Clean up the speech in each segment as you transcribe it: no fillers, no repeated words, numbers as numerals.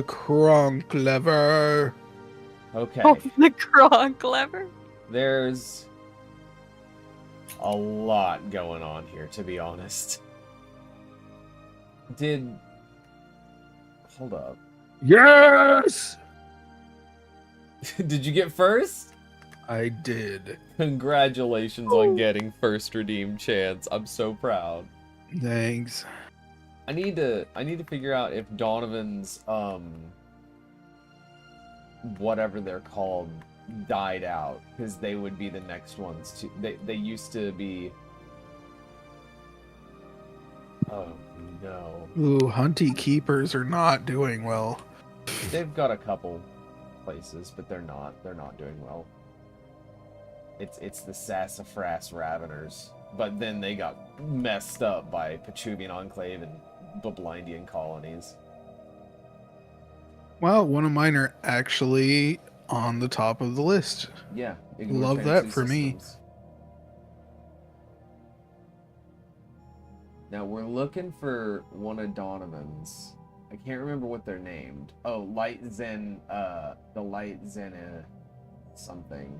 Cronklever. Okay. Oh, the Kronk lever. There's a lot going on here, to be honest. Hold up. Yes! Did you get first? I did. Congratulations on getting first redeemed chance. I'm so proud. Thanks. I need to figure out if Donovan's whatever they're called died out, because they would be the next ones to they used to be. Oh no. Ooh, Hunty Keepers are not doing well. They've got a couple places, but they're not doing well. It's the Sassafras Raveners, but then they got messed up by Pechuvian Enclave and Bablindian colonies. Well, one of mine are actually on the top of the list. Yeah, Love that for me. Now we're looking for one of Donovan's. I can't remember what they're named. Oh, Light Zen, the Light Zen, something.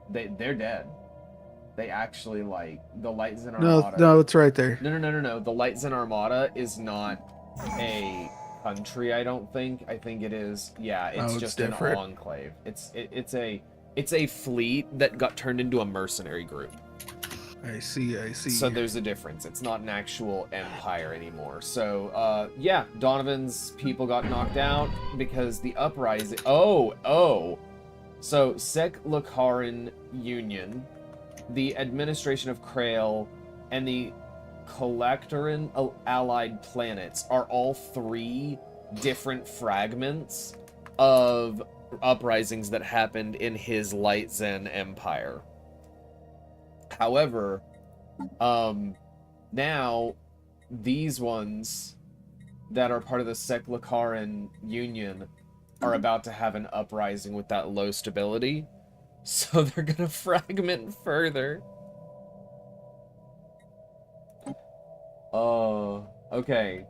They're dead. They actually, like, the Light Zen Armada. No, it's right there. No. The Light Zen Armada is not a country, I don't think. I think it is. Yeah, it's just different. An enclave. It's a fleet that got turned into a mercenary group. I see. So there's a difference. It's not an actual empire anymore. So, yeah, Donovan's people got knocked out because the uprising... Oh! So, Sek-Lakaran Union, the administration of Krail, and the Collectoran allied planets are all three different fragments of uprisings that happened in his Light Zen Empire. However, now these ones that are part of the Sek-Lakaran Union are about to have an uprising with that low stability, so they're gonna fragment further. Oh, okay.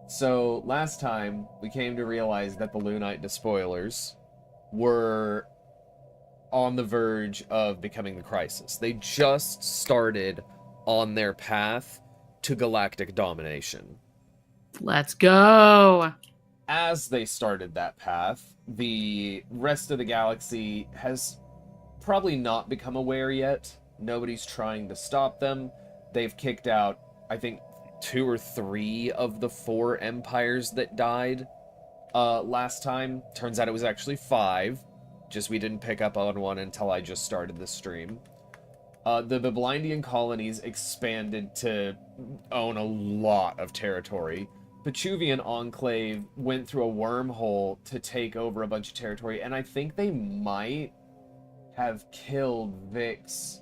So last time we came to realize that the Lunite Despoilers were on the verge of becoming the Crisis. They just started on their path to galactic domination. Let's go. As they started that path, the rest of the galaxy has probably not become aware yet. Nobody's trying to stop them. They've kicked out, I think, 2 or 3 of the 4 empires that died last time. Turns out it was actually 5. Just we didn't pick up on one until I just started the stream. The Bablindian colonies expanded to own a lot of territory. Pechuvian Enclave went through a wormhole to take over a bunch of territory, and I think they might have killed Vix.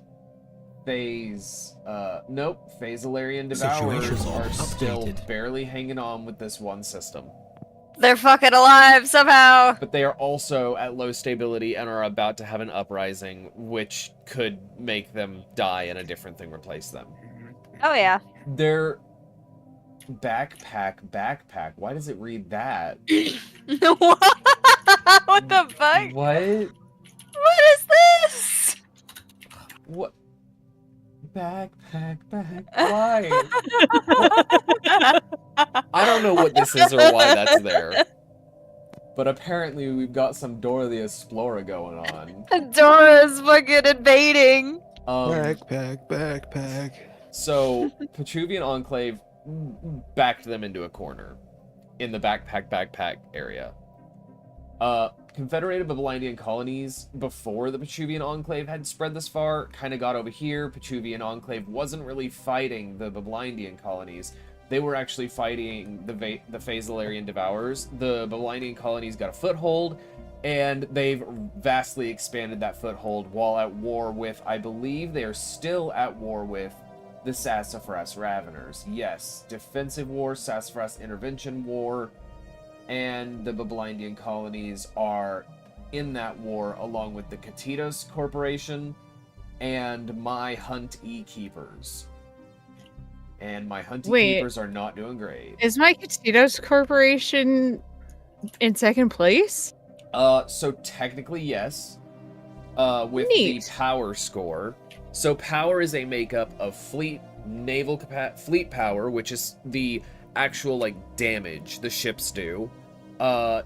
Nope, Phasalarian Devourers are still barely hanging on with this one system. They're fucking alive somehow. But they are also at low stability and are about to have an uprising, which could make them die and a different thing replace them. Oh, yeah. Their backpack. Why does it read that? What the fuck? What? What is this? What? Backpack. Why? I don't know what this is or why that's there. But apparently we've got some Dora the Explorer going on. Dora's fucking invading. Backpack. So, Pechuvian Enclave backed them into a corner in the backpack area. Confederated Bablindian colonies before the Pechuvian Enclave had spread this far kind of got over here. Pechuvian Enclave wasn't really fighting the Bablindian colonies. They were actually fighting the Phasalarian Devourers. The Bablindian colonies got a foothold, and they've vastly expanded that foothold while at war with, I believe they are still at war with, the Sassafras Raveners. Yes, defensive war, Sassafras intervention war, and the Bablindian colonies are in that war along with the Katitos Corporation and my Hunt E-Keepers. And my Hunt E-Keepers are not doing great. Is my Katitos Corporation in second place? So technically, yes. With Neat. the power score. So power is a makeup of fleet power, which is the actual like damage the ships do.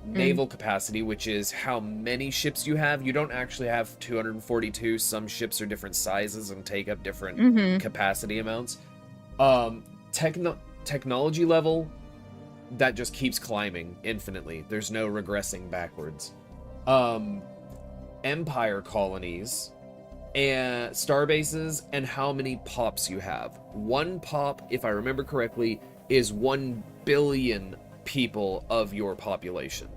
Naval capacity, which is how many ships you have. You don't actually have 242. Some ships are different sizes and take up different capacity amounts. Technology level, that just keeps climbing infinitely. There's no regressing backwards. Empire colonies and star bases, and how many pops you have. One pop, if I remember correctly, is 1 billion people of your population.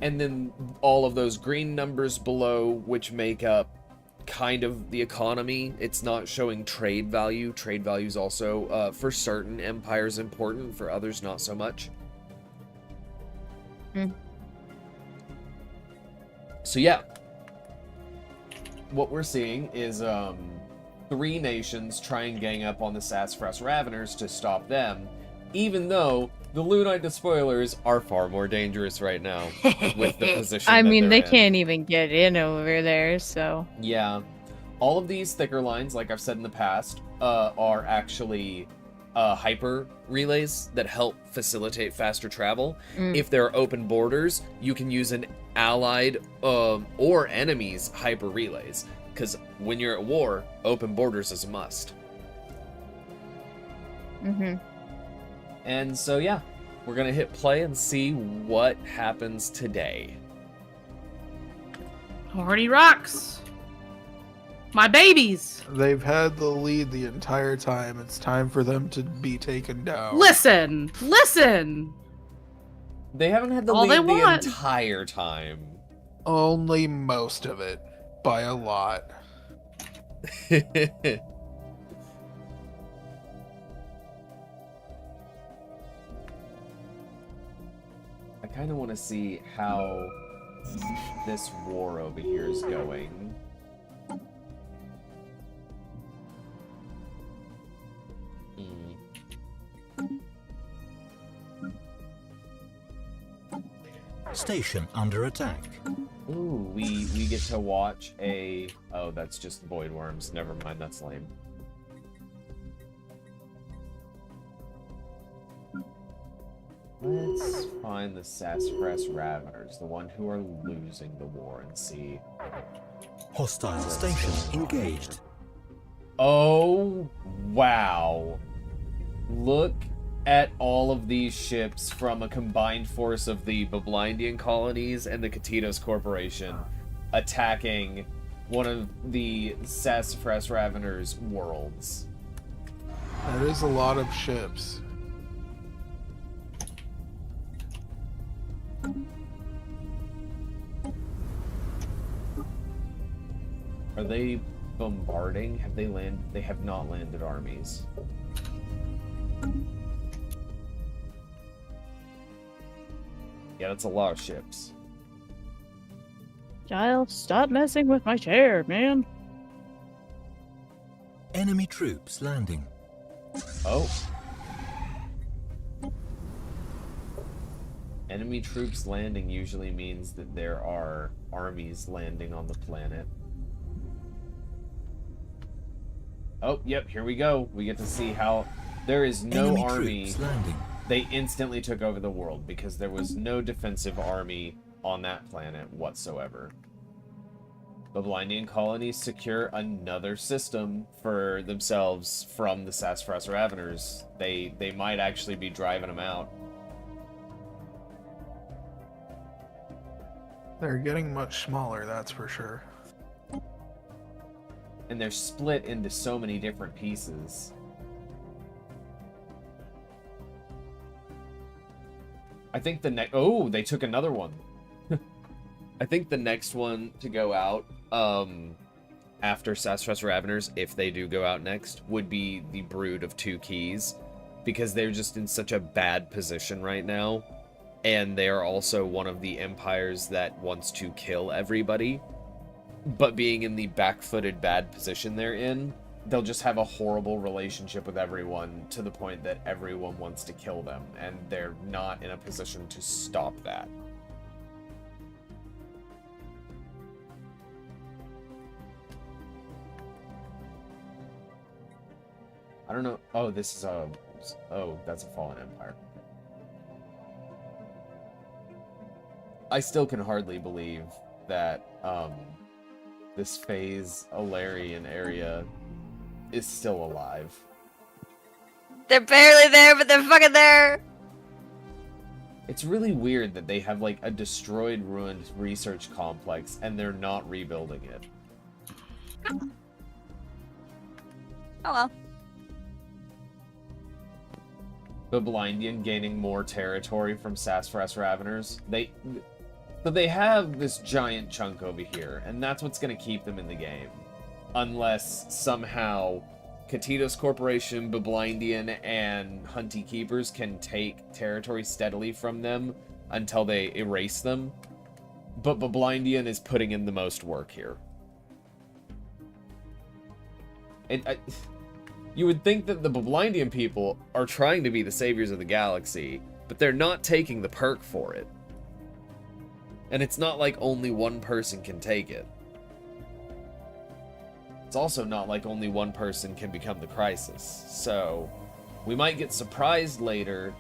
And then all of those green numbers below, which make up kind of the economy. It's not showing trade value. Trade value is also, for certain empires, important. For others, not so much. So yeah, what we're seeing is 3 nations try and gang up on the Sassafras Raveners to stop them, even though the Lunite Despoilers are far more dangerous right now with the position I that mean, they're they in. can't even get in over there, so... Yeah. All of these thicker lines, like I've said in the past, are actually hyper relays that help facilitate faster travel. If there are open borders, you can use an allied or enemy's hyper relays, because when you're at war, open borders is a must. And so yeah, we're gonna hit play and see what happens today. Horny rocks. My babies. They've had the lead the entire time. It's time for them to be taken down. Listen. They haven't had the All they lead the want. entire time. Only most of it. By a lot. I kind of want to see how this war over here is going. Station under attack. Ooh, we get to watch a... Oh, that's just void worms. Never mind, that's lame. Let's find the Sassafras Raveners, the one who are losing the war, and see... Hostile station engaged. Oh, wow. Look at all of these ships from a combined force of the Bablindian colonies and the Katitos Corporation attacking one of the Sassafras Raveners' worlds. That is a lot of ships. Are they bombarding? Have they landed? They have not landed armies. Yeah, that's a lot of ships. Giles, stop messing with my chair, man. Enemy troops landing. Oh. Enemy troops landing usually means that there are armies landing on the planet. Oh, yep, here we go. We get to see how there is no Enemy army. troops landing. They instantly took over the world because there was no defensive army on that planet whatsoever. The Bablindian colonies secure another system for themselves from the Sassafras Raveners. They might actually be driving them out. They're getting much smaller, that's for sure. And they're split into so many different pieces. I think the next... Oh, they took another one. I think the next one to go out, after Sassafras Raveners, if they do go out next, would be the Brood of Two Keys. Because they're just in such a bad position right now. And they are also one of the empires that wants to kill everybody. But being in the back-footed bad position they're in, they'll just have a horrible relationship with everyone to the point that everyone wants to kill them, and they're not in a position to stop that. I don't know. Oh, this is a... Oh, that's a fallen empire. I still can hardly believe that, this phase Alarian area is still alive. They're barely there, but they're fucking there. It's really weird that they have, like, a destroyed, ruined research complex, and they're not rebuilding it. Oh well. The Blindian gaining more territory from Sassafras Raveners. But they have this giant chunk over here, and that's what's going to keep them in the game. Unless somehow Katitos Corporation, Blindian, and Hunty Keepers can take territory steadily from them until they erase them. But Blindian is putting in the most work here. You would think that the Blindian people are trying to be the saviors of the galaxy, but they're not taking the perk for it. And it's not like only one person can take it. It's also not like only one person can become the Crisis. So, we might get surprised later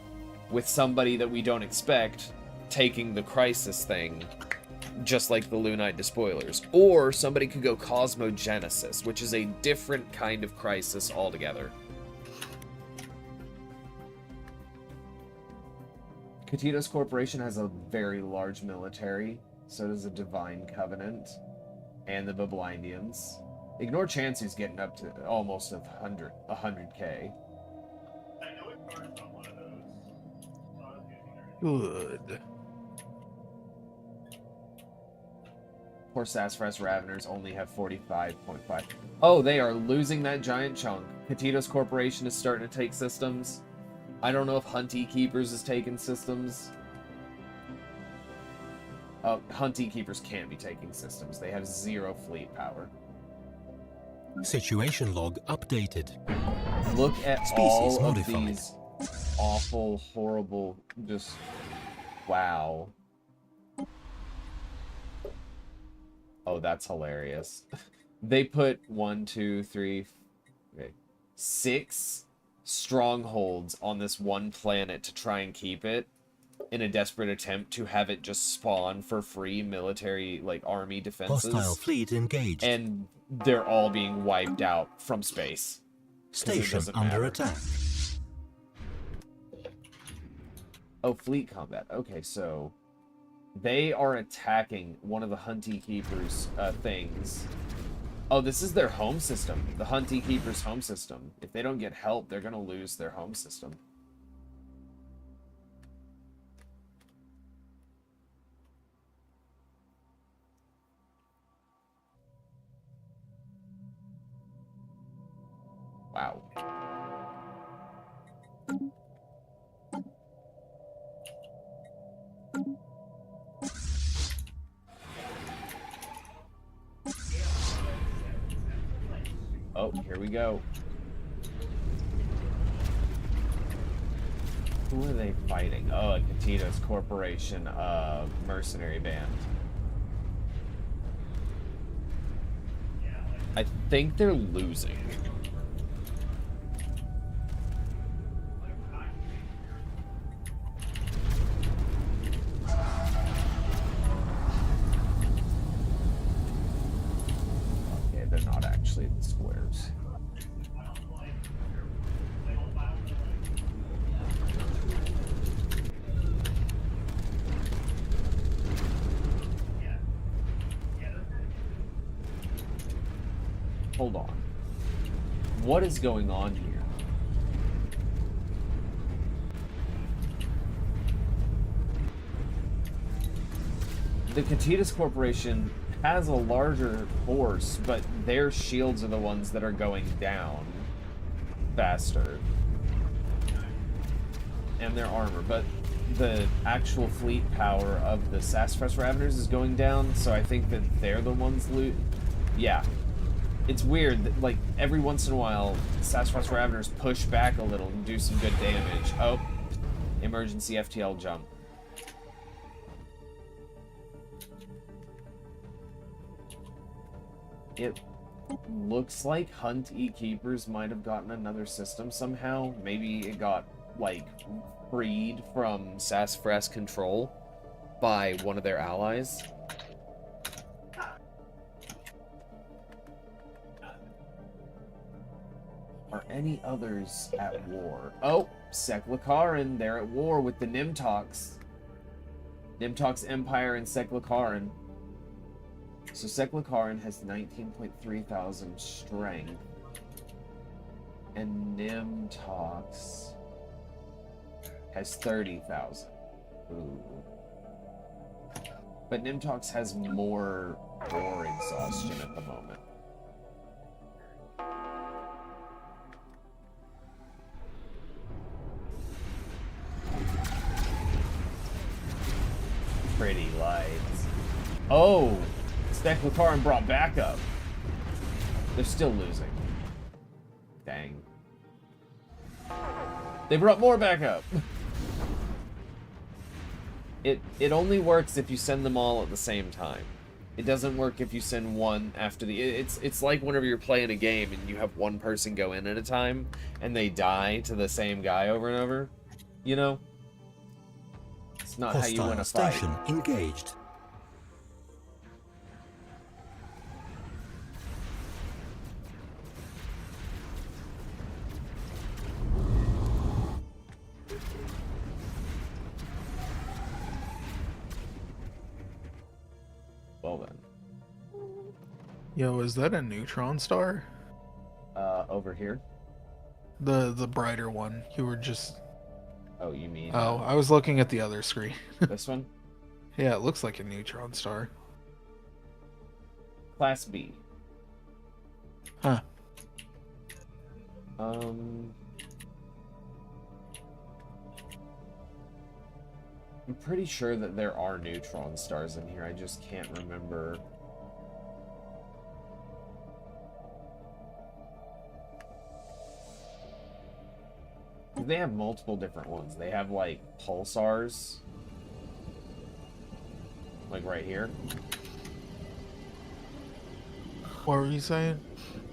with somebody that we don't expect taking the Crisis thing, just like the Lunite Despoilers. Or somebody could go Cosmogenesis, which is a different kind of Crisis altogether. Katitos Corporation has a very large military, so does the Divine Covenant, and the Blindians. Ignore Chance, who's getting up to almost 100k. Good. Poor Sassafras Raveners only have 45.5. Oh, they are losing that giant chunk. Katitos Corporation is starting to take systems. I don't know if Hunty Keepers is taking systems. Hunty Keepers can't be taking systems. They have 0 fleet power. Situation log updated. Look at Species all modified. of these awful, horrible, just... Wow. Oh, that's hilarious. They put 6 strongholds on this one planet to try and keep it in a desperate attempt to have it just spawn for free military, like, army defenses. Hostile fleet engaged. And they're all being wiped out from space. Station doesn't under matter. attack. Oh, fleet combat. Okay, so they are attacking one of the Hunty Keepers things. Oh, this is their home system. The Hunty Keepers home system. If they don't get help, they're going to lose their home system. Wow. Oh, here we go. Who are they fighting? Oh, a Katitos Corporation mercenary band. I think they're losing. Okay, they're not actually the squares. Hold on. What is going on here? The Katitos Corporation has a larger force, but their shields are the ones that are going down faster. And their armor, but the actual fleet power of the Sassafras Raveners is going down, so I think that they're the ones Yeah. It's weird that, like, every once in a while, Sassafras Raveners push back a little and do some good damage. Oh, emergency FTL jump. It looks like Hunt E-Keepers might have gotten another system somehow. Maybe it got, like, freed from Sassafras control by one of their allies. Are any others at war? Oh, Seklakaran, they're at war with the Nimtox. Nimtox Empire and Seklakaran. So Seklakaran has 19.3 thousand strength. And Nimtox has 30,000. Ooh. But Nimtox has more war exhaustion at the moment. Pretty lights. Oh! Seklakaran brought backup. They're still losing. Dang. They brought more backup! It only works if you send them all at the same time. It doesn't work if you send one after the... It's like whenever you're playing a game and you have one person go in at a time and they die to the same guy over and over. You know? It's not how you win a Hostile fight. station engaged. Well then. Yo, is that a neutron star? Over here. The brighter one. You were just... Oh, you mean... Oh, I was looking at the other screen. this one? Yeah, it looks like a neutron star. Class B. Huh. I'm pretty sure that there are neutron stars in here. I just can't remember. They have multiple different ones. They have, like, pulsars. Like, right here. What were you saying?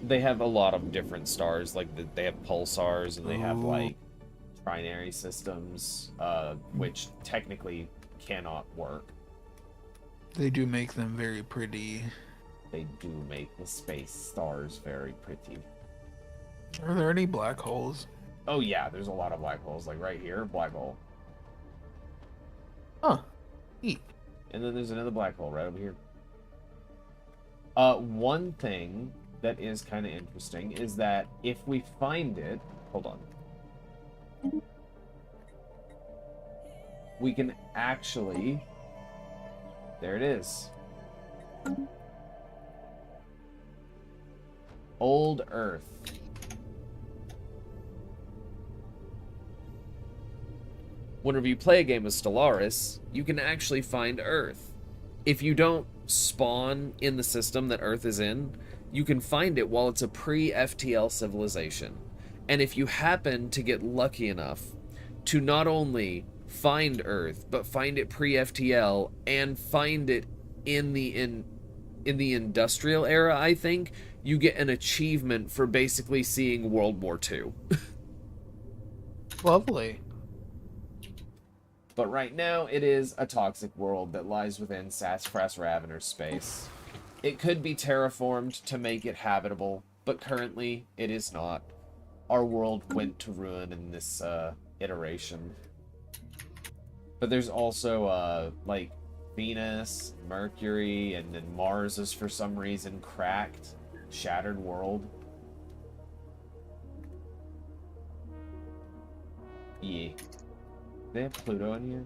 They have a lot of different stars. Like, they have pulsars, and they have, Ooh. like, trinary systems, which technically cannot work. They do make them very pretty. They do make the space stars very pretty. Are there any black holes? Oh yeah, there's a lot of black holes. Like right here, black hole. Huh. Neat. And then there's another black hole right over here. One thing that is kind of interesting is that if we find it... Hold on. We can actually... There it is. Old Earth. Whenever you play a game of Stellaris, you can actually find Earth. If you don't spawn in the system that Earth is in, you can find it while it's a pre-FTL civilization. And if you happen to get lucky enough to not only find Earth, but find it pre-FTL and find it in the industrial era, I think, you get an achievement for basically seeing World War II. Lovely. But right now, it is a toxic world that lies within Sassafras Ravener's space. It could be terraformed to make it habitable, but currently, it is not. Our world went to ruin in this iteration. But there's also, like, Venus, Mercury, and then Mars is for some reason cracked. Shattered world. Yeah. They have Pluto in here?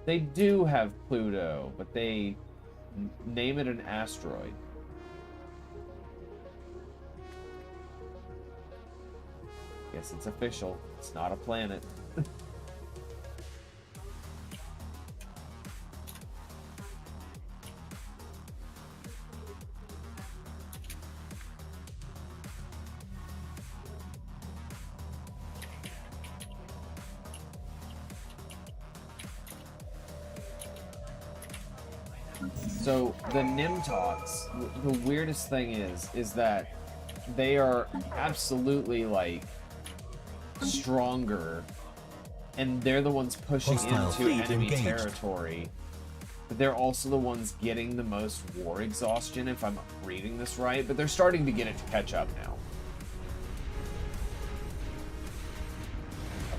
They do have Pluto, but they name it an asteroid. Guess it's official. It's not a planet. So the Nimtox, the weirdest thing is that they are absolutely like stronger, and they're the ones pushing Hostile into fleet enemy engaged. territory. But they're also the ones getting the most war exhaustion, if I'm reading this right. But they're starting to get it to catch up now.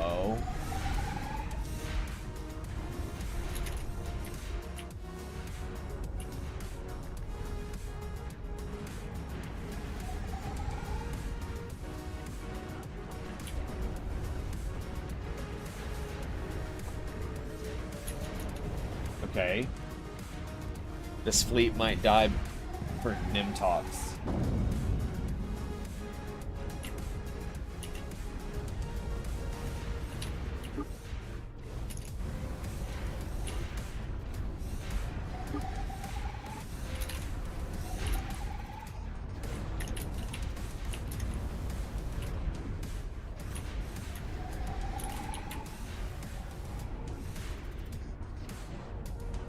Oh. Okay. This fleet might die for Nimtox.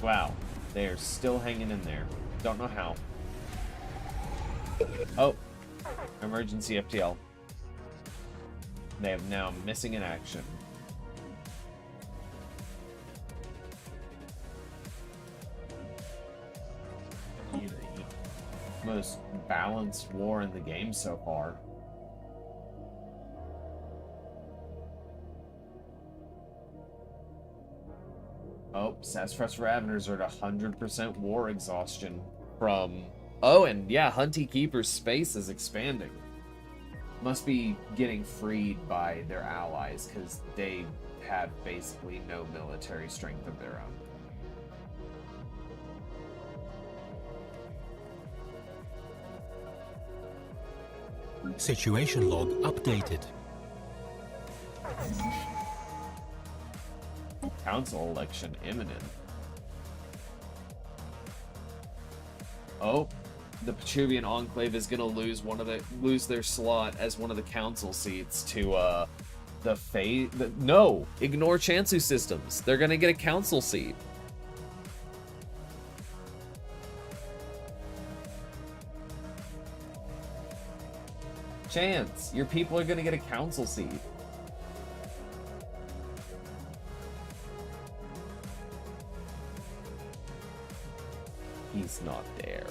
Wow, they are still hanging in there. Don't know how. Oh, emergency FTL. They have now missing in action. Most balanced war in the game so far. Oh, Sassafras Raveners are at 100% war exhaustion from... Oh, and yeah, Hunty Keeper's space is expanding. Must be getting freed by their allies, because they have basically no military strength of their own. Situation log updated. Council election imminent. Oh, the Petruvian Enclave is gonna lose their slot as one of the council seats to no, ignore Chansu Systems. They're gonna get a council seat. Chance, your people are gonna get a council seat. He's not there.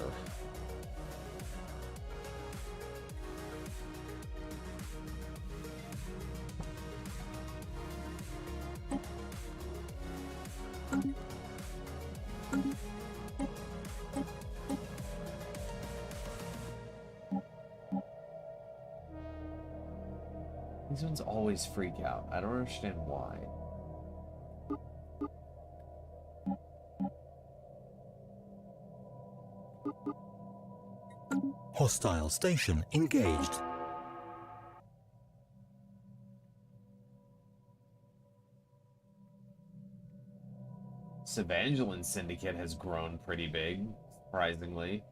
These ones always freak out. I don't understand why. Hostile station engaged. Evangeline Syndicate has grown pretty big, surprisingly.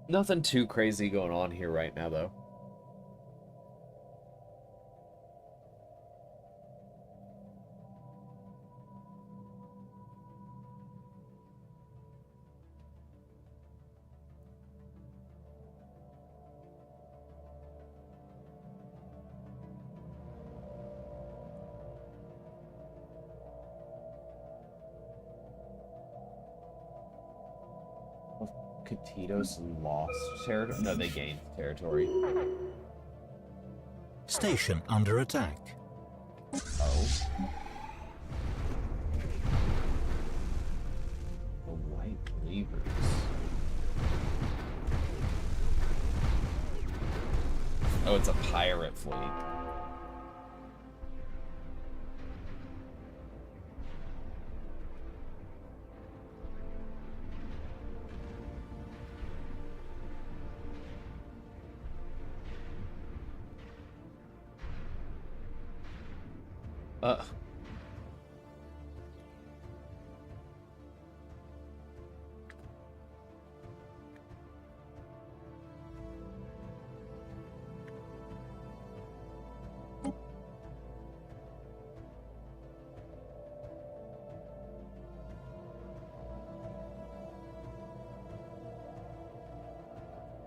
Nothing too crazy going on here right now, though. Katitos lost territory? No, they gained territory. Station under attack. Oh. The White Reavers. Oh, it's a pirate fleet.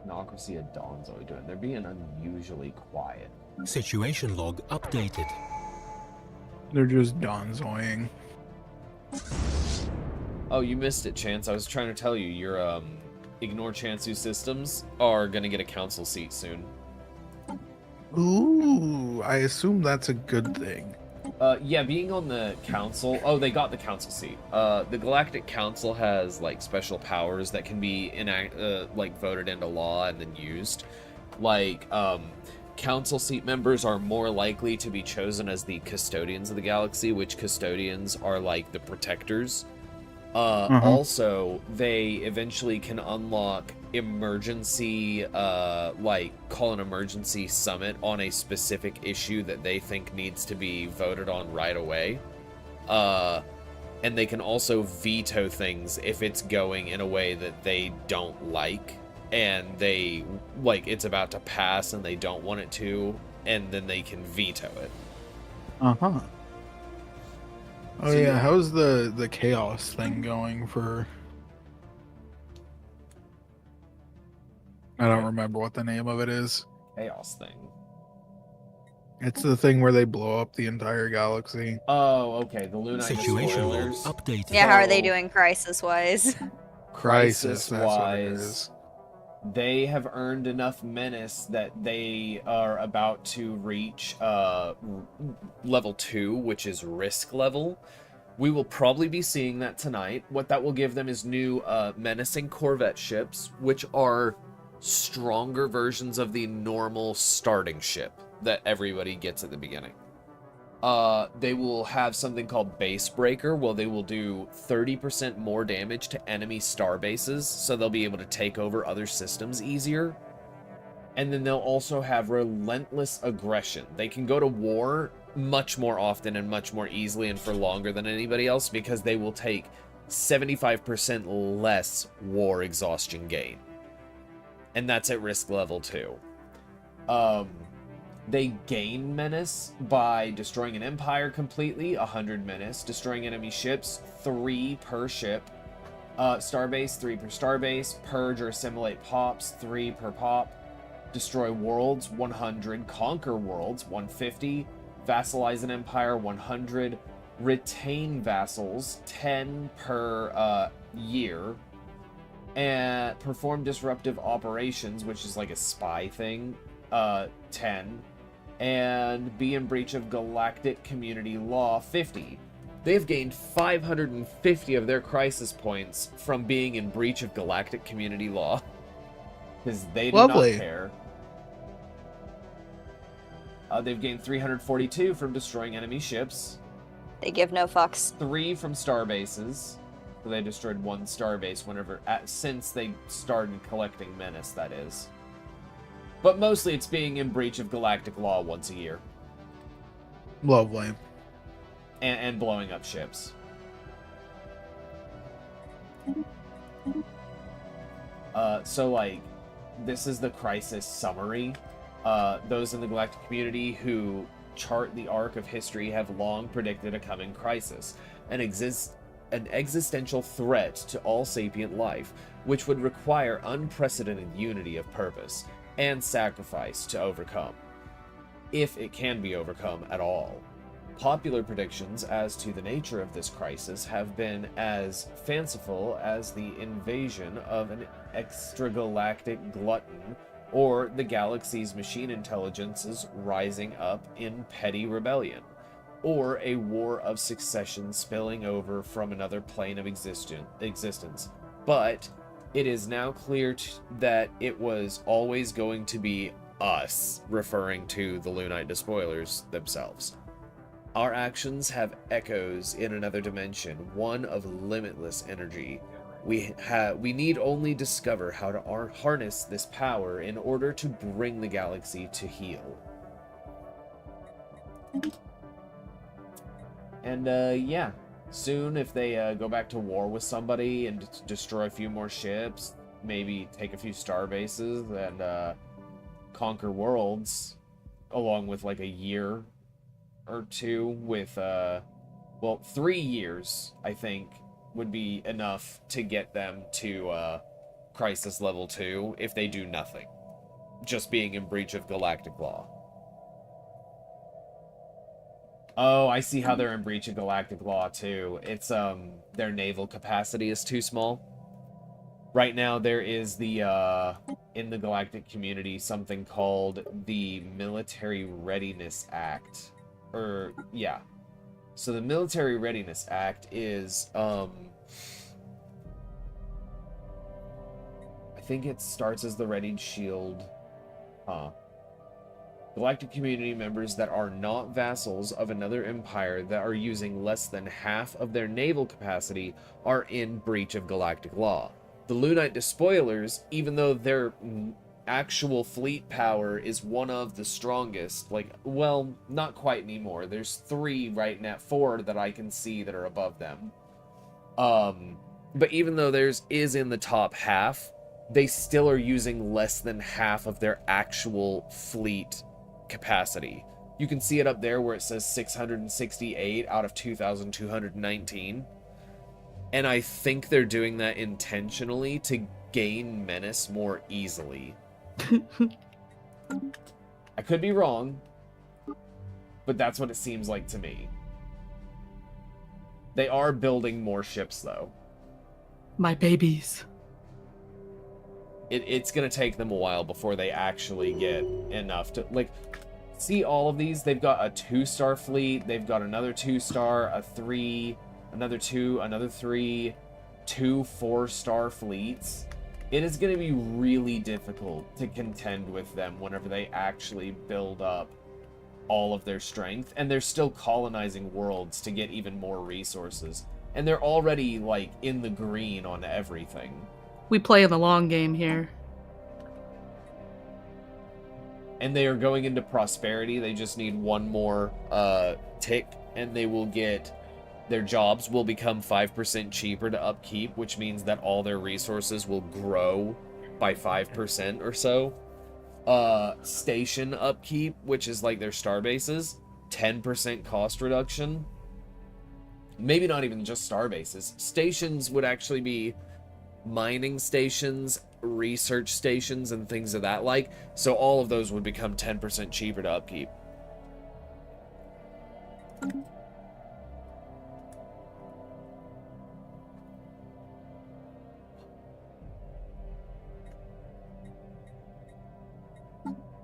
Technocracy at Dawn's are we doing? They're being unusually quiet. Situation log updated. They're just donzoing. Oh, you missed it, Chance. I was trying to tell you, your Ignore Chansu systems are gonna get a council seat soon. Ooh, I assume that's a good thing. Yeah, being on the council... Oh, they got the council seat. The Galactic Council has, like, special powers that can be, voted into law and then used. Like, council seat members are more likely to be chosen as the custodians of the galaxy, which custodians are, like, the protectors. Also, they eventually can unlock emergency, call an emergency summit on a specific issue that they think needs to be voted on right away. And they can also veto things if it's going in a way that they don't like, and they, it's about to pass and they don't want it to, and then they can veto it. Uh-huh. Oh So, yeah, how's the chaos thing going for... I don't remember what the name of it is. Chaos thing. It's the thing where they blow up the entire galaxy. Oh, okay, the Lunite Situation log spoilers. updated. Yeah, how are they So- doing crisis-wise? Crisis, that's what it Crisis-wise, is. they have earned enough menace that they are about to reach level 2, which is risk level. We will probably be seeing that tonight. What that will give them is new menacing Corvette ships, which are stronger versions of the normal starting ship that everybody gets at the beginning. They will have something called Base Breaker, where they will do 30% more damage to enemy star bases, so they'll be able to take over other systems easier. And then they'll also have Relentless Aggression. They can go to war much more often and much more easily and for longer than anybody else, because they will take 75% less war exhaustion gain. And that's at risk level 2. They gain menace by destroying an empire completely, 100 menace. Destroying enemy ships, 3 per ship. Starbase, 3 per starbase. Purge or assimilate pops, 3 per pop. Destroy worlds, 100. Conquer worlds, 150. Vassalize an empire, 100. Retain vassals, 10 per year. And perform disruptive operations, which is like a spy thing, 10. And be in breach of galactic community law, 50. They've gained 550 of their crisis points from being in breach of galactic community law. Because they do Lovely. not care. They've gained 342 from destroying enemy ships. They give no fucks. 3 from star bases. So they destroyed 1 starbase since they started collecting menace, that is. But mostly it's being in breach of galactic law once a year. Lovely. And blowing up ships. This is the crisis summary. Those in the galactic community who chart the arc of history have long predicted a coming crisis. An existential threat to all sapient life, which would require unprecedented unity of purpose and sacrifice to overcome, if it can be overcome at all. Popular predictions as to the nature of this crisis have been as fanciful as the invasion of an extragalactic glutton or the galaxy's machine intelligences rising up in petty rebellion, or a war of succession spilling over from another plane of existence. But it is now clear that it was always going to be us, referring to the Lunite despoilers themselves. Our actions have echoes in another dimension, one of limitless energy. We need only discover how to harness this power in order to bring the galaxy to heal. And yeah, soon if they go back to war with somebody and destroy a few more ships, maybe take a few star bases and conquer worlds, along with like a year or 2 with 3 years, I think, would be enough to get them to Crisis Level 2 if they do nothing. Just being in breach of galactic law. Oh, I see how they're in breach of galactic law too. It's their naval capacity is too small. Right now there is the in the galactic community something called the Military Readiness Act. Yeah. So the Military Readiness Act is I think it starts as the Readied Shield. Galactic community members that are not vassals of another empire that are using less than half of their naval capacity are in breach of galactic law. The Lunite Despoilers, even though their actual fleet power is one of the strongest, like, well, not quite anymore. There's 3 right now, 4 that I can see that are above them. But even though theirs is in the top half, they still are using less than half of their actual fleet capacity. You can see it up there where it says 668 out of 2,219. And I think they're doing that intentionally to gain menace more easily. I could be wrong, but that's what it seems like to me. They are building more ships, though. My babies. It's going to take them a while before they actually get enough to, like, see all of these. They've got a 2-star fleet. They've got another 2-star, a 3, another 2, another 3, 2 4-star fleets. It is going to be really difficult to contend with them whenever they actually build up all of their strength. And they're still colonizing worlds to get even more resources. And they're already, like, in the green on everything. We play in the long game here. And they are going into prosperity. They just need one more tick, and they will get... Their jobs will become 5% cheaper to upkeep, which means that all their resources will grow by 5% or so. Station upkeep, which is like their star bases, 10% cost reduction. Maybe not even just star bases. Stations would actually be mining stations, research stations, and things of that like. So all of those would become 10% cheaper to upkeep.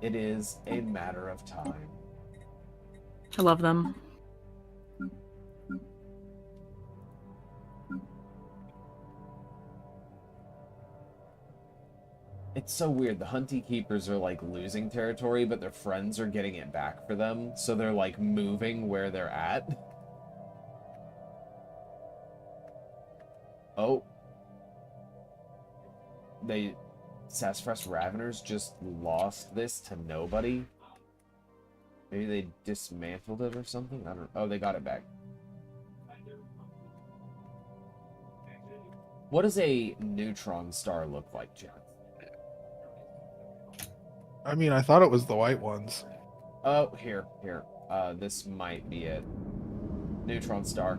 It is a matter of time. I love them. It's so weird. The Hunty Keepers are like losing territory, but their friends are getting it back for them. So they're like moving where they're at. Oh. Sassafras Raveners just lost this to nobody. Maybe they dismantled it or something? I don't know. Oh, they got it back. What does a neutron star look like, Chad? I mean, I thought it was the white ones. Oh, here. This might be it. Neutron star.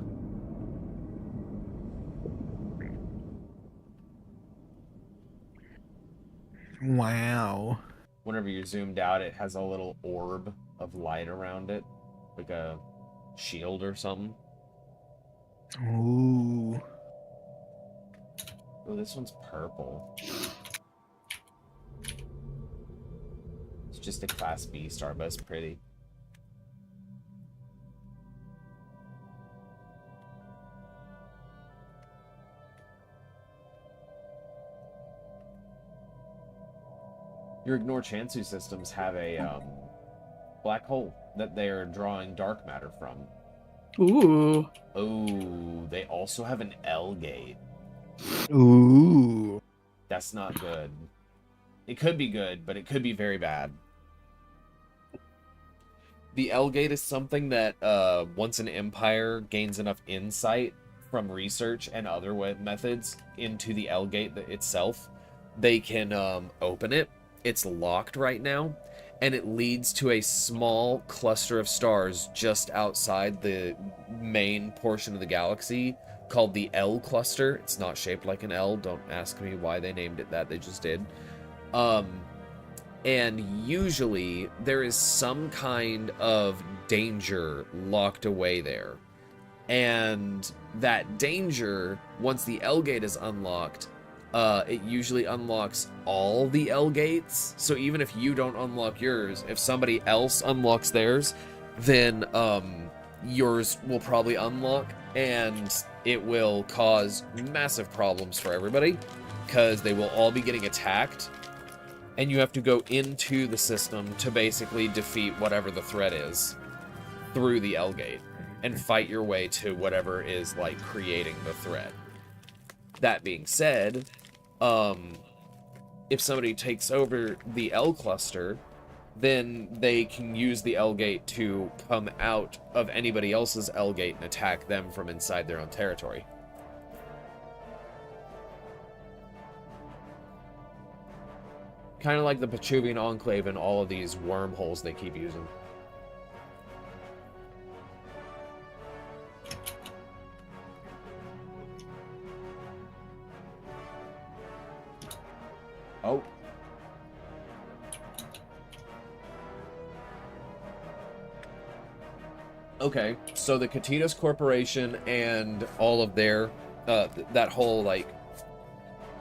Wow. Whenever you're zoomed out, it has a little orb of light around it. Like a shield or something. Ooh. Oh, this one's purple. It's just a Class B star, but it's pretty. Your Ignore Chansu systems have a black hole that they are drawing dark matter from. Ooh. Oh, they also have an L gate. Ooh. That's not good. It could be good, but it could be very bad. The L gate is something that once an empire gains enough insight from research and other methods into the L gate itself, they can open it. It's locked right now, and it leads to a small cluster of stars just outside the main portion of the galaxy called the L cluster. It's not shaped like an L. Don't ask me why they named it that. They just did. And usually there is some kind of danger locked away there. And that danger, once the L gate is unlocked, it usually unlocks all the L gates. So even if you don't unlock yours, if somebody else unlocks theirs, then yours will probably unlock, and it will cause massive problems for everybody, because they will all be getting attacked, and you have to go into the system to basically defeat whatever the threat is through the L gate, and fight your way to whatever is, like, creating the threat. That being said, if somebody takes over the L cluster, then they can use the L gate to come out of anybody else's L gate and attack them from inside their own territory. Kind of like the Petruvian Enclave and all of these wormholes they keep using. Oh. Okay, so the Catitas Corporation and all of their, that whole, like,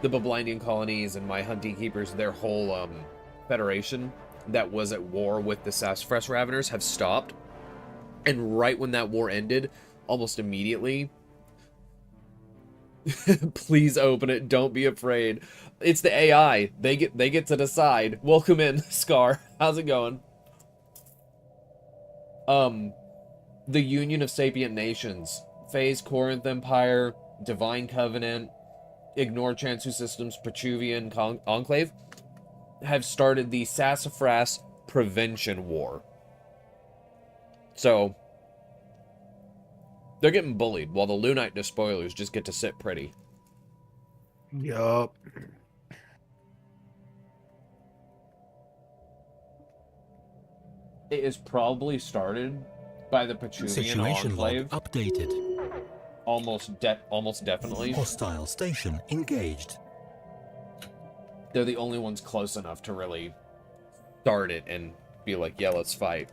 the Bablindian colonies and my hunting keepers, their whole, federation that was at war with the Sassafras Raveners have stopped. And right when that war ended, almost immediately, please open it, don't be afraid. It's the AI. They get to decide. Welcome in, Scar. How's it going? The Union of Sapient Nations, Phase Corinth Empire, Divine Covenant, Ignore Chansu Systems, Petruvian Enclave, have started the Sassafras Prevention War. So, they're getting bullied, while the Lunite Despoilers just get to sit pretty. Yup. It is probably started by the Petruvian Situation log Enclave. updated. Almost definitely. Hostile station engaged. They're the only ones close enough to really start it and be like, yeah, let's fight.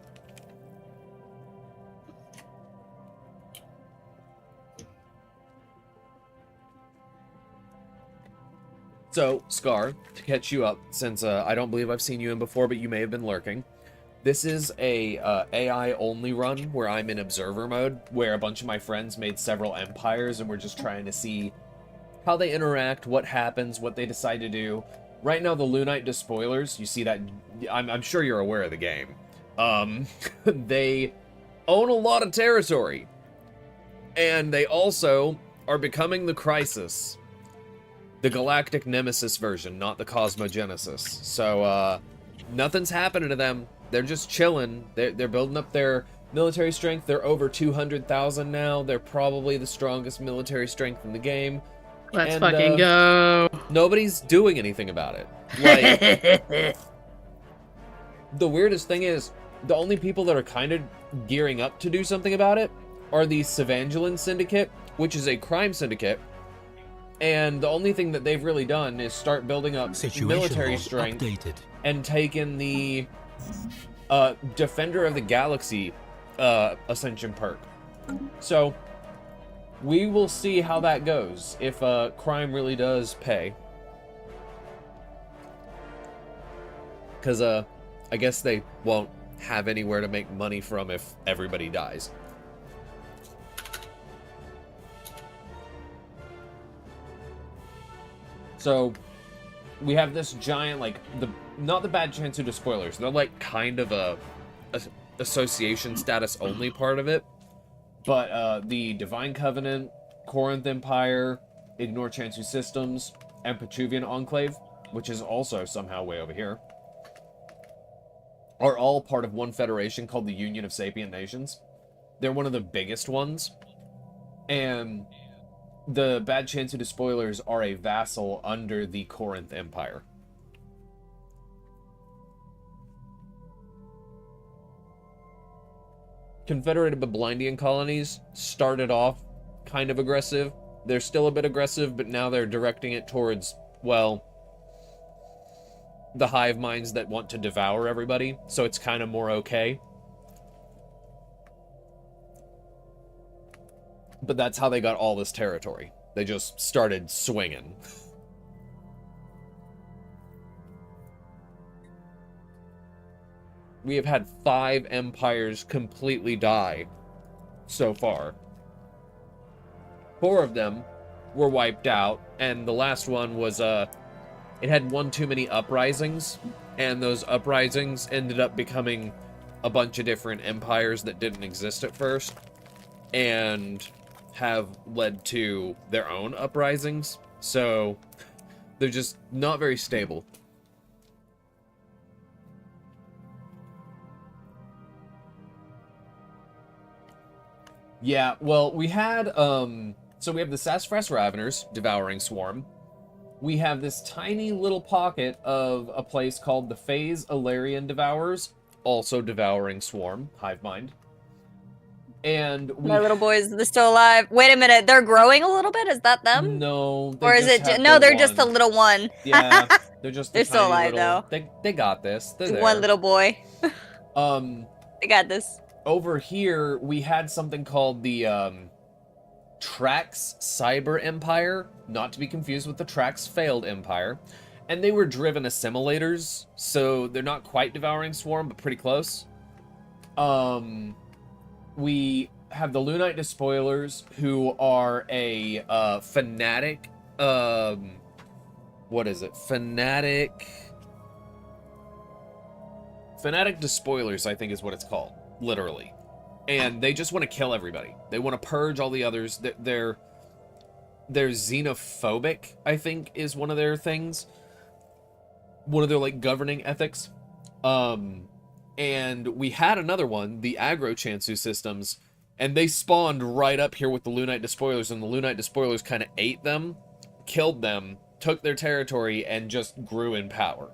So, Scar, to catch you up, since I don't believe I've seen you in before, but you may have been lurking. This is a AI-only run where I'm in observer mode, where a bunch of my friends made several empires, and we're just trying to see how they interact, what happens, what they decide to do. Right now, the Lunite Despoilers, you see that, I'm sure you're aware of the game. They own a lot of territory. And they also are becoming the Crisis. The Galactic Nemesis version, not the Cosmogenesis. So, nothing's happening to them. They're just chilling. They're building up their military strength. They're over 200,000 now. They're probably the strongest military strength in the game. Let's fucking go. Nobody's doing anything about it. Like, the weirdest thing is, the only people that are kind of gearing up to do something about it are the Savangelan Syndicate, which is a crime syndicate. And the only thing that they've really done is start building up military strength and taken the Defender of the Galaxy Ascension perk. So, we will see how that goes, if crime really does pay. Because, I guess they won't have anywhere to make money from if everybody dies. So, we have this giant, like, not the Bad Chansu Despoilers. They're, like, kind of a association status only part of it. But, the Divine Covenant, Corinth Empire, Ignore Chansu Systems, and Petruvian Enclave, which is also somehow way over here, are all part of one federation called the Union of Sapient Nations. They're one of the biggest ones. And the Bad Chansu Despoilers are a vassal under the Corinth Empire. Confederated Bablindian colonies started off kind of aggressive, They're still a bit aggressive, but now they're directing it towards, well, the hive minds that want to devour everybody, so it's kind of more okay. But that's how they got all this territory. They just started swinging. We have had 5 empires completely die so far. 4 of them were wiped out, and the last one was, it had one too many uprisings, and those uprisings ended up becoming a bunch of different empires that didn't exist at first, and have led to their own uprisings, so they're just not very stable. Yeah, well, we had, so we have the Sassafras Raveners, Devouring Swarm. We have this tiny little pocket of a place called the Phase Alarian Devourers, also Devouring Swarm, Hive Mind. And we... My little boys, they're still alive. Wait a minute, they're growing a little bit? Is that them? No. Or is it... No, they're just a little one. Yeah, they're just They're still alive, little... though. They got this. They're there. One little boy. They got this. Over here, we had something called the, Trax Cyber Empire, not to be confused with the Trax Failed Empire. And they were driven assimilators, so they're not quite Devouring Swarm, but pretty close. We have the Lunite Despoilers, who are a, fanatic, what is it? Fanatic Despoilers, I think is what it's called. Literally. And they just want to kill everybody. They want to purge all the others. They're xenophobic, I think, is one of their things. One of their, like, governing ethics. And we had another one, the Aggro Chansu systems, and they spawned right up here with the Lunite Despoilers, and the Lunite Despoilers kind of ate them, killed them, took their territory, and just grew in power.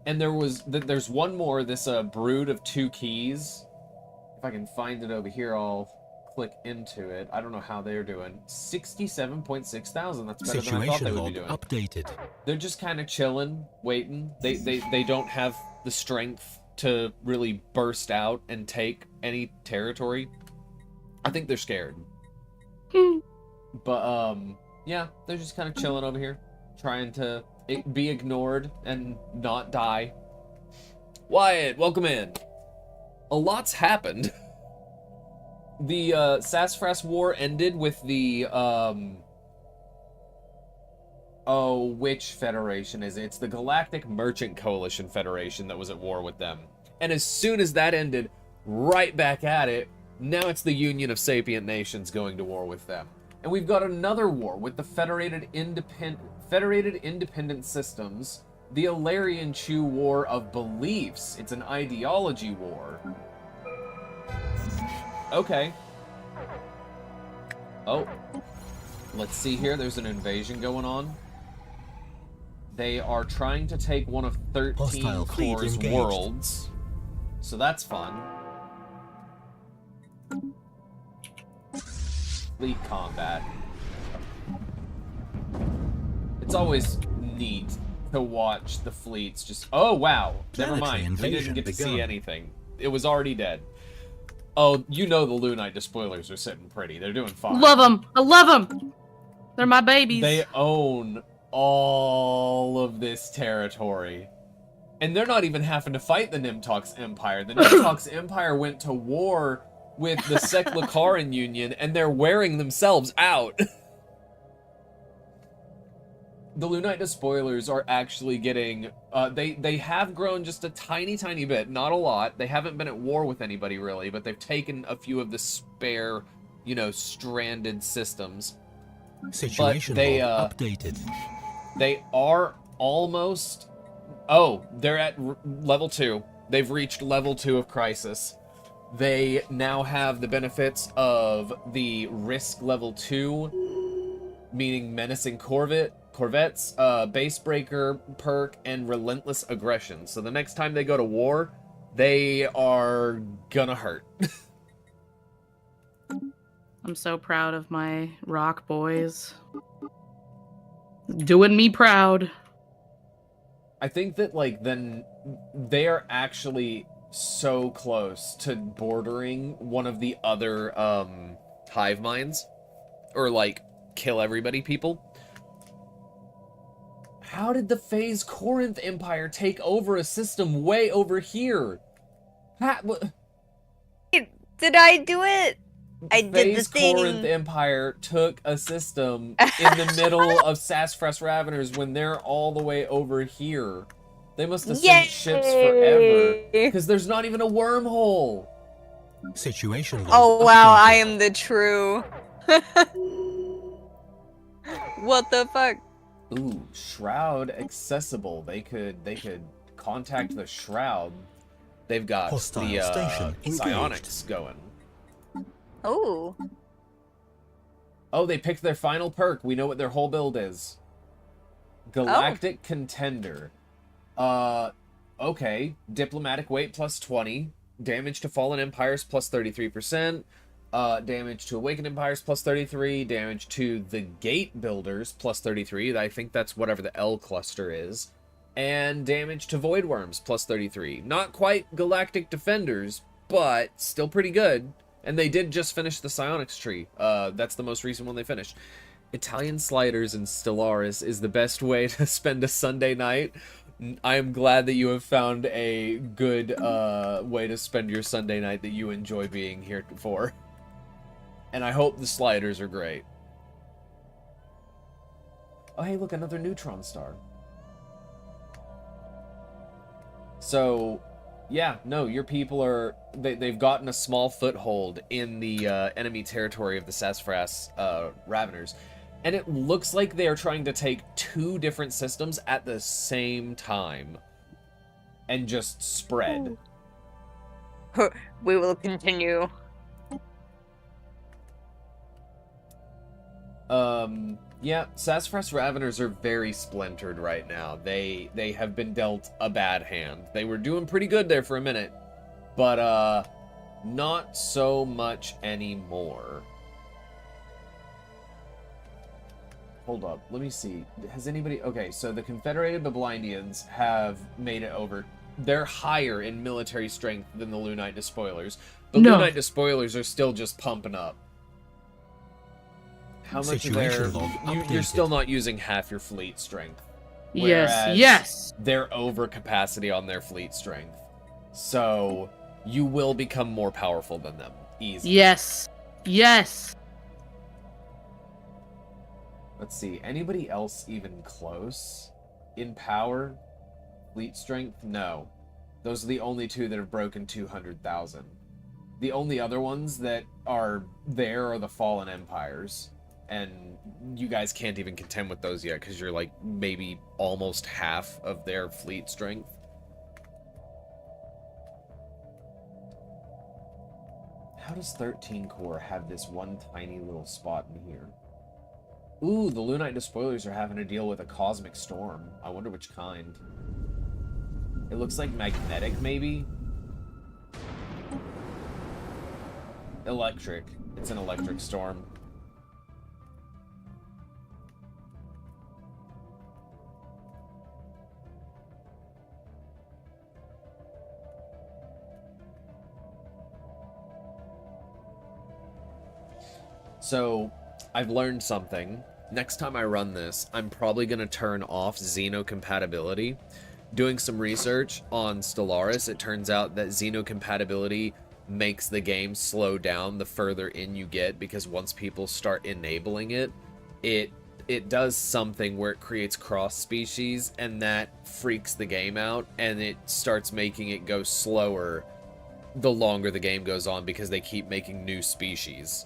And there's one more, this brood of 2 keys. If I can find it over here, I'll click into it. I don't know how they're doing. 67.6 thousand. That's better than I thought they would be doing. Updated. They're just kind of chilling, waiting. They don't have the strength to really burst out and take any territory. I think they're scared. But yeah, they're just kind of chilling over here, trying to be ignored and not die. Wyatt, welcome in. A lot's happened. The Sassafras War ended with the which federation is it? It's the Galactic Merchant Coalition Federation that was at war with them. And as soon as that ended, right back at it, now it's the Union of Sapient Nations going to war with them. And we've got another war with the Federated Independent Systems, the Alarian Chew War of Beliefs. It's an ideology war. Okay. Oh. Let's see here. There's an invasion going on. They are trying to take one of 13 Core's worlds. So that's fun. Fleet combat. It's always neat to watch the fleets just... Oh, wow. Never mind. We didn't get to see anything. It was already dead. Oh, you know the Lunite Despoilers are sitting pretty. They're doing fine. Love them. I love them. They're my babies. They own all of this territory. And they're not even having to fight the Nimtox Empire. The Nimtox Empire went to war with the Seklakaran Union, and they're wearing themselves out. The Lunite Despoilers are actually getting... they have grown just a tiny bit. Not a lot. They haven't been at war with anybody, really, but they've taken a few of the spare, you know, stranded systems. Situation updated. They are almost... Oh, they're at level 2. They've reached level 2 of Crisis. They now have the benefits of the Risk level 2, meaning Menacing Corvettes, Base Breaker perk, and Relentless Aggression. So the next time they go to war, they are gonna hurt. I'm so proud of my rock boys. Doing me proud. I think that, like, then they are actually so close to bordering one of the other, hive minds. Or, like, kill everybody people. How did the Phase Corinth Empire take over a system way over here? Did I do it? I did the Phase thing. Corinth Empire took a system in the middle of Sassafras Raveners when they're all the way over here. They must have sent ships forever. Because there's not even a wormhole. Situation log Oh wow, updated. I am the true. What the fuck? Ooh, Shroud accessible. They could contact the Shroud. They've got Hostile the station psionics going. Oh. Oh, they picked their final perk. We know what their whole build is. Galactic Contender. Okay. Diplomatic weight plus 20. Damage to fallen empires plus 33%. Damage to awakened empires plus 33. Damage to the gate builders plus 33. I think that's whatever the L cluster is. And damage to void worms plus 33. Not quite galactic defenders, but still pretty good. And they did just finish the psionics tree. That's the most recent one they finished. Italian sliders and Stellaris is the best way to spend a Sunday night. I am glad that you have found a good way to spend your Sunday night that you enjoy being here for. And I hope the sliders are great. Oh, hey, look, another neutron star. So, yeah, no, your people are... They've gotten a small foothold in the enemy territory of the Sassafras Raveners. And it looks like they are trying to take 2 different systems at the same time. And just spread. We will continue. Yeah, Sassafras Raveners are very splintered right now. They have been dealt a bad hand. They were doing pretty good there for a minute. But, not so much anymore. Hold up, let me see. Has anybody... Okay, so the Confederated Bablindians have made it over. They're higher in military strength than the Lunite Despoilers. The Lunite Despoilers are still just pumping up. How much of their... You're still not using half your fleet strength. Yes. They're over capacity on their fleet strength. So, you will become more powerful than them. Easy. Yes. Let's see. Anybody else even close? In power? Fleet strength? No. Those are the only 2 that have broken 200,000. The only other ones that are there are the Fallen Empires. And you guys can't even contend with those yet, because you're like maybe almost half of their fleet strength. How does 13 Core have this one tiny little spot in here? Ooh, the Lunite Despoilers are having to deal with a cosmic storm. I wonder which kind. It looks like magnetic, maybe? Electric. It's an electric storm. So, I've learned something. Next time I run this, I'm probably going to turn off xenocompatibility. Doing some research on Stellaris, it turns out that xenocompatibility makes the game slow down the further in you get, because once people start enabling it, it does something where it creates cross-species, and that freaks the game out, and it starts making it go slower the longer the game goes on, because they keep making new species.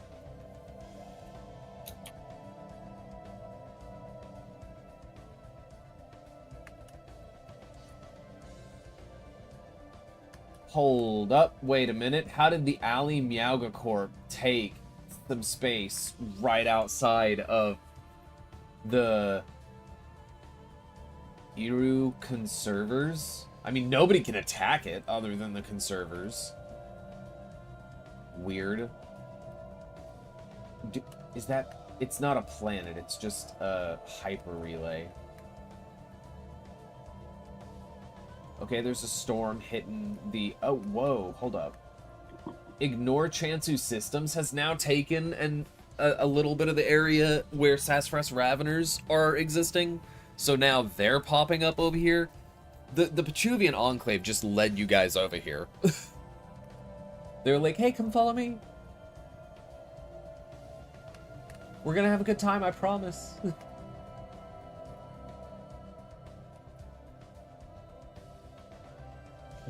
Hold up, wait a minute. How did the Ali Miauga Corp take some space right outside of the Iru Conservers? I mean, nobody can attack it other than the Conservers. Weird. Is that... It's not a planet, it's just a hyper relay. Okay, there's a storm hitting the... Oh, whoa, hold up. Ignore Chansu Systems has now taken a little bit of the area where Sassafras Raveners are existing. So now they're popping up over here. The Petuvian Enclave just led you guys over here. They're like, hey, come follow me. We're gonna have a good time, I promise.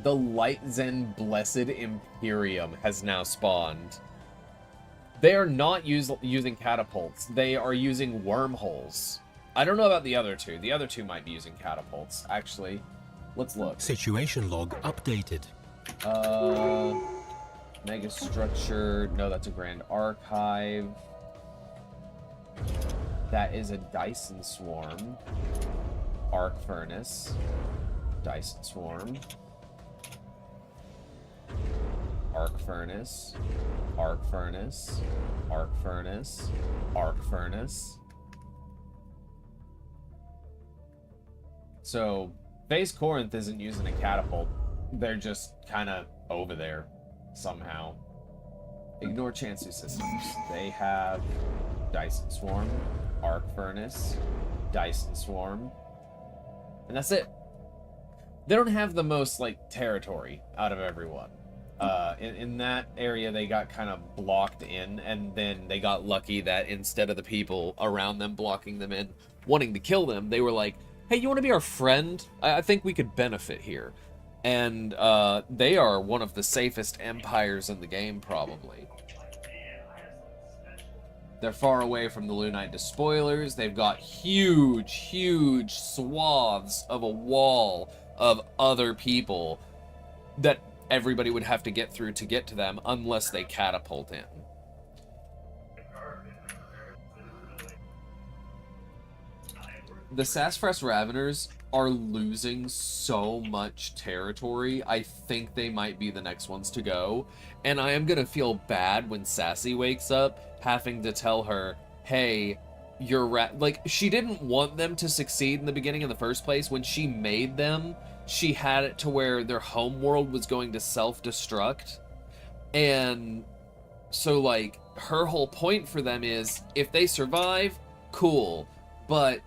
The Light Zen Blessed Imperium has now spawned. They are not using catapults. They are using wormholes. I don't know about the other two. The other two might be using catapults, actually. Let's look. Situation log updated. Mega Structure. No, that's a Grand Archive. That is a Dyson Swarm. Arc Furnace. Dyson Swarm. Arc Furnace. Arc Furnace. Arc Furnace. Arc Furnace. So, Base Corinth isn't using a catapult. They're just kind of over there somehow. Ignore Chansu Systems. They have Dyson Swarm, Arc Furnace, Dyson Swarm, and that's it. They don't have the most, like, territory out of everyone. In that area, they got kind of blocked in, and then they got lucky that instead of the people around them blocking them in, wanting to kill them, they were like, hey, you want to be our friend? I think we could benefit here. And they are one of the safest empires in the game, probably. They're far away from the Lunite Despoilers. They've got huge, huge swaths of a wall of other people that everybody would have to get through to get to them unless they catapult in. The Sassafras Raveners are losing so much territory. I think they might be the next ones to go. And I am gonna feel bad when Sassy wakes up, having to tell her, hey, you're like, she didn't want them to succeed in the beginning in the first place. When she made them, she had it to where their home world was going to self-destruct. And so, like, her whole point for them is, if they survive, cool. But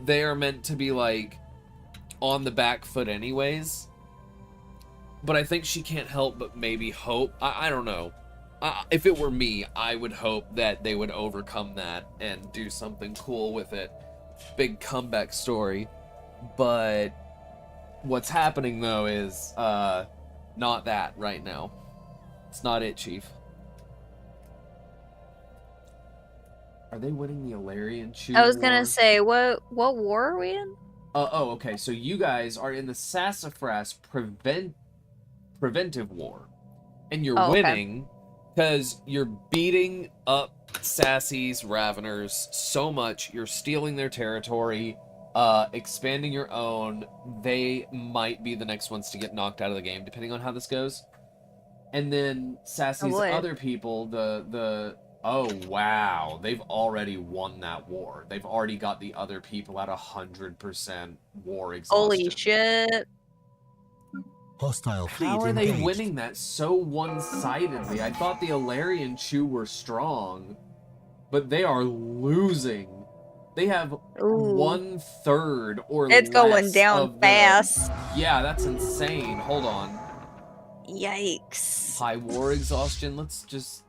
they are meant to be, like, on the back foot anyways. But I think she can't help but maybe hope. I don't know. If it were me, I would hope that they would overcome that and do something cool with it. Big comeback story. But what's happening, though, is not that right now. It's not it, Chief. Are they winning the Alarian Chew I was gonna War? say, what war are we in? Oh, okay. So you guys are in the Sassafras preventive war. And you're winning because you're beating up Sassy's Raveners so much. You're stealing their territory, expanding your own. They might be the next ones to get knocked out of the game, depending on how this goes. And then Sassy's other people, oh, wow. They've already won that war. They've already got the other people at 100% war exhaustion. Holy shit. Hostile fleet How are engaged. they winning that so one-sidedly? I thought the Alarian Chew were strong, but they are losing. They have 1/3 or it's less going down of fast. Yeah, that's insane. Hold on. Yikes. High war exhaustion. Let's just...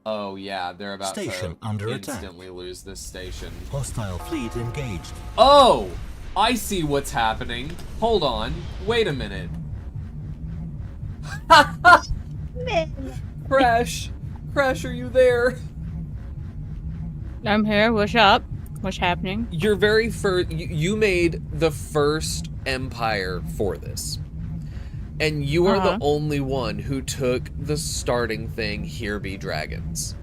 Oh yeah, they're about Station to under attack. instantly lose this station. Hostile fleet engaged. Oh! I see what's happening. Hold on. Wait a minute. Crash! Crash, are you there? I'm here. What's up? What's happening? Your very first... You made the first empire for this. And you are the only one who took the starting thing, Here Be Dragons.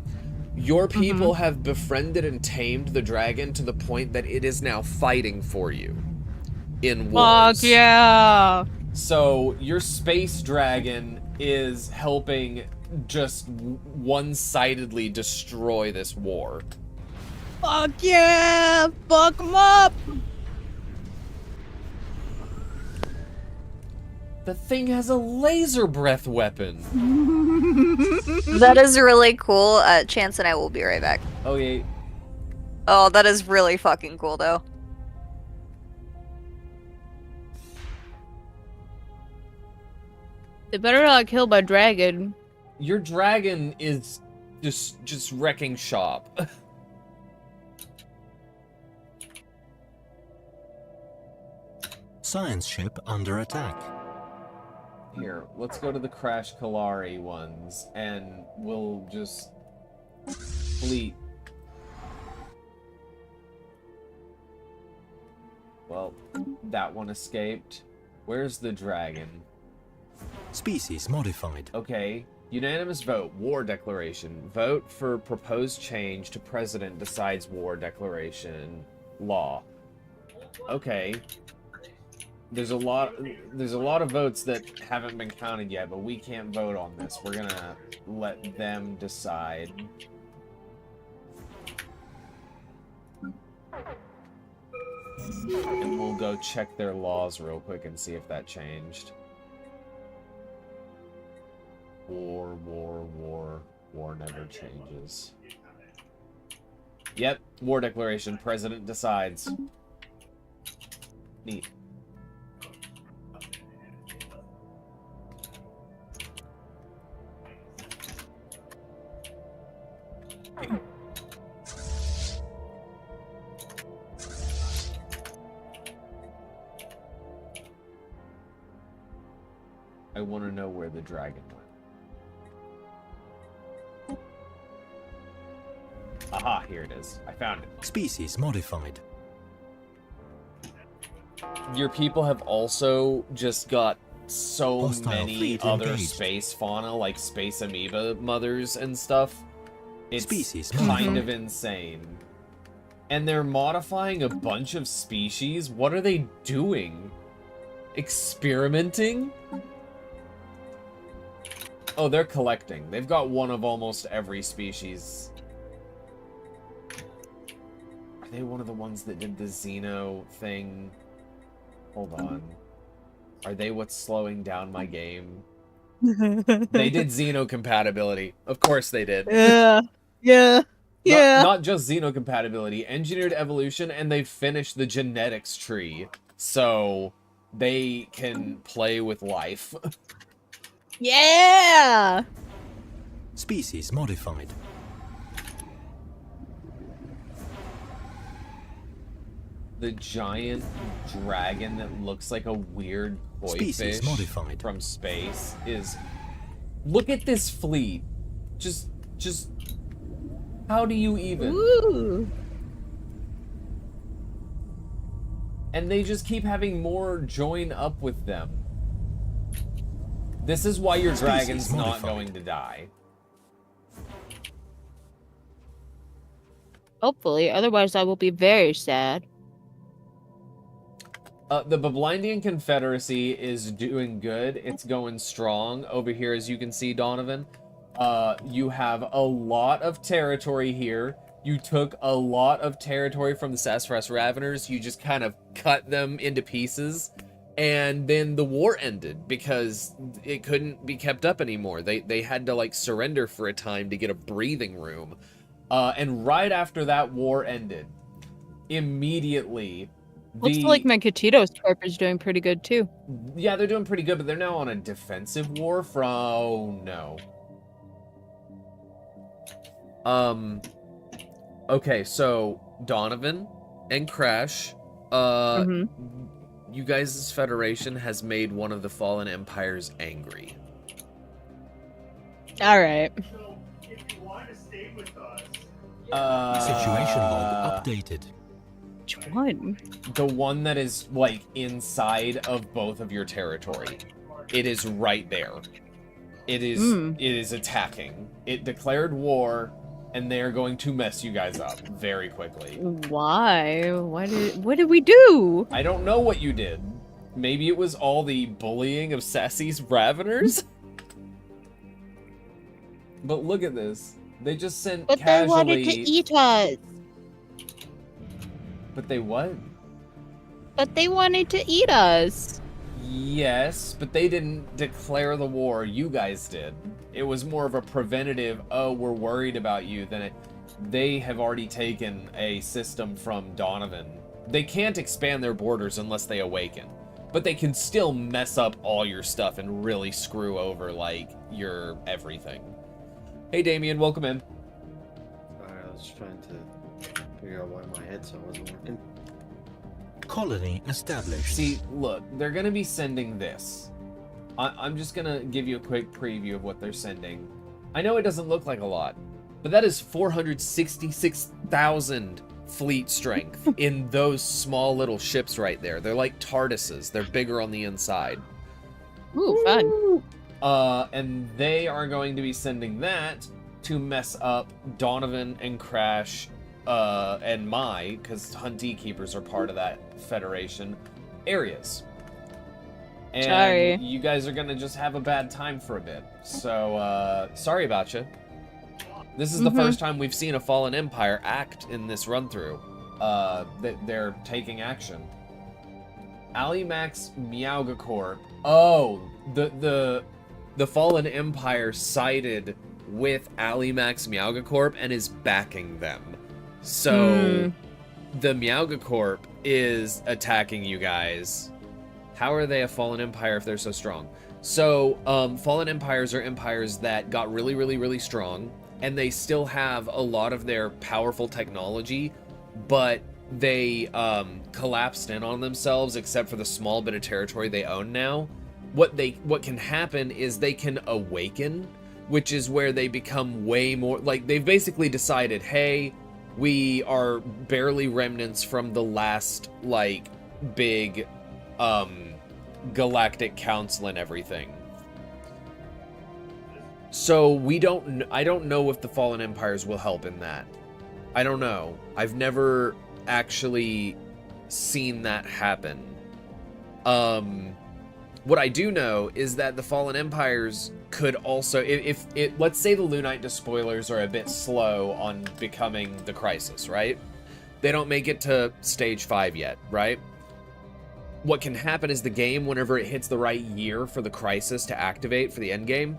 Your people have befriended and tamed the dragon to the point that it is now fighting for you in wars. Fuck yeah! So your space dragon is helping just one-sidedly destroy this war. Fuck yeah! Fuck them up! The thing has a laser breath weapon. That is really cool. Chance and I will be right back. Okay. Oh, that is really fucking cool, though. They better not kill my dragon. Your dragon is just wrecking shop. Science ship under attack. Here, let's go to the Crash Kalari ones, and we'll just fleet. Well, that one escaped. Where's the dragon? Species modified. Okay, unanimous vote, war declaration. Vote for proposed change to president decides war declaration law. Okay. There's a lot of votes that haven't been counted yet, but we can't vote on this. We're gonna let them decide. And we'll go check their laws real quick and see if that changed. War never changes. Yep, war declaration. President decides. Neat. I want to know where the dragon went. Aha, here it is. I found it. Species modified. Your people have also just got so Hostile many fleet other engaged. space fauna, like space amoeba mothers and stuff. It's Species kind of insane. And they're modifying a bunch of species. What are they doing? Experimenting? Oh, they're collecting. They've got one of almost every species. Are they one of the ones that did the Xeno thing? Hold on. Are they what's slowing down my game? They did Xeno compatibility. Of course they did. Yeah. Not just Xeno compatibility, engineered evolution, and they finished the genetics tree. So they can play with life. Yeah! Species modified. The giant dragon that looks like a weird koi Species fish modified. from space is... Look at this fleet. Just... How do you even? Ooh. And they just keep having more join up with them. This is why your Species dragon's not modified. going to die. Hopefully, otherwise I will be very sad. The Bablindian Confederacy is doing good. It's going strong over here, as you can see, Donovan. You have a lot of territory here. You took a lot of territory from the Sassafras Raveners. You just kind of cut them into pieces. And then the war ended because it couldn't be kept up anymore. They had to, like, surrender for a time to get a breathing room. And right after that war ended, immediately... Looks like my Catito's Corp is doing pretty good, too. Yeah, they're doing pretty good, but they're now on a defensive war from... Oh, no. Okay, so Donovan and Crash, you guys' Federation has made one of the fallen empires angry. Alright. Situation log updated. Which one? The one that is, like, inside of both of your territory. It is right there. It is attacking. It declared war, and they are going to mess you guys up very quickly. Why? What did we do? I don't know what you did. Maybe it was all the bullying of Sassy's Raveners? But look at this. They just sent But casually... they wanted to eat us. But they what? But they wanted to eat us. Yes, but they didn't declare the war. You guys did. It was more of a preventative, oh, we're worried about you, than it... They have already taken a system from Donovan. They can't expand their borders unless they awaken. But they can still mess up all your stuff and really screw over, like, your everything. Hey, Damien, welcome in. Alright, I was trying to figure out why my headset wasn't working. Colony established. See, look, they're going to be sending this. I'm just going to give you a quick preview of what they're sending. I know it doesn't look like a lot, but that is 466,000 fleet strength in those small little ships right there. They're like TARDISes. They're bigger on the inside. Ooh, fun. And they are going to be sending that to mess up Donovan and Crash and Mai, because Huntee Keepers are part of that Federation, areas. And Sorry. you guys are going to just have a bad time for a bit. So, sorry about you. This is the first time we've seen a Fallen Empire act in this run-through. That they're taking action. Alimax Meowga Corp. Oh, the Fallen Empire sided with Alimax Meowga Corp and is backing them. So the Meowga Corp is attacking you guys. How are they a Fallen Empire if they're so strong? So, Fallen Empires are empires that got really, really, really strong, and they still have a lot of their powerful technology, but they collapsed in on themselves except for the small bit of territory they own now. What can happen is they can awaken, which is where they become way more, like, they've basically decided, hey, we are barely remnants from the last, like, big galactic council and everything. So I don't know if the Fallen Empires will help in that. I don't know. I've never actually seen that happen. What I do know is that the Fallen Empires could also, if let's say the Lunite Despoilers are a bit slow on becoming the Crisis, right? They don't make it to stage 5 yet, right? What can happen is the game, whenever it hits the right year for the Crisis to activate for the endgame,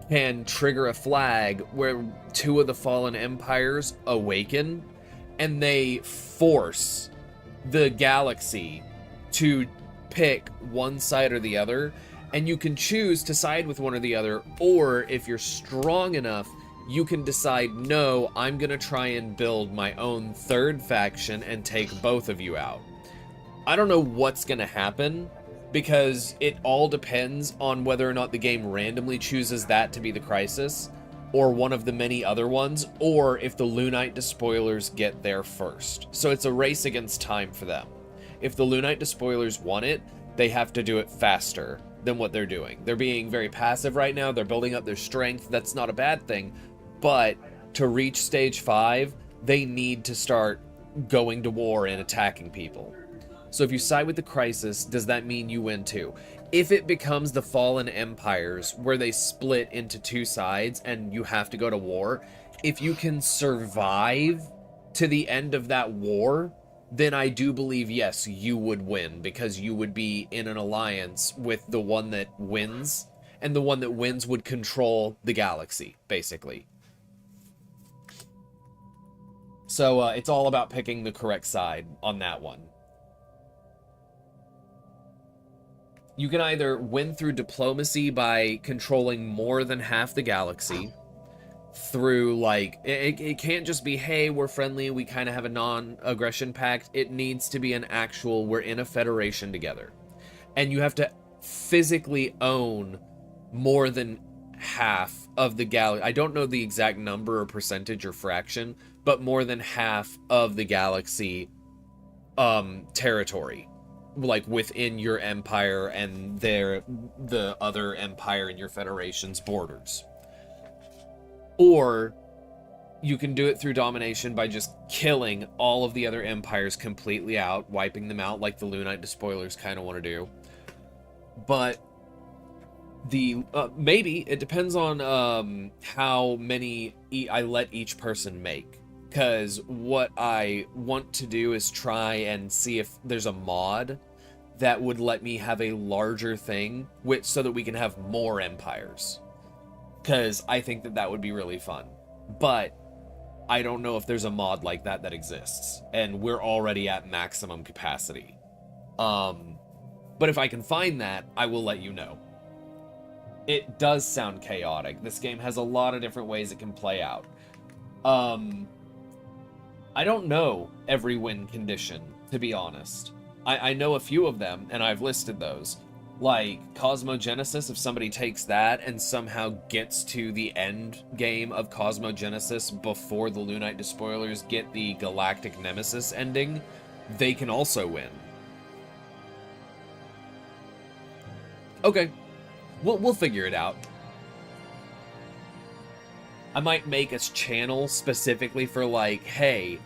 can trigger a flag where 2 of the Fallen Empires awaken, and they force the galaxy to pick one side or the other, and you can choose to side with one or the other, or if you're strong enough, you can decide, no, I'm gonna try and build my own third faction and take both of you out. I don't know what's gonna happen, because it all depends on whether or not the game randomly chooses that to be the Crisis, or one of the many other ones, or if the Lunite Despoilers get there first. So it's a race against time for them. If the Lunite Despoilers want it, they have to do it faster than what they're doing. They're being very passive right now, they're building up their strength, that's not a bad thing, but to reach stage 5, they need to start going to war and attacking people. So if you side with the Crisis, does that mean you win too? If it becomes the Fallen Empires, where they split into 2 sides and you have to go to war, if you can survive to the end of that war, then I do believe, yes, you would win, because you would be in an alliance with the one that wins, and the one that wins would control the galaxy, basically. So it's all about picking the correct side on that one. You can either win through diplomacy by controlling more than half the galaxy, through, like, it can't just be, hey, we're friendly, we kind of have a non-aggression pact. It needs to be an actual, we're in a federation together. And you have to physically own more than half of the galaxy. I don't know the exact number or percentage or fraction, but more than half of the galaxy territory, like within your empire and the other empire in your federation's borders. Or you can do it through domination by just killing all of the other empires completely out, wiping them out like the Lunite Despoilers kind of want to do. but the maybe it depends on how many I let each person make. Because what I want to do is try and see if there's a mod that would let me have a larger thing, so that we can have more empires. Because I think that would be really fun. But I don't know if there's a mod like that exists. And we're already at maximum capacity. But if I can find that, I will let you know. It does sound chaotic. This game has a lot of different ways it can play out. I don't know every win condition, to be honest. I know a few of them, and I've listed those. Like, Cosmogenesis, if somebody takes that and somehow gets to the end game of Cosmogenesis before the Lunite Despoilers get the Galactic Nemesis ending, they can also win. Okay. We'll figure it out. I might make a channel specifically for, like, hey,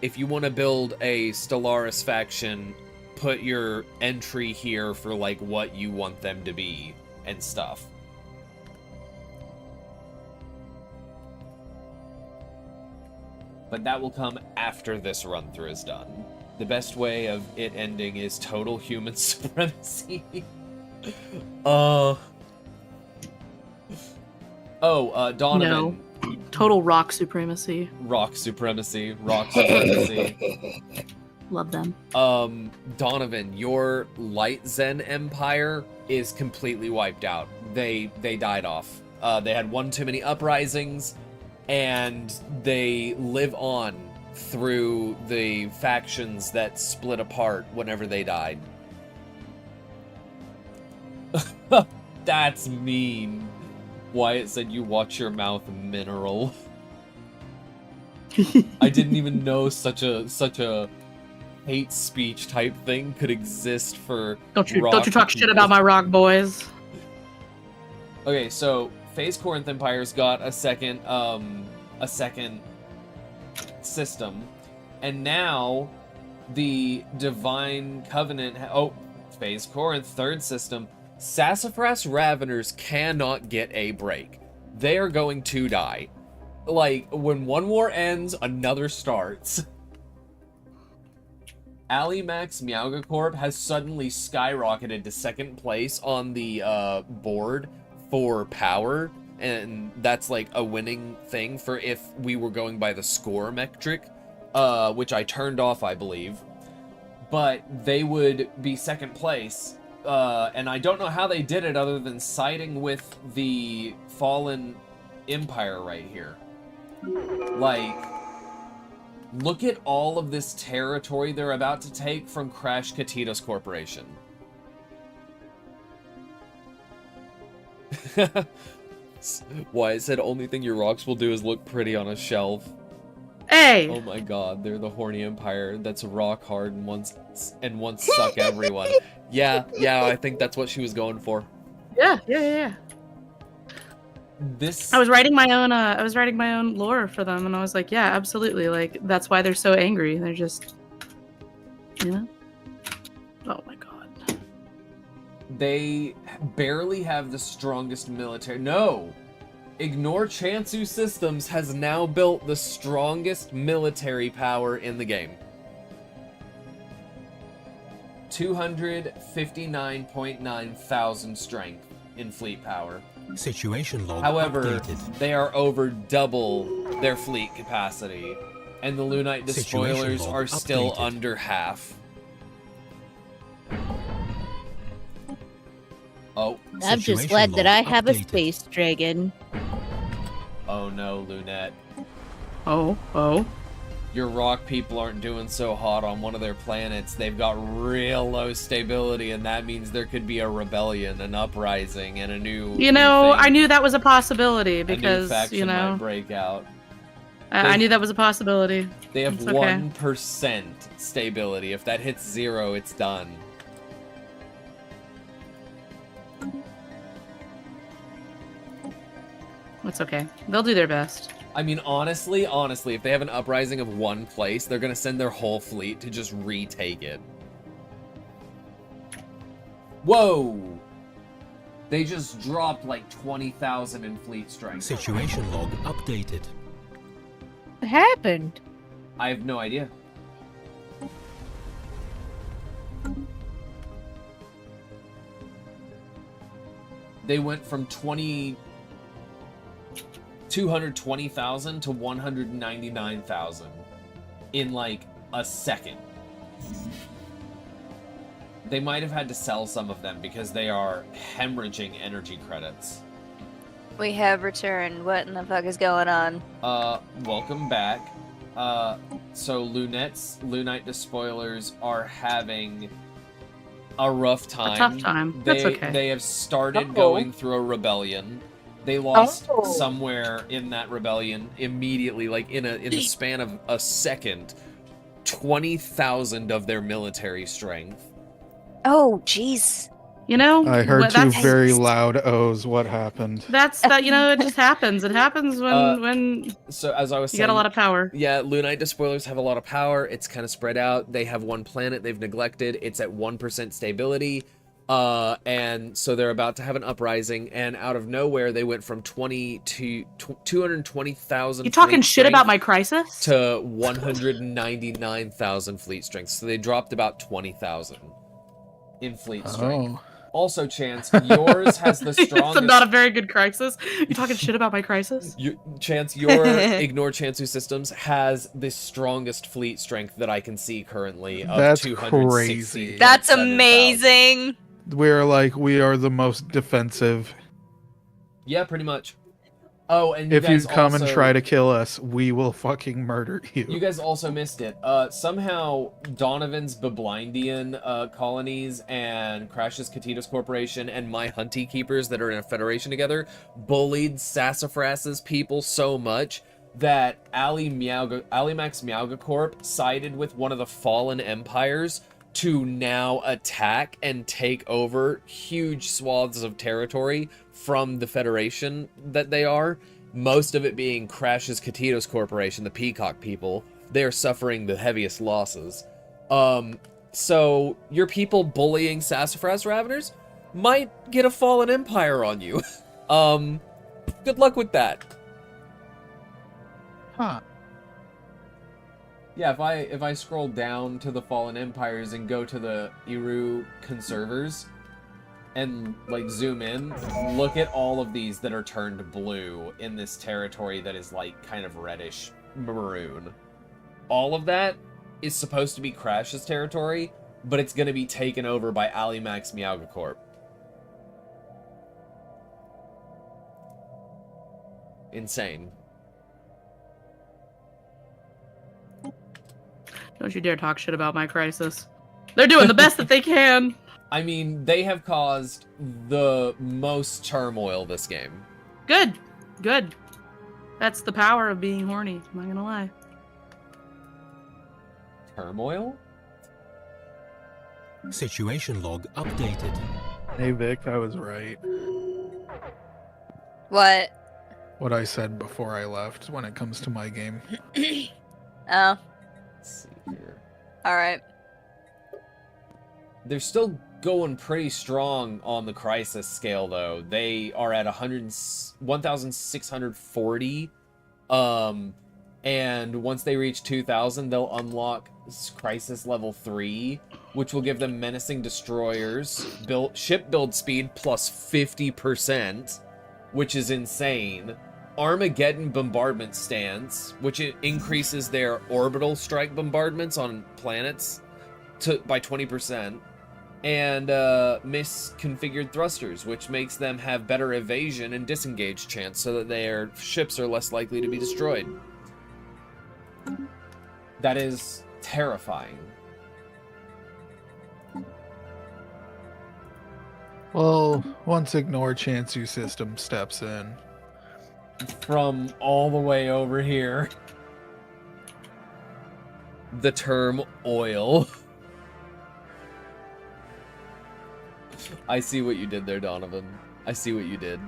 if you want to build a Stellaris faction, put your entry here for, like, what you want them to be and stuff. But that will come after this run-through is done. The best way of it ending is total human supremacy. Donovan. No. Total rock supremacy. Rock supremacy. Rock supremacy. Love them. Donovan, your Light Zen Empire is completely wiped out. They died off. They had one too many uprisings, and they live on through the factions that split apart whenever they died. That's mean. Wyatt said you watch your mouth, mineral. I didn't even know such a hate speech type thing could exist for Don't you rock talk shit people. about my rock boys. Okay, so Phase Corinth Empire's got a second system, and now the Divine Covenant. Phase Corinth third system. Sassafras Raveners cannot get a break. They are going to die. Like, when one war ends, another starts. Alimax Meowga Corp has suddenly skyrocketed to second place on the board for power, and that's like a winning thing for if we were going by the score metric, which I turned off, I believe. But they would be second place. And I don't know how they did it other than siding with the fallen empire right here. Like, look at all of this territory they're about to take from Crash Katitas Corporation. Why it said only thing your rocks will do is look pretty on a shelf. Hey! Oh my god, they're the Horny Empire that's rock hard and wants suck everyone. Yeah, I think that's what she was going for. Yeah. This I was writing my own lore for them, and I was like, yeah, absolutely. Like, that's why they're so angry. They're just, you know? Oh my god. They barely have the strongest military. No! Ignore Chansu Systems has now built the strongest military power in the game. 259.9 thousand strength in fleet power. Situation log However, updated. they are over double their fleet capacity, and the Lunite Situation Despoilers log are still updated. under half. Oh. I'm just Situation glad that log I have a updated. space dragon. Oh no, Lunette. Oh. Your rock people aren't doing so hot on one of their planets. They've got real low stability, and that means there could be a rebellion, an uprising, and a new. You know, new thing. I knew that was a possibility A new because, faction you know, might break out. I knew that was a possibility. They have It's okay. 1% stability. If that hits 0, it's done. It's okay. They'll do their best. I mean, honestly, if they have an uprising of one place, they're gonna send their whole fleet to just retake it. Whoa! They just dropped like 20,000 in fleet strength. Situation log updated. What happened? I have no idea. They went from 220,000 to 199,000 in like a second. They might have had to sell some of them because they are hemorrhaging energy credits. We have returned. What in the fuck is going on? Welcome back. So Lunite Despoilers are having a rough time. A tough time. That's okay. They have started going through a rebellion. They lost somewhere in that rebellion immediately, like in the span of a second, 20,000 of their military strength. Oh, jeez. You know, I heard two that's- very loud O's. What happened? That's that. You know, it just happens. It happens when So as I was you saying, got a lot of power. Yeah, Lunite Despoilers have a lot of power. It's kind of spread out. They have one planet they've neglected. It's at 1% stability. And so they're about to have an uprising, and out of nowhere they went from 20 to 220,000. You talking shit about my crisis? To 199,000 fleet strength. So they dropped about 20,000 in fleet strength. Oh. Also, Chance, yours has the strongest. It's not a very good crisis. You talking shit about my crisis? Chance, your Ignore Chansu Systems has the strongest fleet strength that I can see currently. Of That's 260. crazy. That's 7,000. amazing. We are the most defensive. Yeah, pretty much. Oh, and If you guys come and also- try to kill us, we will fucking murder you. You guys also missed it. Somehow Donovan's Beblindian colonies and Crash's Katitos Corporation and my Hunty Keepers that are in a federation together bullied Sassafras's people so much that Alimax Meowga Corp sided with one of the fallen empires to now attack and take over huge swaths of territory from the Federation that they are. Most of it being Crash's Katitos Corporation, the Peacock people. They are suffering the heaviest losses. So your people bullying Sassafras Raveners might get a fallen empire on you. Good luck with that. Huh. Yeah, if I scroll down to the Fallen Empires and go to the Eru Conservers and like zoom in, look at all of these that are turned blue in this territory that is like kind of reddish maroon. All of that is supposed to be Crash's territory, but it's going to be taken over by Alimax Meowga Corp. Insane. Don't you dare talk shit about my crisis. They're doing the best that they can. I mean, they have caused the most turmoil this game. Good. Good. That's the power of being horny. I'm not gonna lie. Turmoil? Situation log updated. Hey Vic, I was right. What? What I said before I left when it comes to my game. Oh, Let's see here. alright. They're still going pretty strong on the crisis scale, though. They are at 1,640. And once they reach 2,000, they'll unlock crisis level 3, which will give them menacing destroyers, ship build speed plus 50%, which is insane. Armageddon bombardment stance, which increases their orbital strike bombardments on planets by 20%. And misconfigured thrusters, which makes them have better evasion and disengage chance so that their ships are less likely to be destroyed. That is terrifying. Well, once Ignore Chansu System steps in. From all the way over here. The term oil. I see what you did there, Donovan. I see what you did.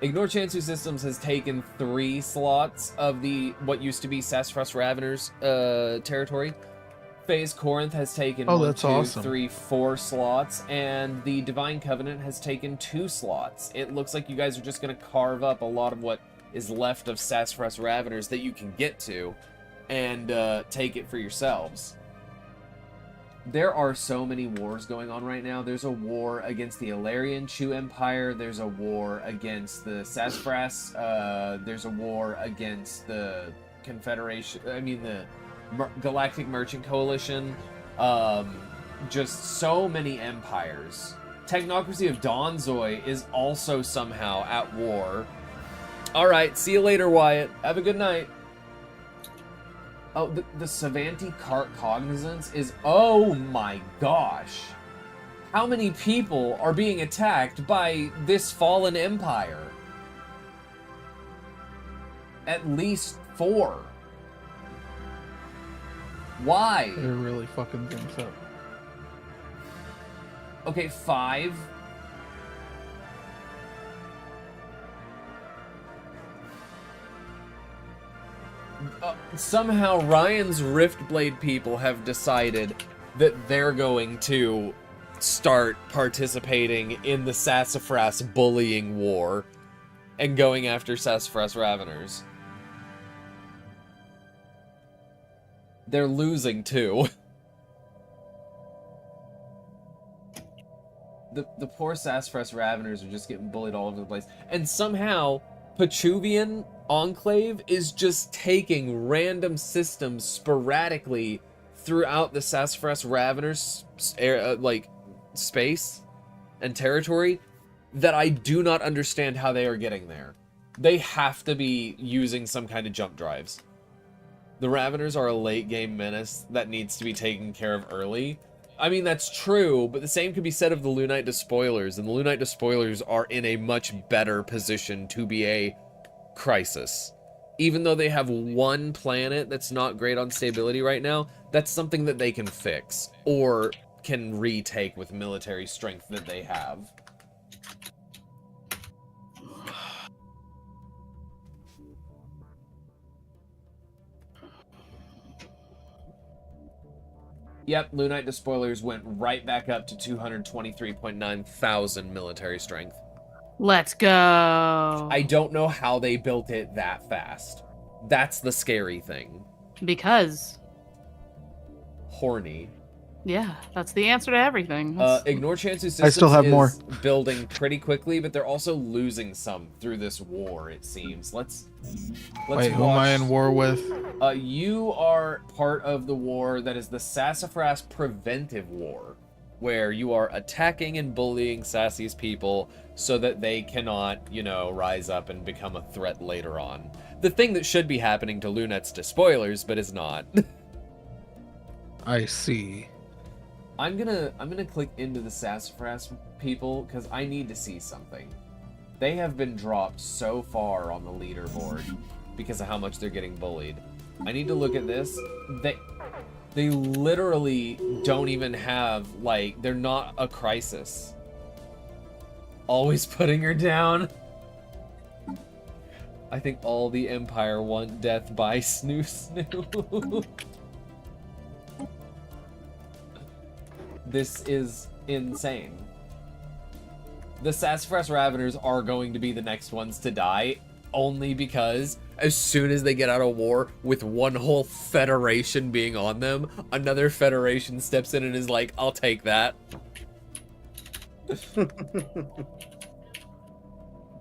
Ignore Chansu Systems has taken 3 slots of the what used to be Sassafras Raveners territory. Phase Corinth has taken Oh, 1, that's 2, awesome. 3, 4 slots, and the Divine Covenant has taken 2 slots. It looks like you guys are just going to carve up a lot of what is left of Sassafras Raveners that you can get to, and take it for yourselves. There are so many wars going on right now. There's a war against the Ilarian Chu Empire. There's a war against the Sassafras. There's a war against the Confederation. I mean, the Galactic Merchant Coalition. Just so many empires. Technocracy of Donzoi is also somehow at war. Alright, see you later, Wyatt. Have a good night. Oh, the Savanti Cart Cognizance is... Oh my gosh. How many people are being attacked by this fallen empire? At least 4. Why? They're really fucking things up. Okay, 5. Somehow Ryan's Riftblade people have decided that they're going to start participating in the Sassafras bullying war and going after Sassafras Raveners. They're losing too. The poor Sassafras Raveners are just getting bullied all over the place. And somehow, Pachuvian Enclave is just taking random systems sporadically throughout the Sassafras Raveners space and territory that I do not understand how they are getting there. They have to be using some kind of jump drives. The Raveners are a late game menace that needs to be taken care of early. I mean, that's true, but the same could be said of the Lunite Despoilers, and the Lunite Despoilers are in a much better position to be a crisis. Even though they have one planet that's not great on stability right now, that's something that they can fix, or can retake with military strength that they have. Yep, Lunite Despoilers went right back up to 223.9 thousand military strength. Let's go. I don't know how they built it that fast. That's the scary thing. Because. Horny. Yeah, that's the answer to everything. Ignore Chansu Systems I still have is more. building pretty quickly, but they're also losing some through this war, it seems. Let's Wait, who am I in war with? You are part of the war that is the Sassafras Preventive War, where you are attacking and bullying Sassy's people so that they cannot, you know, rise up and become a threat later on. The thing that should be happening to Lunet's Despoilers, but is not. I see. I'm gonna click into the Sassafras people because I need to see something. They have been dropped so far on the leaderboard because of how much they're getting bullied. I need to look at this. They literally don't even have, like, they're not a crisis. Always putting her down. I think all the Empire want death by Snoo Snoo. This is insane. The Sassafras Raveners are going to be the next ones to die, only because as soon as they get out of war with one whole federation being on them, another federation steps in and is like, I'll take that.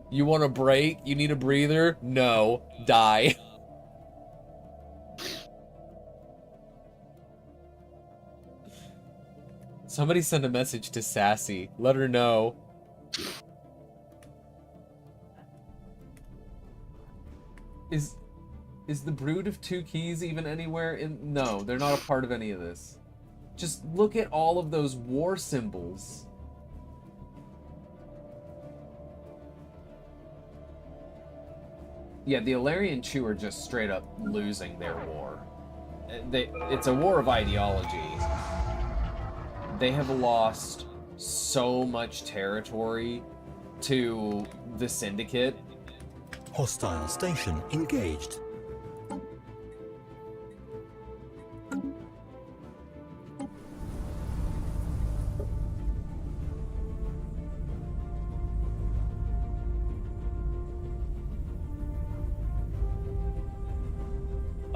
You want a break? You need a breather? No. Die. Somebody send a message to Sassy. Let her know. Is the Brood of Two Keys even anywhere in... No, they're not a part of any of this. Just look at all of those war symbols. Yeah, the Ilarian Chu are just straight up losing their war. It's a war of ideology. They have lost so much territory to the Syndicate. Hostile station engaged.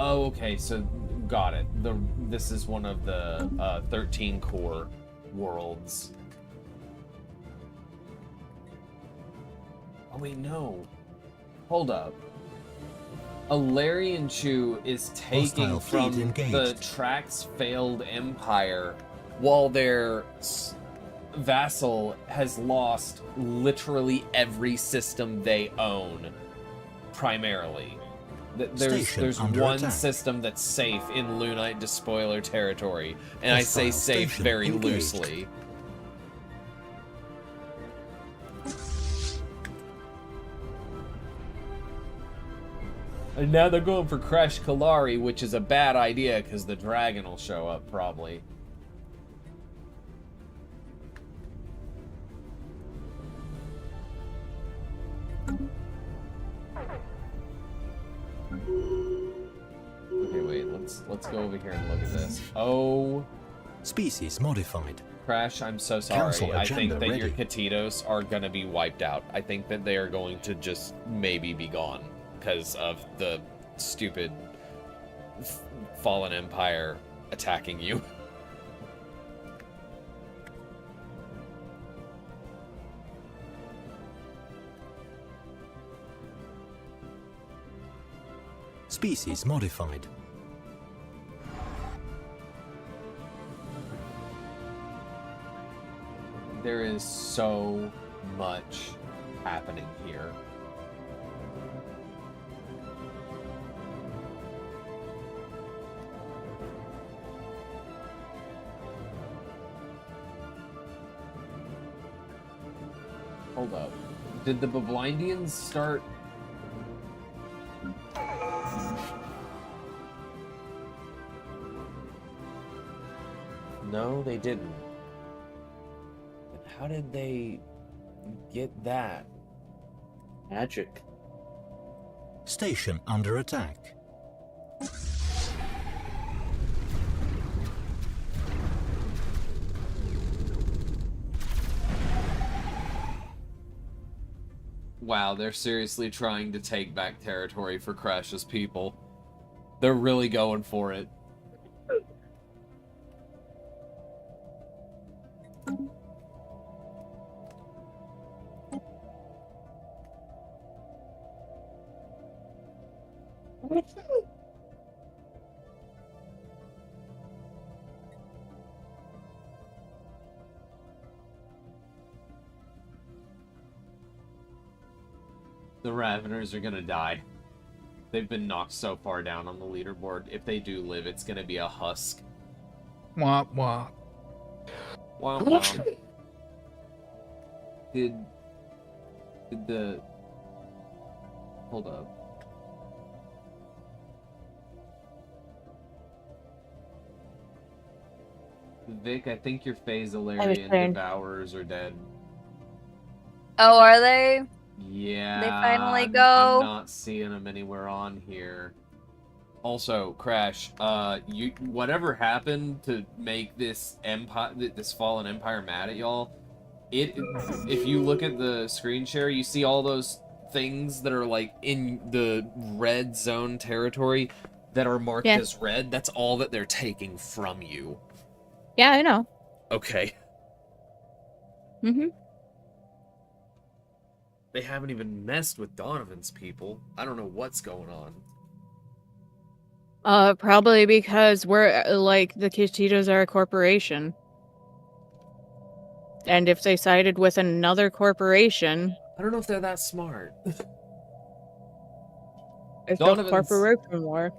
Oh, okay, so got it. This is one of the 13 core worlds. Oh wait, no. Hold up. Alarian Chu is taking Hostile fleet from engaged. the Trax failed empire while their vassal has lost literally every system they own, primarily. Station There's under one attack. system that's safe in Lunite despoiler territory, and I say Hostile safe station very engaged. loosely. And now they're going for Crash Kalari, which is a bad idea because the dragon will show up probably. Okay, wait. Let's go over here and look at this. Oh, Species modified. Crash, I'm so Council sorry. I think agenda that your ready. Katitos are gonna be wiped out. I think that they are going to just maybe be gone because of the stupid fallen empire attacking you. Species modified. There is so much happening here. Hold up. Did the Blindians start? No, they didn't. How did they get that? Magic. Station under attack. Wow, they're seriously trying to take back territory for Crash's people. They're really going for it. The Raveners are gonna die. They've been knocked so far down on the leaderboard. If they do live, it's gonna be a husk. Womp womp. Wow, wow. Did the... Hold up. Vic, I think your Phasalian trying. Devourers are dead. Oh, are they? Yeah. They finally I'm go? not seeing them anywhere on here. Also, Crash, you whatever happened to make this empire, this fallen empire, mad at y'all? If you look at the screen share, you see all those things that are like in the red zone territory that are marked Yeah. as red. That's all that they're taking from you. Yeah, I know. Okay. Mm-hmm. They haven't even messed with Donovan's people. I don't know what's going on. Probably because we're like the Kititos are a corporation, and if they sided with another corporation, I don't know if they're that smart. it's Donovan's- a corporation war.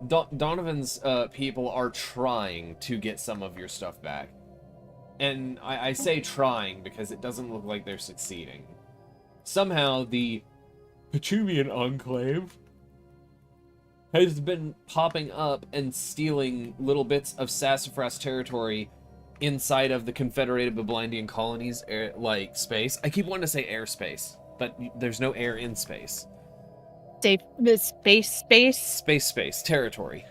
Donovan's people are trying to get some of your stuff back. And I say trying because it doesn't look like they're succeeding. Somehow the Petruvian Enclave has been popping up and stealing little bits of Sassafras territory inside of the Confederated Bablindian colonies, like space. I keep wanting to say airspace, but there's no air in space. Safe, the space. Space territory.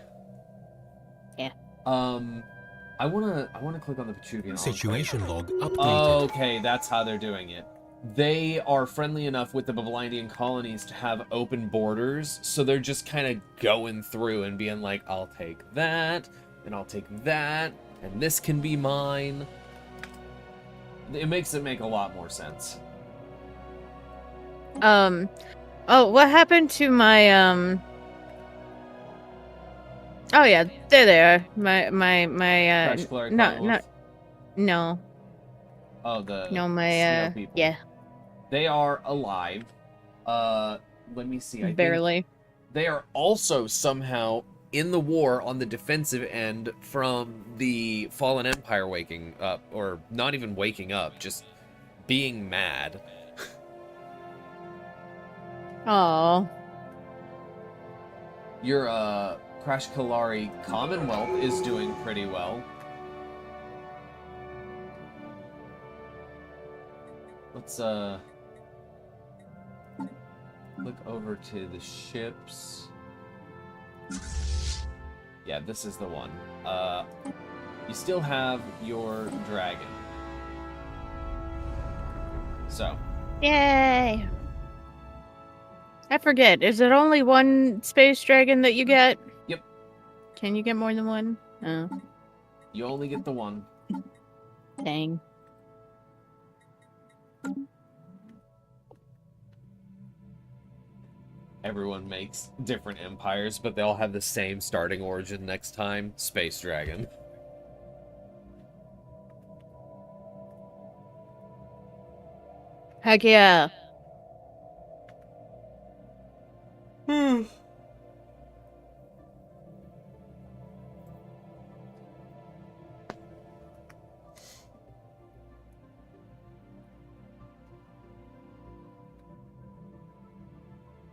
Yeah. I wanna click on the Petruvian Enclave. Situation log updated. Okay, that's how they're doing it. they are friendly enough with the Bavlindian colonies to have open borders, so they're just kind of going through and being like, I'll take that, and I'll take that, and this can be mine. It makes it make a lot more sense. Oh, what happened to my, Oh yeah, there they are. Crash Clary Commonwealth? No. Oh, the No, my, snow people. yeah. They are alive. Let me see. I think Barely. they are also somehow in the war on the defensive end from the Fallen Empire waking up, or not even waking up, just being mad. Oh. Your Crash Kalari Commonwealth is doing pretty well. Let's look over to the ships. Yeah, this is the one. You still have your dragon. So. Yay! I forget. Is it only one space dragon that you get? Yep. Can you get more than one? Oh, You only get the one. dang. Everyone makes different empires, but they all have the same starting origin next time. Space Dragon. Heck yeah.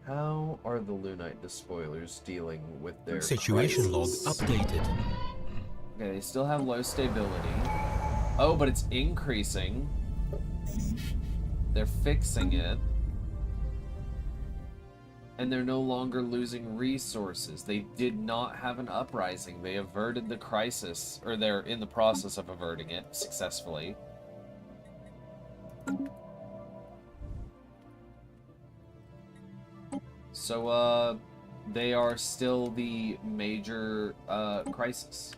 How are the Lunite despoilers dealing with their Situation log crisis? updated. Okay, they still have low stability. Oh, but it's increasing. They're fixing it. And they're no longer losing resources. They did not have an uprising. They averted the crisis, or they're in the process of averting it successfully. So, they are still the major, crisis.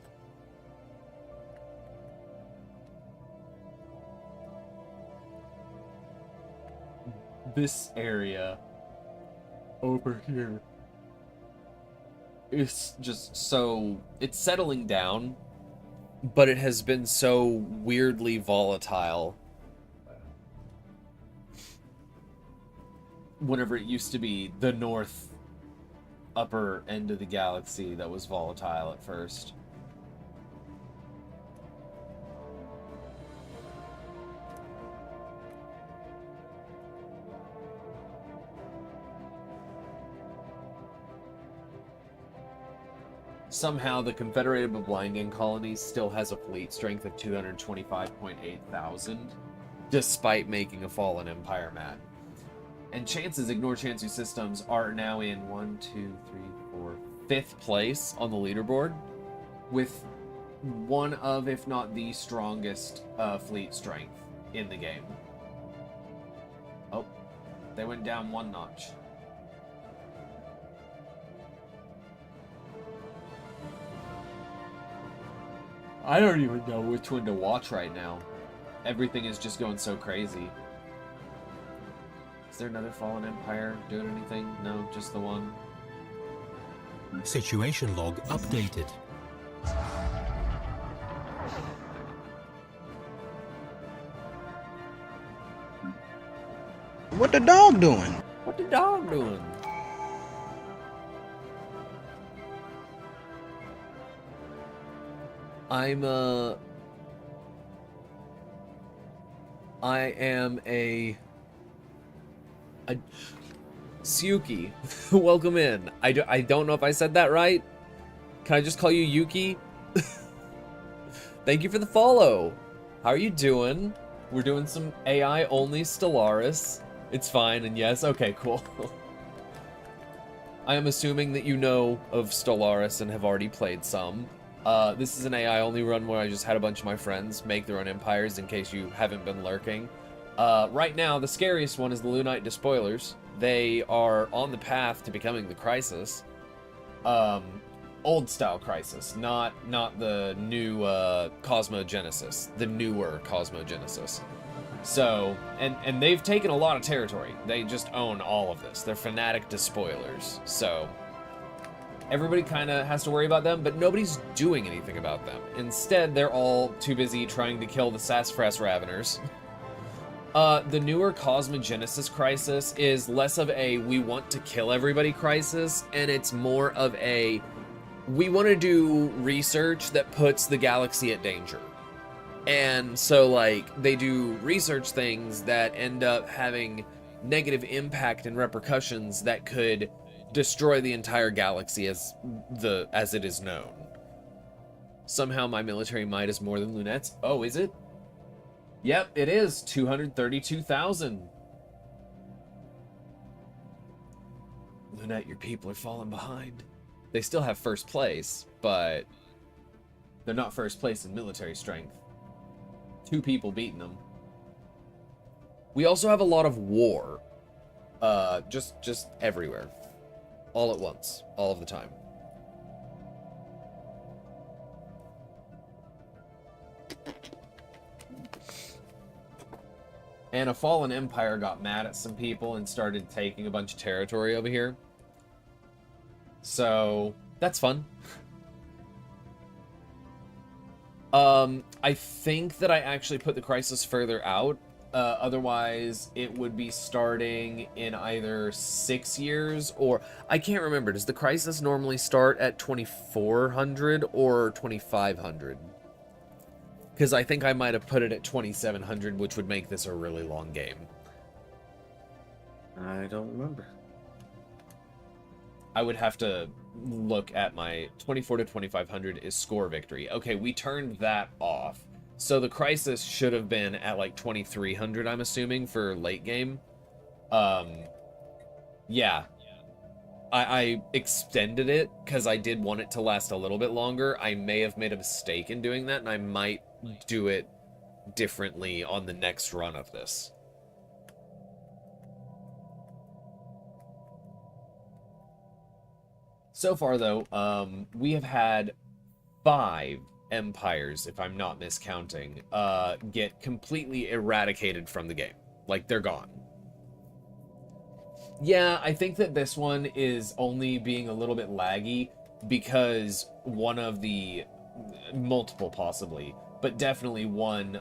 This area over here is just so... It's settling down, but it has been so weirdly volatile. Whenever it used to be the north upper end of the galaxy that was volatile at first. Somehow the Confederated Bavlindian colony still has a fleet strength of 225.8 thousand, despite making a fallen empire mad. And chances, ignore Chansu systems, are now in 5th place on the leaderboard, with one of, if not the strongest fleet strength in the game. Oh, they went down one notch. I don't even know which one to watch right now. Everything is just going so crazy. Is there another Fallen Empire doing anything? No, just the one. Situation log updated. What the dog doing? What the dog doing? I am a Suki. Welcome in. I don't know if I said that right. Can I just call you Yuki? Thank you for the follow. How are you doing? We're doing some AI only Stellaris. It's fine, and yes, okay, cool. I am assuming that you know of Stellaris and have already played some. This is an AI only run where I just had a bunch of my friends make their own empires in case you haven't been lurking. Right now, the scariest one is the Lunite Despoilers. They are on the path to becoming the Crisis. Old style Crisis, not the new Cosmogenesis, the newer Cosmogenesis. So, and they've taken a lot of territory. They just own all of this. They're fanatic despoilers. So, everybody kind of has to worry about them, but nobody's doing anything about them. Instead, they're all too busy trying to kill the Sassafras Raveners. The newer Cosmogenesis Crisis is less of a we want to kill everybody crisis, and it's more of a we want to do research that puts the galaxy at danger. And so, like, they do research things that end up having negative impact and repercussions that could destroy the entire galaxy as it is known. Somehow my military might is more than Lunette's. Oh, is it? Yep, it is 232,000. Lunette, your people are falling behind. They still have first place, but they're not first place in military strength. 2 people beating them. We also have a lot of war. Just everywhere. All at once. All of the time. And a fallen empire got mad at some people and started taking a bunch of territory over here. So, that's fun. I think that I actually put the crisis further out. Otherwise, it would be starting in either 6 years or... I can't remember. Does the crisis normally start at 2400 or 2500? Because I think I might have put it at 2700, which would make this a really long game. I don't remember. I would have to look at my 24 to 2500 is score victory. Okay, we turned that off. So the crisis should have been at like 2300, I'm assuming, for late game. Yeah. I extended it because I did want it to last a little bit longer. I may have made a mistake in doing that, and I might do it differently on the next run of this. So far, though, we have had 5 empires, if I'm not miscounting, get completely eradicated from the game. Like, they're gone. Yeah, I think that this one is only being a little bit laggy because one of the... multiple, possibly, but definitely one,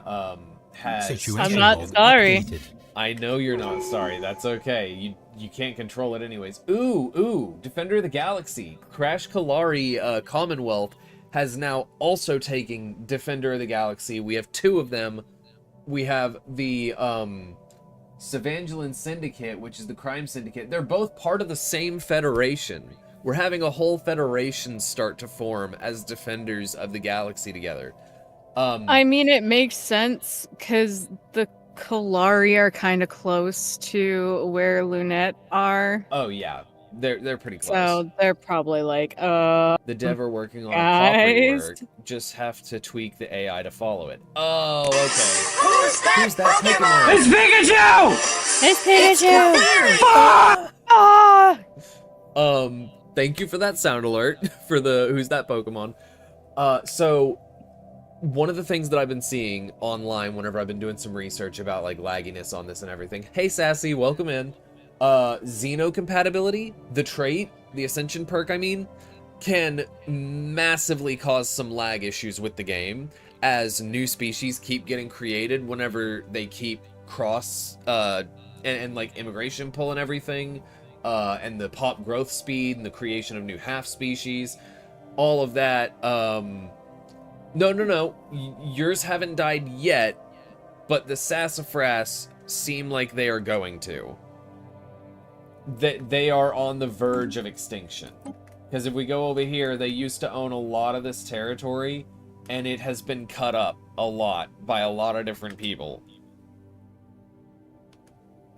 has... Situation I'm not log sorry. updated. I know you're not sorry. That's okay. You can't control it anyways. Ooh, Defender of the Galaxy. Crash Kalari Commonwealth has now also taken Defender of the Galaxy. We have 2 of them. We have the Savangelan Syndicate, which is the crime syndicate. They're both part of the same federation. We're having a whole federation start to form as Defenders of the Galaxy together. I mean, it makes sense because the Kalari are kind of close to where Lunette are. Oh yeah, they're pretty close. So they're probably like, The dev are working on property work. Just have to tweak the AI to follow it. Oh, okay. Who's that Pokemon? It's Pikachu! It's Pikachu! Ah! Thank you for that sound alert for the who's that Pokemon. So one of the things that I've been seeing online whenever I've been doing some research about like lagginess on this and everything. Hey Sassy, welcome in. Xeno compatibility, the trait, the Ascension perk, I mean, can massively cause some lag issues with the game as new species keep getting created whenever they keep cross and like immigration pull and everything, and the pop growth speed and the creation of new half species, all of that. No, yours haven't died yet, but the Sassafras seem like they are going to. They are on the verge of extinction. Because if we go over here, they used to own a lot of this territory, and it has been cut up a lot by a lot of different people.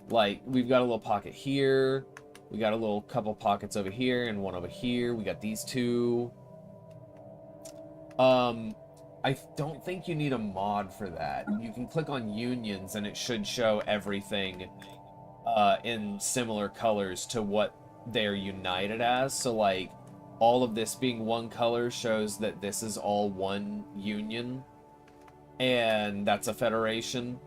Like, we've got a little pocket here, we got a little couple pockets over here, and one over here, we got these 2. I don't think you need a mod for that. You can click on unions and it should show everything in similar colors to what they're united as. So like all of this being one color shows that this is all one union, and that's a federation.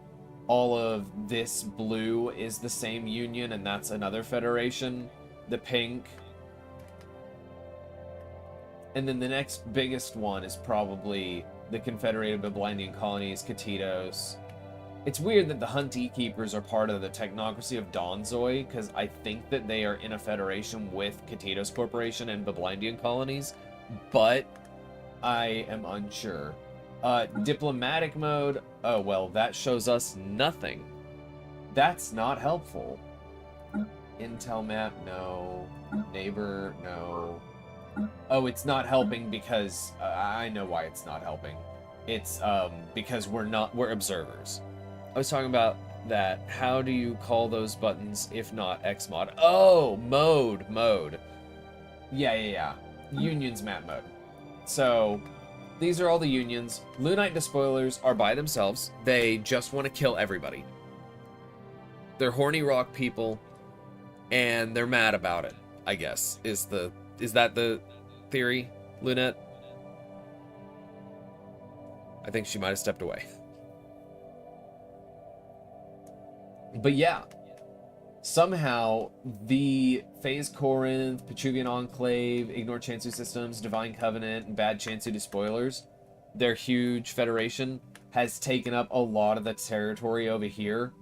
All of this blue is the same union, and that's another federation. The pink. And then the next biggest one is probably the Confederated Babylonian Colonies, Katitos. It's weird that the Huntee Keepers are part of the technocracy of Donzoi, because I think that they are in a federation with Katitos Corporation and Babylonian Colonies, but I am unsure. Diplomatic mode, oh well, that shows us nothing. That's not helpful. Intel map, no. Neighbor, no. Oh, it's not helping because I know why it's not helping. It's because we're observers. I was talking about that. How do you call those buttons if not Xmod? Oh, mode. Yeah. Unions map mode. So these are all the unions. Lunite Despoilers are by themselves. They just want to kill everybody. They're horny rock people, and they're mad about it, I guess, is that the theory, Lunette? I think she might have stepped away. But yeah, somehow the Phase Corinth, Petruvian Enclave, Ignore Chansu Systems, Divine Covenant, and Bad Chansu Despoilers, their huge federation, has taken up a lot of the territory over here.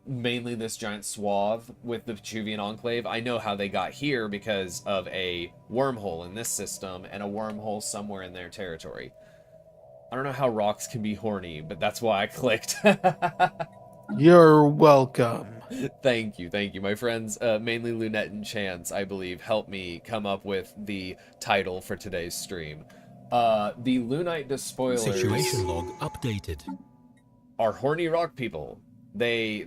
Mainly this giant swath with the Petruvian Enclave. I know how they got here because of a wormhole in this system and a wormhole somewhere in their territory. I don't know how rocks can be horny, but that's why I clicked. You're welcome. Thank you. My friends, mainly Lunette and Chance, I believe, helped me come up with the title for today's stream. The Lunite Despoilers Situation log updated. are horny rock people. They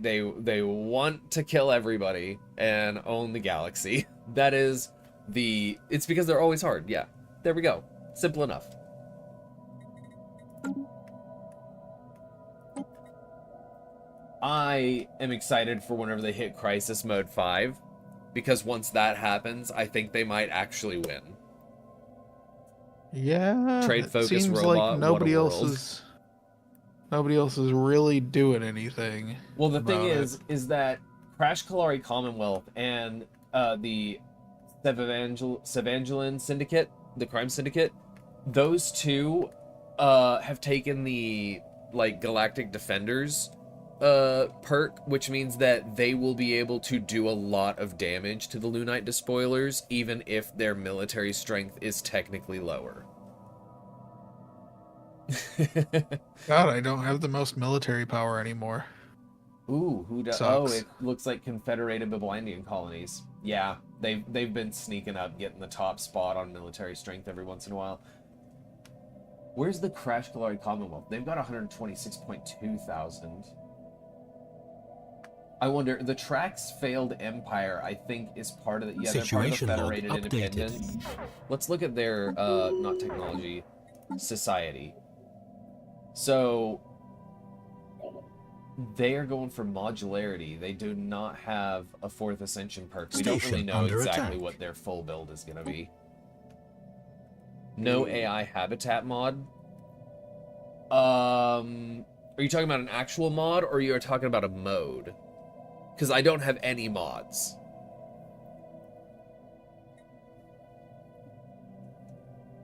want to kill everybody and own the galaxy. That is it's because they're always hard. Yeah. There we go. Simple enough. I am excited for whenever they hit Crisis Mode 5, because once that happens, I think they might actually win. Yeah. Trade it focus seems robot, like nobody what a else is really doing anything. Well, the thing about is that Crash Kalari Commonwealth and the Sevangeline Syndicate, the Crime Syndicate, those two have taken the Galactic Defenders perk, which means that they will be able to do a lot of damage to the Lunite Despoilers, even if their military strength is technically lower. God, I don't have the most military power anymore. Ooh, who does? Sucks. Oh, it looks like Confederated Babylonian Colonies. Yeah, they've been sneaking up, getting the top spot on military strength every once in a while. Where's the Crash Kalari Commonwealth? They've got 126.2 thousand. I wonder, the Trax Failed Empire, I think, is part of the... Yeah, they're part of the Situation log Federated updated. Independent. Let's look at their, not technology, society. So, they are going for modularity. They do not have a Fourth Ascension perk. We don't really Station know under exactly attack. what their full build is going to be. No AI habitat mod. Are you talking about an actual mod, or you are talking about a mode? Because I don't have any mods.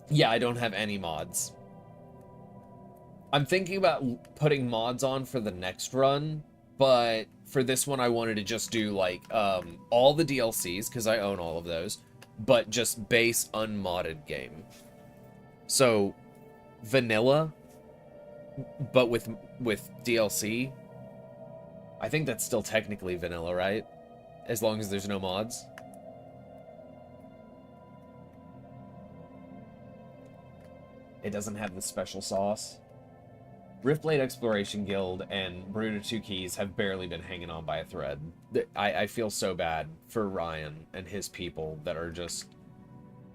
Yeah, I don't have any mods. I'm thinking about putting mods on for the next run, but for this one I wanted to just do all the DLCs, because I own all of those, but just base unmodded game. So, vanilla, but with DLC. I think that's still technically vanilla, right? As long as there's no mods. It doesn't have the special sauce. Riftblade Exploration Guild and Brood of Two Keys have barely been hanging on by a thread. I feel so bad for Ryan and his people that are just...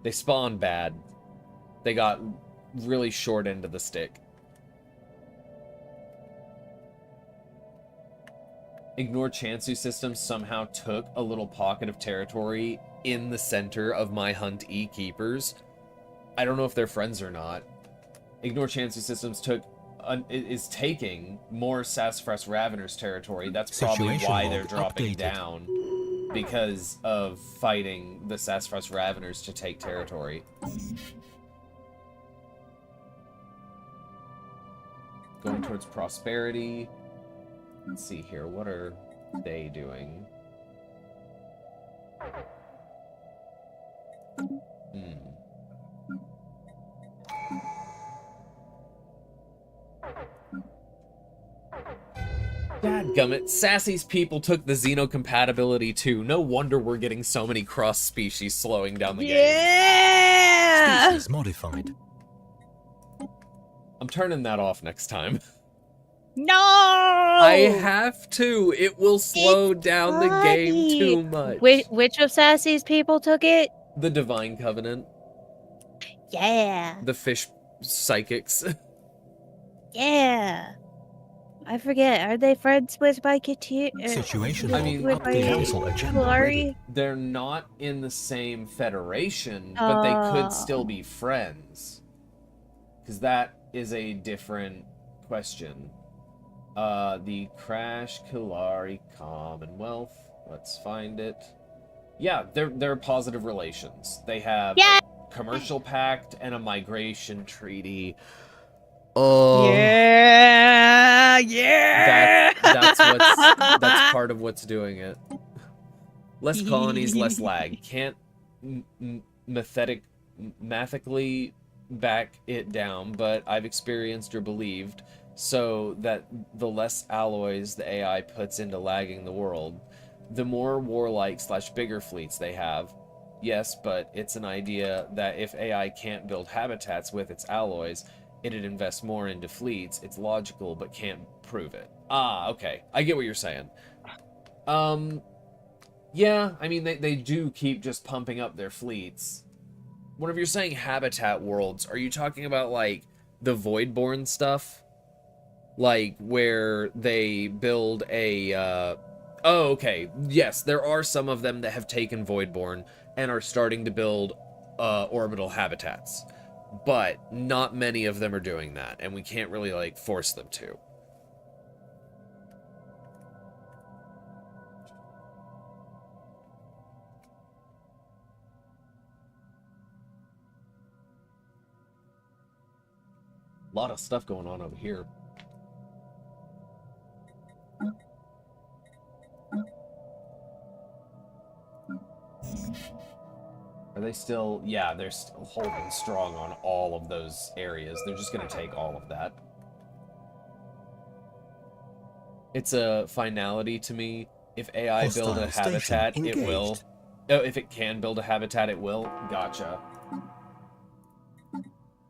They spawn bad. They got really short end of the stick. Ignore Chansu Systems somehow took a little pocket of territory in the center of my Hunt E Keepers. I don't know if they're friends or not. Ignore Chansu Systems is taking more Sassafras Raveners territory. That's probably Situation why log they're dropping updated. down. Because of fighting the Sassafras Raveners to take territory. Going towards prosperity. Let's see here. What are they doing? Dadgummit, Sassy's people took the xenocompatibility too. No wonder we're getting so many cross-species slowing down the game. Yeah! Species modified. I'm turning that off next time. No! I have to. It will slow down the game too much. Which of Sassy's people took it? The Divine Covenant. Yeah. The fish psychics. Yeah. I forget. Are they friends with Biketeer? Situation I log mean, updated. Council agenda ready. They're not in the same federation, but they could still be friends. Because that is a different question. The Crash Kalari Commonwealth. Let's find it. Yeah, they're positive relations. They have a commercial pact and a migration treaty. Yeah. That's part of what's doing it. Less colonies, less lag. Can't mathically back it down, but I've experienced or believed so that the less alloys the AI puts into lagging the world, the more warlike / bigger fleets they have. Yes, but it's an idea that if AI can't build habitats with its alloys, it'd invest more into fleets. It's logical, but can't prove it. Ah, okay. I get what you're saying. Yeah, I mean, they do keep just pumping up their fleets. Whenever you're saying habitat worlds, are you talking about, like, the Voidborn stuff? Like, where they build a, Oh, okay. Yes, there are some of them that have taken Voidborn and are starting to build, orbital habitats. But not many of them are doing that, and we can't really, like, force them to. A lot of stuff going on over here. Are they still... Yeah, they're still holding strong on all of those areas. They're just going to take all of that. It's a finality to me. If AI build a Hostile habitat, station it will. engaged. Oh, if it can build a habitat, it will. Gotcha.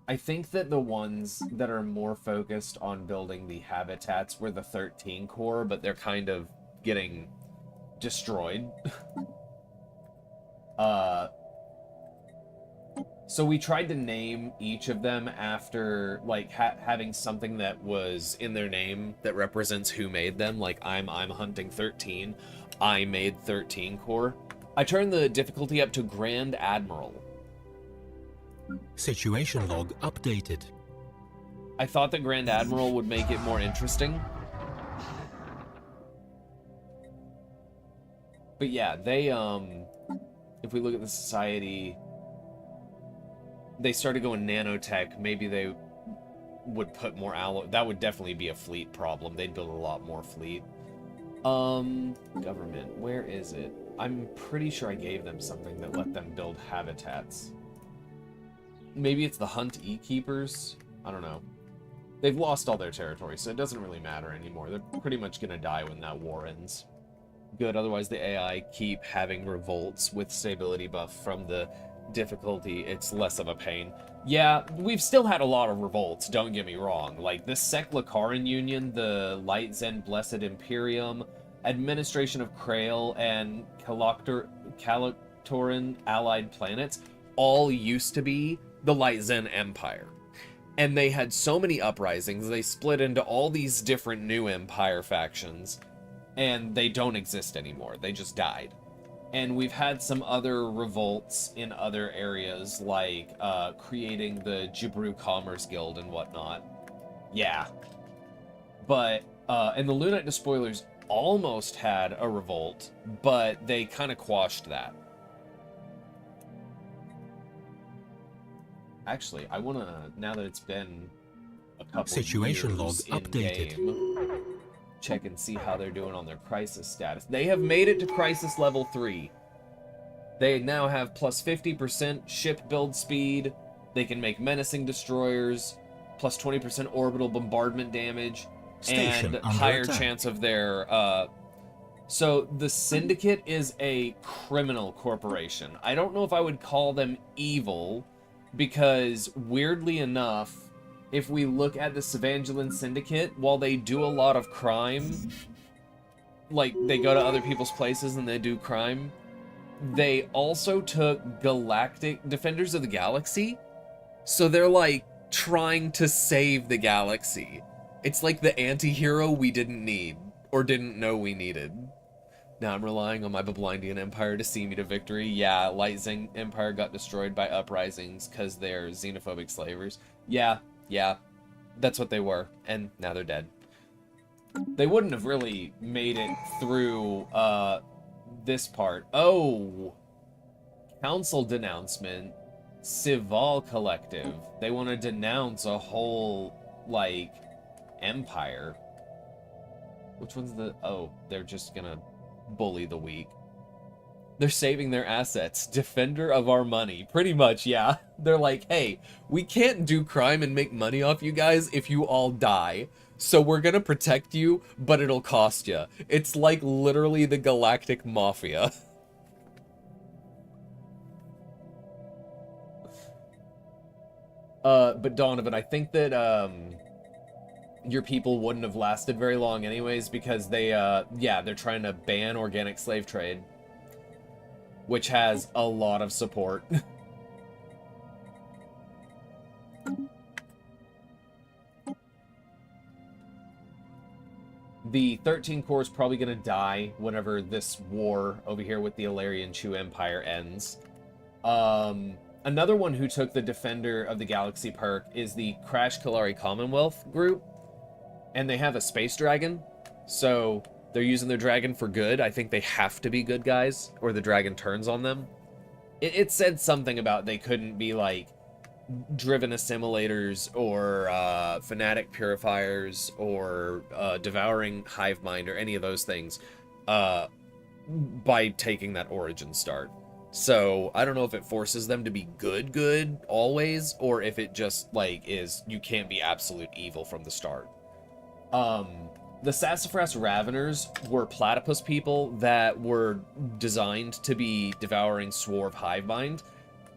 I think that the ones that are more focused on building the habitats were the 13 core, but they're kind of getting destroyed. So we tried to name each of them after, like, having something that was in their name that represents who made them. Like, I'm hunting 13. I made 13 core. I turned the difficulty up to Grand Admiral. Situation log updated. I thought that Grand Admiral would make it more interesting. But yeah, they, if we look at the society, they started going nanotech. Maybe they would put more alloy. That would definitely be a fleet problem. They'd build a lot more fleet. Government, where is it? I'm pretty sure I gave them something that let them build habitats. Maybe it's the Hunt E Keepers? I don't know. They've lost all their territory, so it doesn't really matter anymore. They're pretty much gonna die when that war ends. Good, otherwise the AI keep having revolts with stability buff from the difficulty. It's less of a pain. Yeah, we've still had a lot of revolts, don't get me wrong. Like, the Sek-Lakaran Union, the Light Zen Blessed Imperium, Administration of Krail, and Kalatoran Allied Planets all used to be the Light Zen Empire. And they had so many uprisings, they split into all these different new Empire factions, and they don't exist anymore. They just died. And we've had some other revolts in other areas, like creating the Jibru Commerce Guild and whatnot. Yeah. But, and the Lunite Despoilers almost had a revolt, but they kind of quashed that. Actually, I want to, now that it's been a couple Situation log years in updated. game, check and see how they're doing on their crisis status. They have made it to crisis level 3. They now have plus 50% ship build speed. They can make menacing destroyers, plus 20% orbital bombardment damage, Station and under higher attack. chance of their... So the Syndicate is a criminal corporation. I don't know if I would call them evil, because weirdly enough, if we look at the Savangelan Syndicate, while they do a lot of crime, like they go to other people's places and they do crime, they also took Galactic Defenders of the Galaxy. So they're like trying to save the galaxy. It's like the anti-hero we didn't need, or didn't know we needed. Now I'm relying on my Bablindian Empire to see me to victory. Yeah, Light Zing Empire got destroyed by uprisings because they're xenophobic slavers. Yeah, that's what they were, and now they're dead. They wouldn't have really made it through this part. Oh, council denouncement, Cival Collective. They want to denounce a whole, like, empire. Which one's the... Oh, they're just gonna bully the weak. They're saving their assets. Defender of our money. Pretty much, yeah. They're like, hey, we can't do crime and make money off you guys if you all die. So we're gonna protect you, but it'll cost you. It's like literally the Galactic Mafia. But Donovan, I think that, your people wouldn't have lasted very long anyways, because they, yeah, they're trying to ban organic slave trade, which has a lot of support. The 13 Corps is probably going to die whenever this war over here with the Alarian Chu Empire ends. Another one who took the Defender of the Galaxy perk is the Crash Kalari Commonwealth group. And they have a space dragon, so they're using their dragon for good. I think they have to be good guys, or the dragon turns on them. It said something about they couldn't be, like, driven assimilators, or fanatic purifiers, or devouring hive mind, or any of those things, by taking that origin start. So, I don't know if it forces them to be good always, or if it just, like, is, you can't be absolute evil from the start. The Sassafras Raveners were platypus people that were designed to be devouring Swarv Hivemind.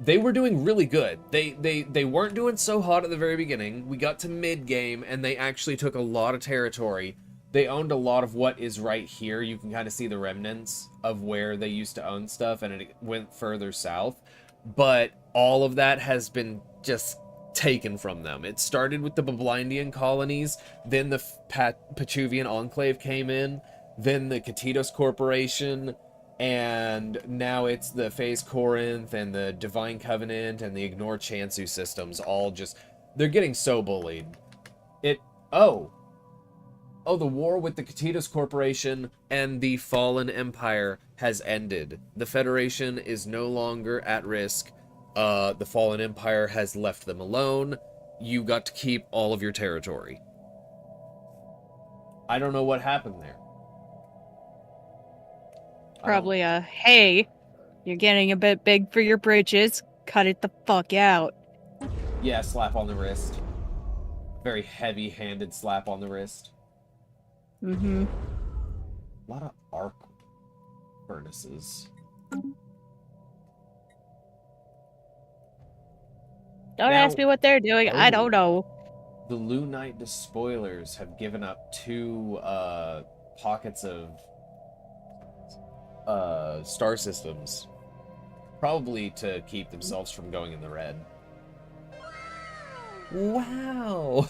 They were doing really good. They weren't doing so hot at the very beginning. We got to mid-game, and they actually took a lot of territory. They owned a lot of what is right here. You can kind of see the remnants of where they used to own stuff, and it went further south. But all of that has been just taken from them. It started with the Bablindian colonies, then the Pachuvian Enclave came in, then the Katitos Corporation, and now it's the Phase Corinth and the Divine Covenant and the Ignore Chansu systems, all just... They're getting so bullied. Oh, the war with the Katitos Corporation and the Fallen Empire has ended. The Federation is no longer at risk. The Fallen Empire has left them alone. You got to keep all of your territory. I don't know what happened there. Probably hey, you're getting a bit big for your britches. Cut it the fuck out. Yeah, slap on the wrist. Very heavy-handed slap on the wrist. Mm-hmm. A lot of arc furnaces. Don't Now- ask me what they're doing. I don't know. The Lunite Despoilers have given up 2 pockets of star systems. Probably to keep themselves from going in the red. Wow.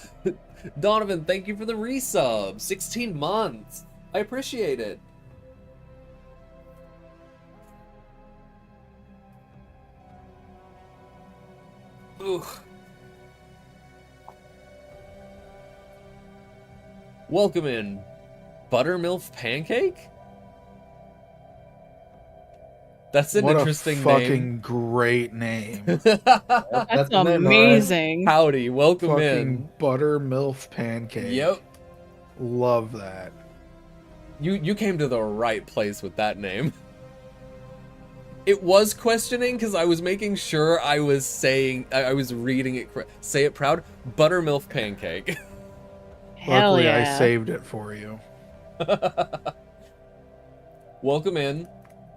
Donovan, thank you for the resub. 16 months. I appreciate it. Ooh. Welcome in, Buttermilk Pancake? That's an What interesting a fucking name. great name. That's the name, amazing. Howdy, welcome Fucking in. buttermilk pancake. Yep. Love that. You came to the right place with that name. It was questioning because I was making sure I was saying, I was reading it correct. Say it proud. Buttermilk Pancake. Hell Luckily, yeah. I saved it for you. Welcome in.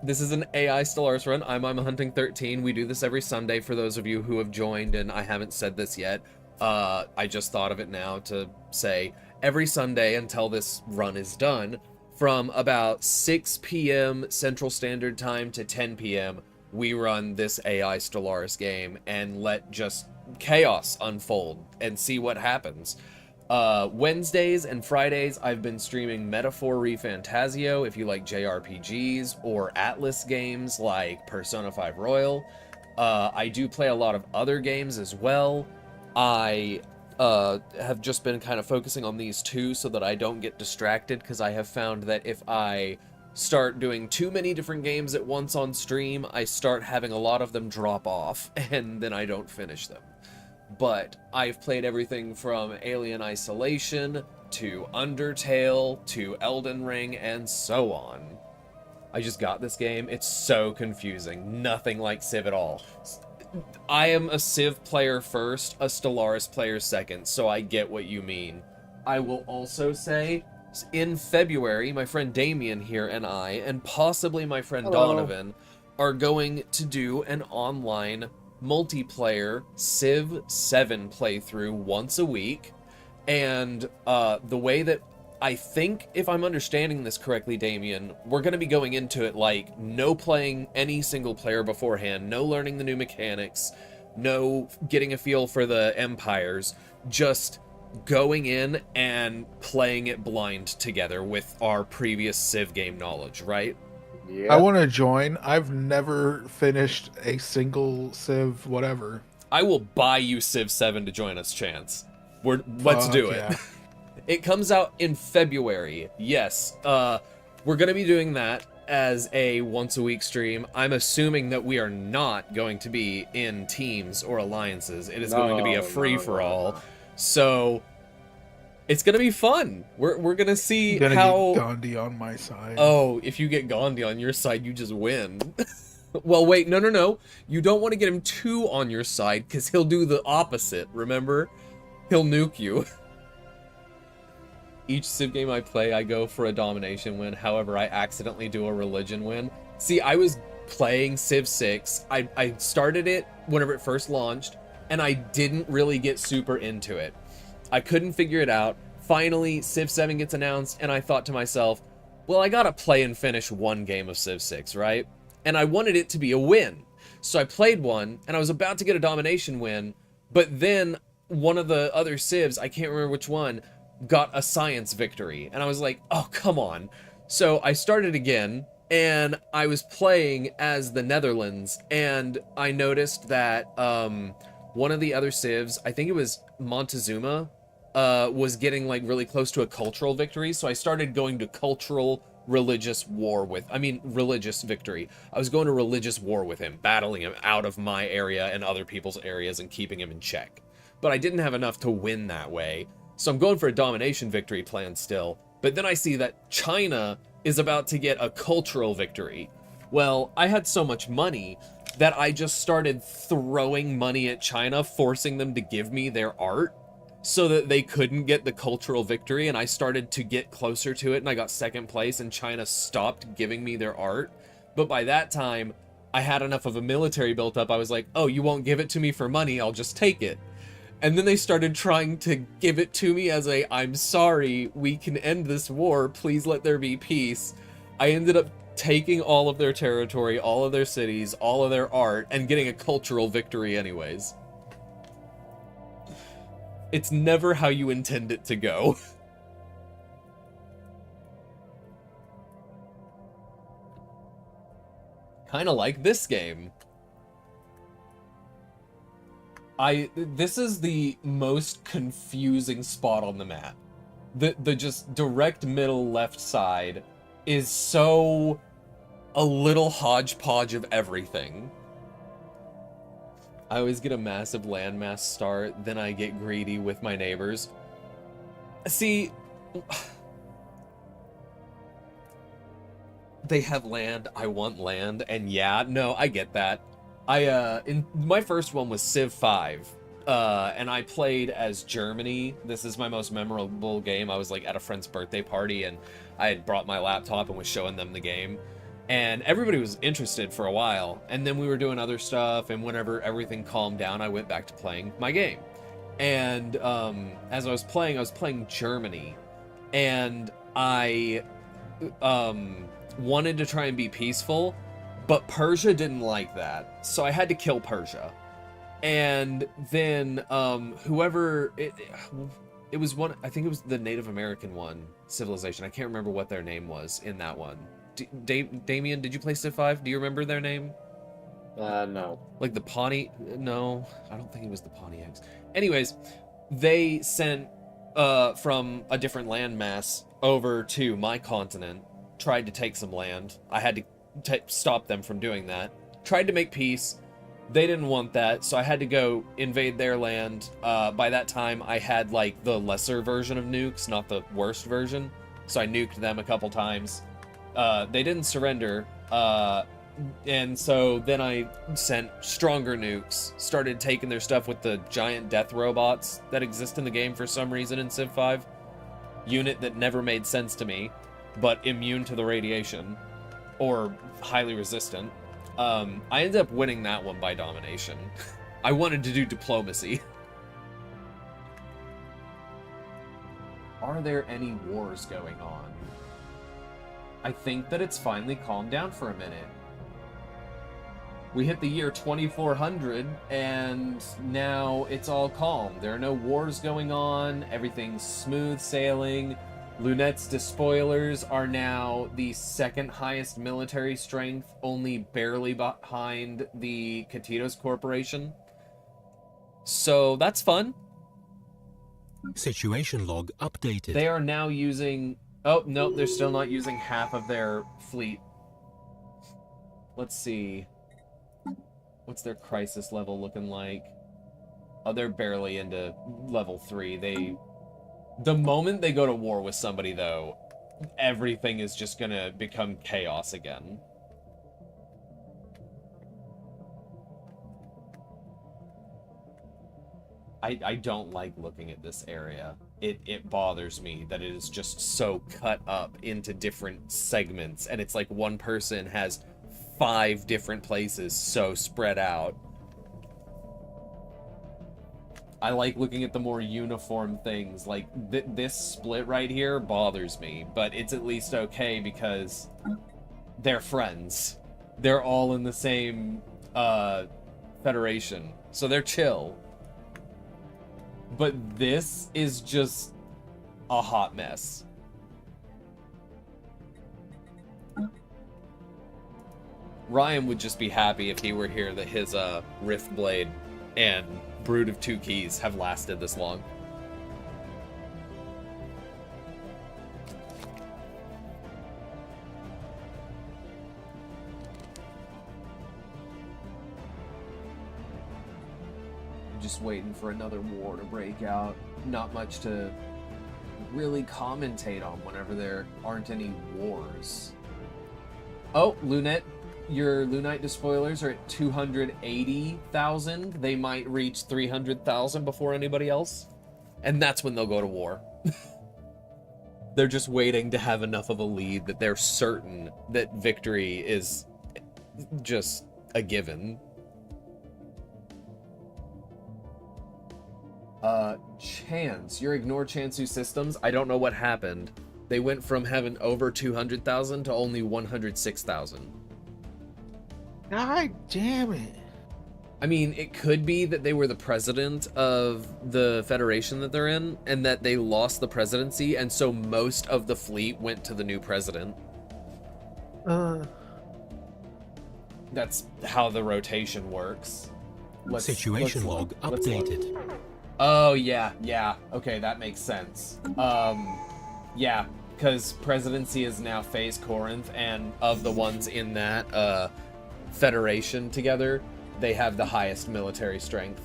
This is an AI Stellaris run. I'm Hunting 13. We do this every Sunday for those of you who have joined, and I haven't said this yet. I just thought of it now to say every Sunday until this run is done, from about 6 p.m. Central Standard Time to 10 p.m., we run this AI Stellaris game and let just chaos unfold and see what happens. Wednesdays and Fridays, I've been streaming Metaphor ReFantasio if you like JRPGs, or Atlas games like Persona 5 Royal. I do play a lot of other games as well. I have just been kind of focusing on these two so that I don't get distracted, because I have found that if I start doing too many different games at once on stream, I start having a lot of them drop off, and then I don't finish them. But I've played everything from Alien Isolation to Undertale to Elden Ring and so on. I just got this game. It's so confusing. Nothing like Civ at all. I am a Civ player first, a Stellaris player second, so I get what you mean. I will also say, in February, my friend Damien here and I, and possibly my friend Donovan, are going to do an online multiplayer Civ 7 playthrough once a week. And the way that I think, if I'm understanding this correctly, Damien, we're going to be going into it like no playing any single player beforehand, no learning the new mechanics, no getting a feel for the empires, just going in and playing it blind together with our previous Civ game knowledge, right? Yeah. I want to join. I've never finished a single Civ whatever. I will buy you Civ 7 to join us, Chance. Let's do it. Yeah. It comes out in February. Yes. We're going to be doing that as a once a week stream. I'm assuming that we are not going to be in teams or alliances. It is going to be a free-for-all. No. So it's going to be fun. We're going to see I'm gonna how... get Gandhi on my side. Oh, if you get Gandhi on your side, you just win. Well, wait, no. You don't want to get him too on your side, because he'll do the opposite, remember? He'll nuke you. Each Civ game I play, I go for a domination win. However, I accidentally do a religion win. See, I was playing Civ 6. I started it whenever it first launched, and I didn't really get super into it. I couldn't figure it out. Finally, Civ 7 gets announced, and I thought to myself, well, I gotta play and finish one game of Civ 6, right? And I wanted it to be a win. So I played one, and I was about to get a domination win, but then one of the other Civs, I can't remember which one, got a science victory. And I was like, oh, come on. So I started again, and I was playing as the Netherlands, and I noticed that one of the other Civs, I think it was Montezuma, was getting like really close to a cultural victory. So I started going to religious victory. I was going to religious war with him, battling him out of my area and other people's areas and keeping him in check. But I didn't have enough to win that way. So I'm going for a domination victory plan still. But then I see that China is about to get a cultural victory. Well, I had so much money that I just started throwing money at China, forcing them to give me their art so that they couldn't get the cultural victory. And I started to get closer to it, and I got second place, and China stopped giving me their art. But by that time, I had enough of a military built up. I was like, oh, you won't give it to me for money, I'll just take it. And then they started trying to give it to me as a, I'm sorry, we can end this war, please let there be peace. I ended up taking all of their territory, all of their cities, all of their art, and getting a cultural victory anyways. It's never how you intend it to go. Kind of like this game. This is the most confusing spot on the map. The just direct middle left side is so a little hodgepodge of everything. I always get a massive landmass start, then I get greedy with my neighbors. See, they have land, I want land, and yeah, no, I get that. In my first one was Civ 5, and I played as Germany. This is my most memorable game. I was like at a friend's birthday party, and I had brought my laptop and was showing them the game. And everybody was interested for a while, and then we were doing other stuff, and whenever everything calmed down, I went back to playing my game. And as I was playing Germany, and I wanted to try and be peaceful, but Persia didn't like that, so I had to kill Persia. And then it was one, I think it was the Native American civilization. I can't remember what their name was in that one. Damien, did you play Civ 5? Do you remember their name? No. Like the Pawnee? No, I don't think it was the Pontiacs. Anyways, they sent from a different landmass over to my continent, tried to take some land. I had to stop them from doing that. Tried to make peace. They didn't want that, so I had to go invade their land. By that time, I had like the lesser version of nukes, not the worst version. So I nuked them a couple times. They didn't surrender, and so then I sent stronger nukes, started taking their stuff with the giant death robots that exist in the game for some reason in Civ 5. Unit that never made sense to me, but immune to the radiation, or highly resistant. I ended up winning that one by domination. I wanted to do diplomacy. Are there any wars going on? I think that it's finally calmed down for a minute. We hit the year 2400, and now it's all calm. There are no wars going on, everything's smooth sailing. Lunette's despoilers are now the second highest military strength, only barely behind the Katitos Corporation. So that's fun. Situation log updated. They are now using... Oh, no, they're still not using half of their fleet. Let's see. What's their crisis level looking like? Oh, they're barely into level 3. The moment they go to war with somebody, though, everything is just gonna become chaos again. I don't like looking at this area. It bothers me that it is just so cut up into different segments, and it's like one person has 5 different places so spread out. I like looking at the more uniform things. Like, this split right here bothers me, but it's at least okay because they're friends. They're all in the same federation, so they're chill. But this is just a hot mess. Ryan would just be happy if he were here that his Rift Blade and Brood of 2 Keys have lasted this long. Just waiting for another war to break out. Not much to really commentate on whenever there aren't any wars. Oh, Lunette. Your Lunite despoilers are at 280,000. They might reach 300,000 before anybody else. And that's when they'll go to war. They're just waiting to have enough of a lead that they're certain that victory is just a given. Chance. You ignore Chansu systems. I don't know what happened. They went from having over 200,000 to only 106,000. God damn it. I mean, it could be that they were the president of the Federation that they're in, and that they lost the presidency, and so most of the fleet went to the new president. That's how the rotation works. Situation log look. updated. Oh, yeah. Okay, that makes sense. Yeah, because presidency is now Phase Corinth, and of the ones in that Federation together, they have the highest military strength.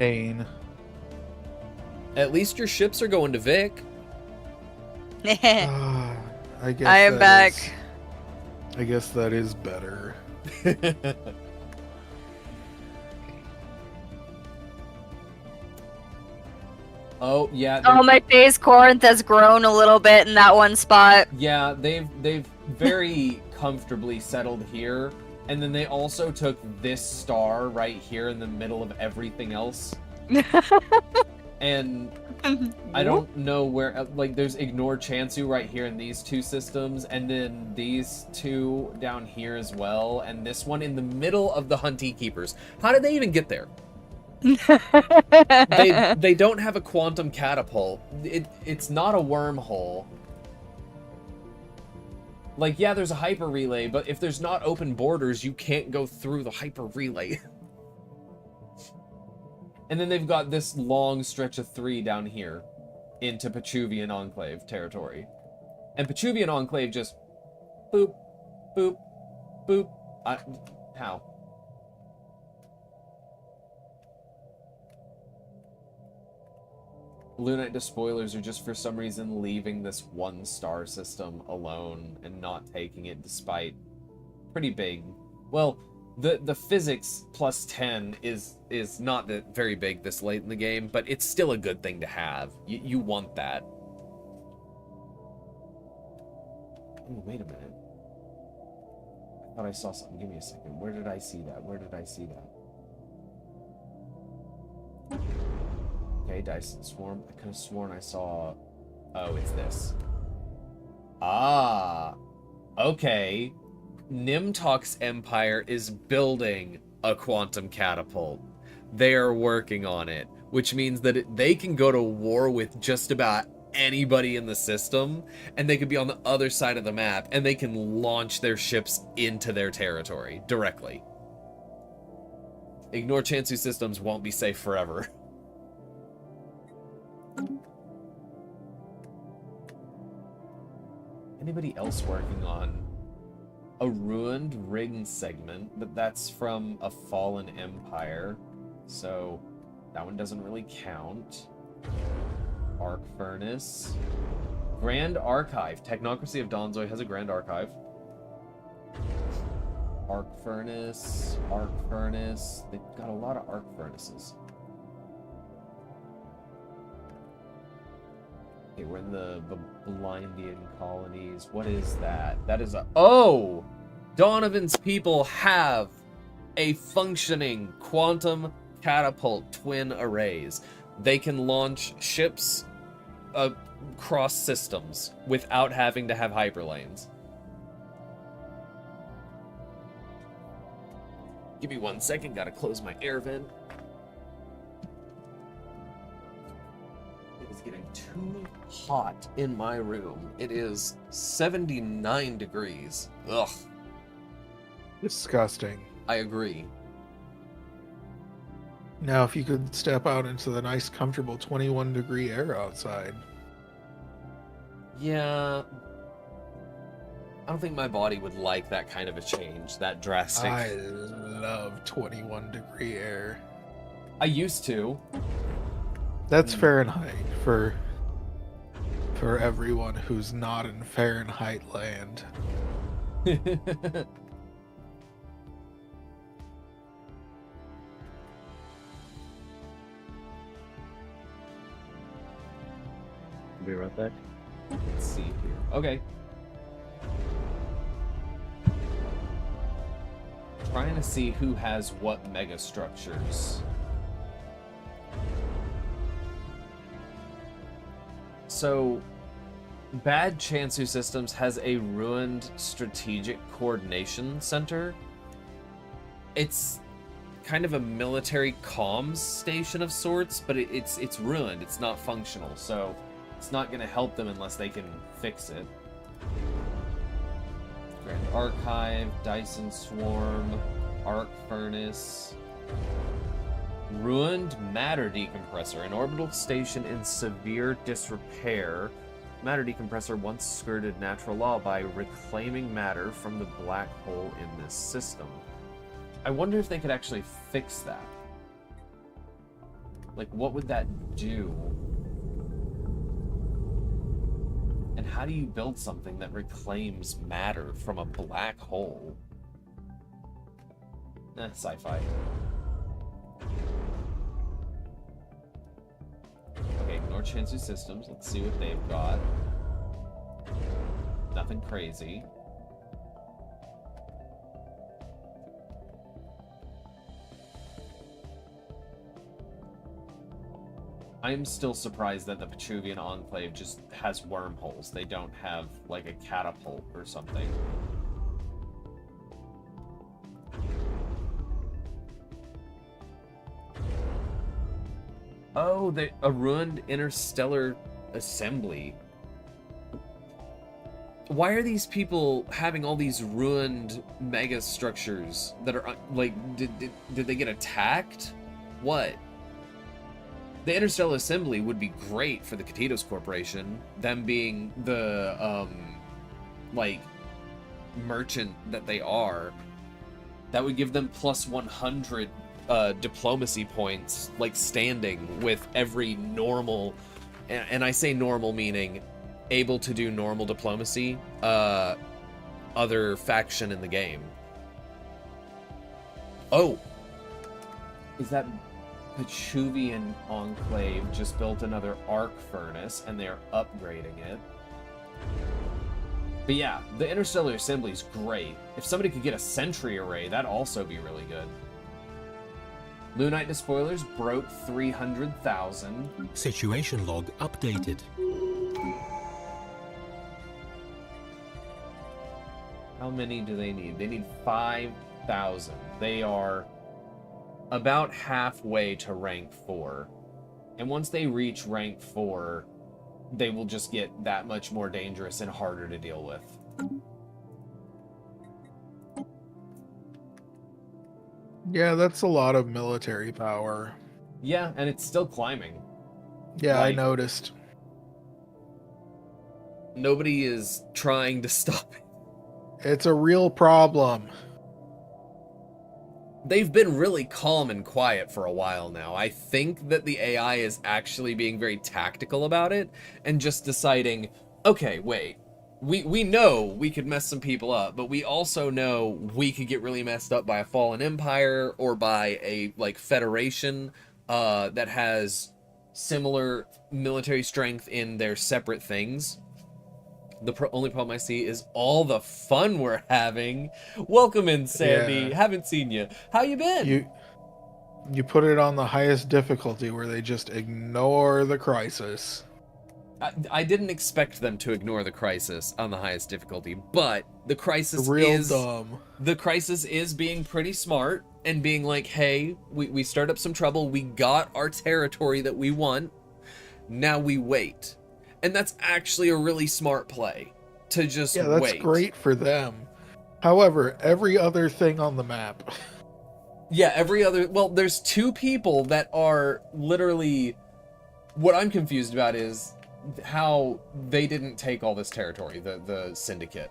Pain. At least your ships are going to Vic. I guess I am back. I guess that is better. Oh, yeah. Oh, my Phase Corinth has grown a little bit in that one spot. Yeah, they've very comfortably settled here. And then they also took this star right here in the middle of everything else. And I don't know where, like, there's Ignore Chansu right here in these two systems, and then these two down here as well, and this one in the middle of the Huntee Keepers. How did they even get there? They don't have a quantum catapult. It's not a wormhole. Like, yeah, there's a hyper relay, but if there's not open borders, you can't go through the hyper relay. And then they've got this long stretch of 3 down here into Pachuvian Enclave territory. And Pachuvian Enclave just boop, boop, boop. How? Lunite despoilers are just for some reason leaving this one star system alone and not taking it despite pretty big. Well, the physics plus 10 is not that very big this late in the game, but it's still a good thing to have. You want that. Oh, wait a minute. I thought I saw something. Give me a second. Where did I see that? Where did I see that? Okay, Dyson Swarm. I could have sworn I saw... Oh, it's this. Ah. Okay. Nimtok's Empire is building a quantum catapult. They are working on it, which means that they can go to war with just about anybody in the system, and they could be on the other side of the map, and they can launch their ships into their territory directly. Ignore Chansu systems won't be safe forever. Anybody else working on a ruined ring segment, but that's from a fallen empire, so that one doesn't really count. Arc Furnace. Grand Archive. Technocracy of Donzoi has a Grand Archive. Arc Furnace. Arc Furnace. They've got a lot of Arc Furnaces. Okay, we're in the Blindian colonies. What is that? That is a... Oh! Donovan's people have a functioning quantum catapult twin arrays. They can launch ships across systems without having to have hyperlanes. Give me 1 second, gotta close my air vent. It is getting too hot in my room. It is 79 degrees. Ugh. Disgusting. I agree. Now, if you could step out into the nice, comfortable 21-degree air outside. Yeah. I don't think my body would like that kind of a change, that drastic. I love 21-degree air. I used to. That's Fahrenheit for everyone who's not in Fahrenheit land. Be right back. Let's see here. Okay. Trying to see who has what mega structures. So, Bad Chansu Systems has a ruined strategic coordination center. It's kind of a military comms station of sorts, but it's ruined. It's not functional, so it's not going to help them unless they can fix it. Grand Archive, Dyson Swarm, Arc Furnace. Ruined matter decompressor. An orbital station in severe disrepair. Matter decompressor once skirted natural law by reclaiming matter from the black hole in this system. I wonder if they could actually fix that. Like, what would that do? And how do you build something that reclaims matter from a black hole? Sci-fi. Okay, ignore Chansu Systems. Let's see what they've got. Nothing crazy. I'm still surprised that the Petruvian Enclave just has wormholes. They don't have, like, a catapult or something. Oh, a ruined interstellar assembly. Why are these people having all these ruined mega structures that are, like, did they get attacked? What? The Interstellar Assembly would be great for the Katitos Corporation, them being the, like, merchant that they are. That would give them plus 100 diplomacy points, like, standing with every normal, and I say normal meaning able to do normal diplomacy, other faction in the game. Oh! Is that Petruvian Enclave just built another arc furnace, and they're upgrading it? But yeah, the Interstellar Assembly is great. If somebody could get a Sentry Array, that'd also be really good. Lunite Despoilers broke 300,000. Situation log updated. How many do they need? They need 5,000. They are about halfway to rank 4. And once they reach rank 4, they will just get that much more dangerous and harder to deal with. Yeah, that's a lot of military power. Yeah, and it's still climbing. Yeah, Like, I noticed. Nobody is trying to stop it. It's a real problem. They've been really calm and quiet for a while now. I think that the AI is actually being very tactical about it and just deciding, okay, wait, we know we could mess some people up, but we also know we could get really messed up by a fallen empire or by a, like, federation that has similar military strength in their separate things. The only problem I see is all the fun we're having. Welcome in, Sandy. Yeah. Haven't seen you. How you been? You put it on the highest difficulty where they just ignore the crisis. I didn't expect them to ignore the crisis on the highest difficulty, but the crisis Real is dumb. The crisis is being pretty smart and being like, hey, we stirred up some trouble. We got our territory that we want. Now we wait. And that's actually a really smart play, to just wait. Yeah, that's great for them. However, every other thing on the map. Yeah, every other... Well, there's 2 people that are literally... What I'm confused about is how they didn't take all this territory, the Syndicate.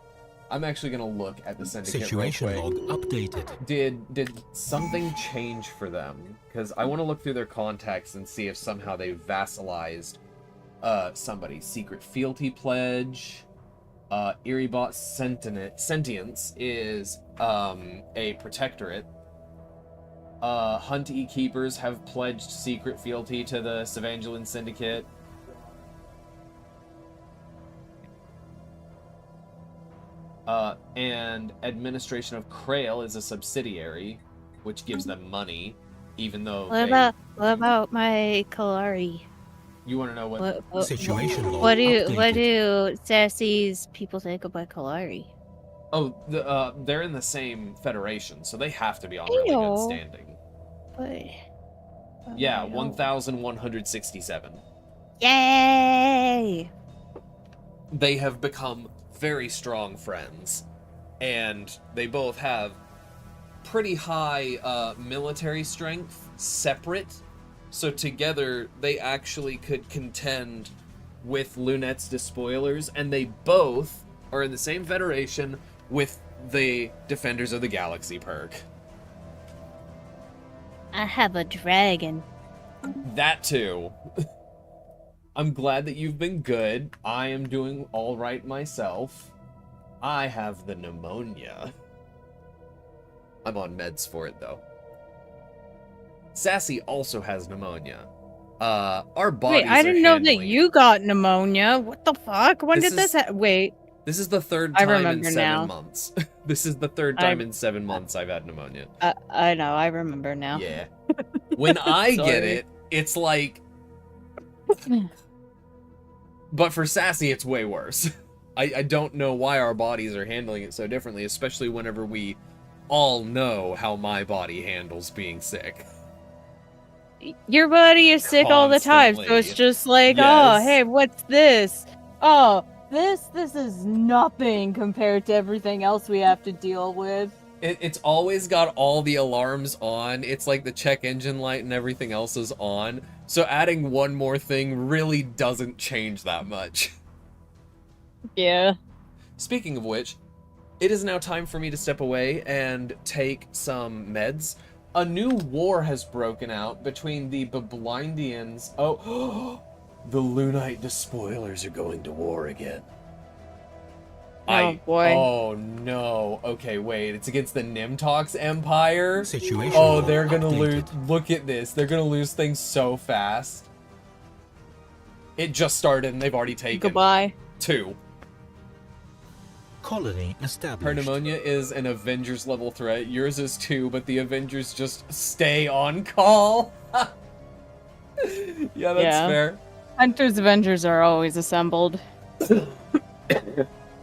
I'm actually going to look at the Syndicate Situation real quick. log updated. Did something change for them? Because I want to look through their contacts and see if somehow they vassalized somebody. Secret Fealty Pledge. Erebot Sentience is a protectorate. Hunt E-Keepers have pledged secret fealty to the Savangelan Syndicate. And Administration of Krail is a subsidiary, which gives them money, even though What about my Kalari? You want to know what... Situation log What updated. do Sassy's people think about Kalari? Oh, they're in the same federation, so they have to be on really good Ew. standing. boy. Yeah, Oh. 1,167. Yay! They have become very strong friends, and they both have pretty high military strength separate, so together they actually could contend with Lunette's despoilers, and they both are in the same federation with the Defenders of the Galaxy perk. I have a dragon. That too. I'm glad that you've been good. I am doing all right myself. I have the pneumonia. I'm on meds for it, though. Sassy also has pneumonia. Our bodies Wait, I didn't know that handling- you got pneumonia. What the fuck? When This did this is- Wait. This is the third I time in remember 7 now. months. This is the third time in 7 months I've had pneumonia. I know, I remember now. Yeah. When I get Sorry. it, it's like... But for Sassy, it's way worse. I don't know why our bodies are handling it so differently, especially whenever we all know how my body handles being sick. Your body is sick all the time, so it's Constantly. just like, Yes. oh, hey, what's this? Oh, this is nothing compared to everything else we have to deal with. It's always got all the alarms on. It's like the check engine light and everything else is on. So adding one more thing really doesn't change that much. Yeah. Speaking of which, it is now time for me to step away and take some meds. A new war has broken out between the Biblindians. Oh, the Lunite despoilers are going to war again. Oh, boy. Oh no. Okay, wait. It's against the Nimtox Empire. Situation Oh, log they're gonna lose. updated. Look at this. They're gonna lose things so fast. It just started and they've already taken Goodbye. 2. Colony established. Her pneumonia is an Avengers level threat. Yours is 2, but the Avengers just stay on call. Yeah, that's Yeah. fair. Hunter's Avengers are always assembled.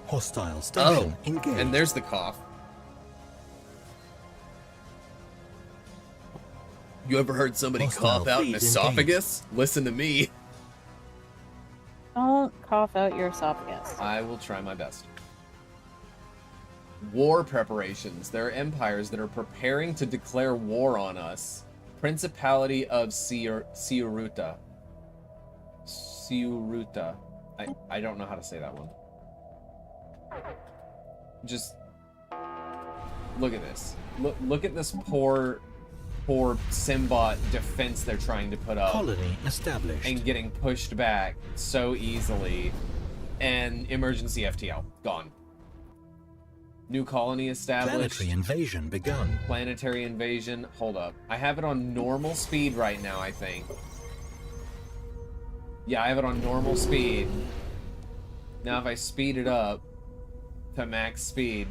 Hostile station engaged. And there's the cough. You ever heard somebody Hostile cough out an feed esophagus? Listen to me. Don't cough out your esophagus. I will try my best. War preparations. There are empires that are preparing to declare war on us. Principality of Siuruta. Siuruta. I don't know how to say that one. Just look at this. Look at this poor Symbot defense they're trying to put up. Colony established. And getting pushed back so easily. And emergency FTL. Gone. New colony established. Planetary invasion begun. Planetary invasion. Hold up. I have it on normal speed right now, I think. Yeah, I have it on normal speed. Now if I speed it up to max speed,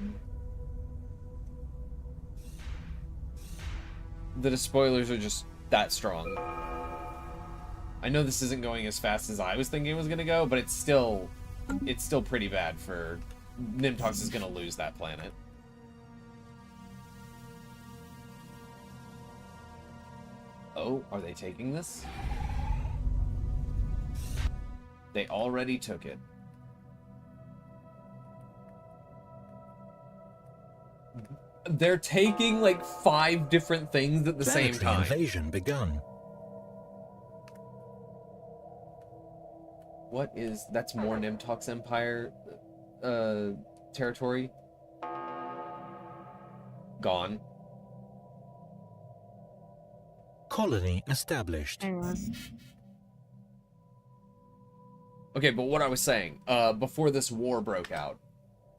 the despoilers are just that strong. I know this isn't going as fast as I was thinking it was gonna go, but it's still pretty bad for... Nimtox is gonna lose that planet. Oh, are they taking this? They already took it. They're taking like 5 different things at the same Planetary time. invasion begun. What is... That's more Nimtox Empire territory. Gone. Colony established. Hang on. Okay, but what I was saying, before this war broke out,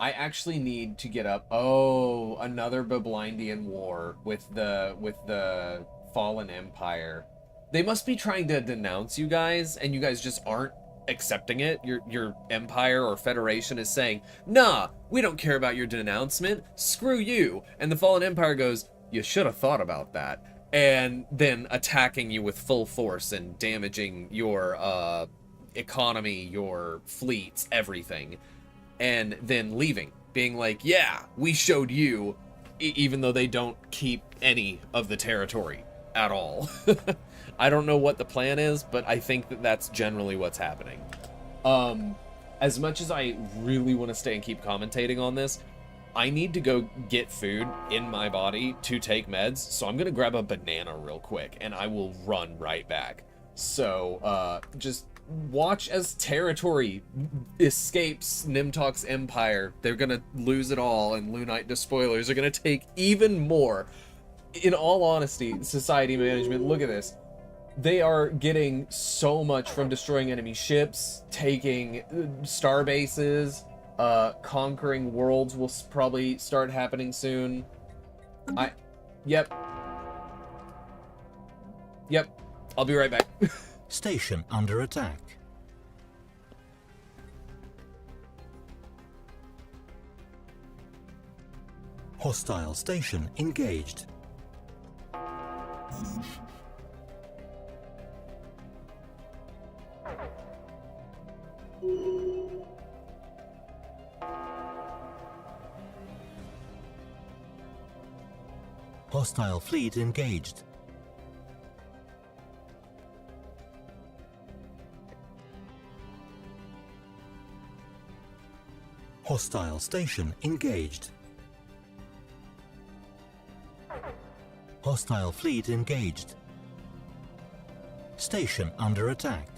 I actually need to get up... Oh, another Biblindian war with the Fallen Empire. They must be trying to denounce you guys, and you guys just aren't accepting it. Your empire or federation is saying, nah, we don't care about your denouncement. Screw you. And the Fallen Empire goes, you should have thought about that. And then attacking you with full force and damaging your economy, your fleets, everything. And then leaving, being like, yeah, we showed you, even though they don't keep any of the territory. at all. I don't know what the plan is, but I think that that's generally what's happening. As much as I really want to stay and keep commentating on this, I need to go get food in my body to take meds, so I'm gonna grab a banana real quick, and I will run right back. So, just watch as territory escapes Nimtok's empire. They're gonna lose it all, and Lunite Despoilers are gonna take even more. In all honesty, society management, look at this. They are getting so much from destroying enemy ships, taking star bases, conquering worlds will probably start happening soon. Yep. I'll be right back. Station under attack. Hostile station engaged. Hostile fleet engaged. Hostile station engaged. Hostile fleet engaged. Station under attack.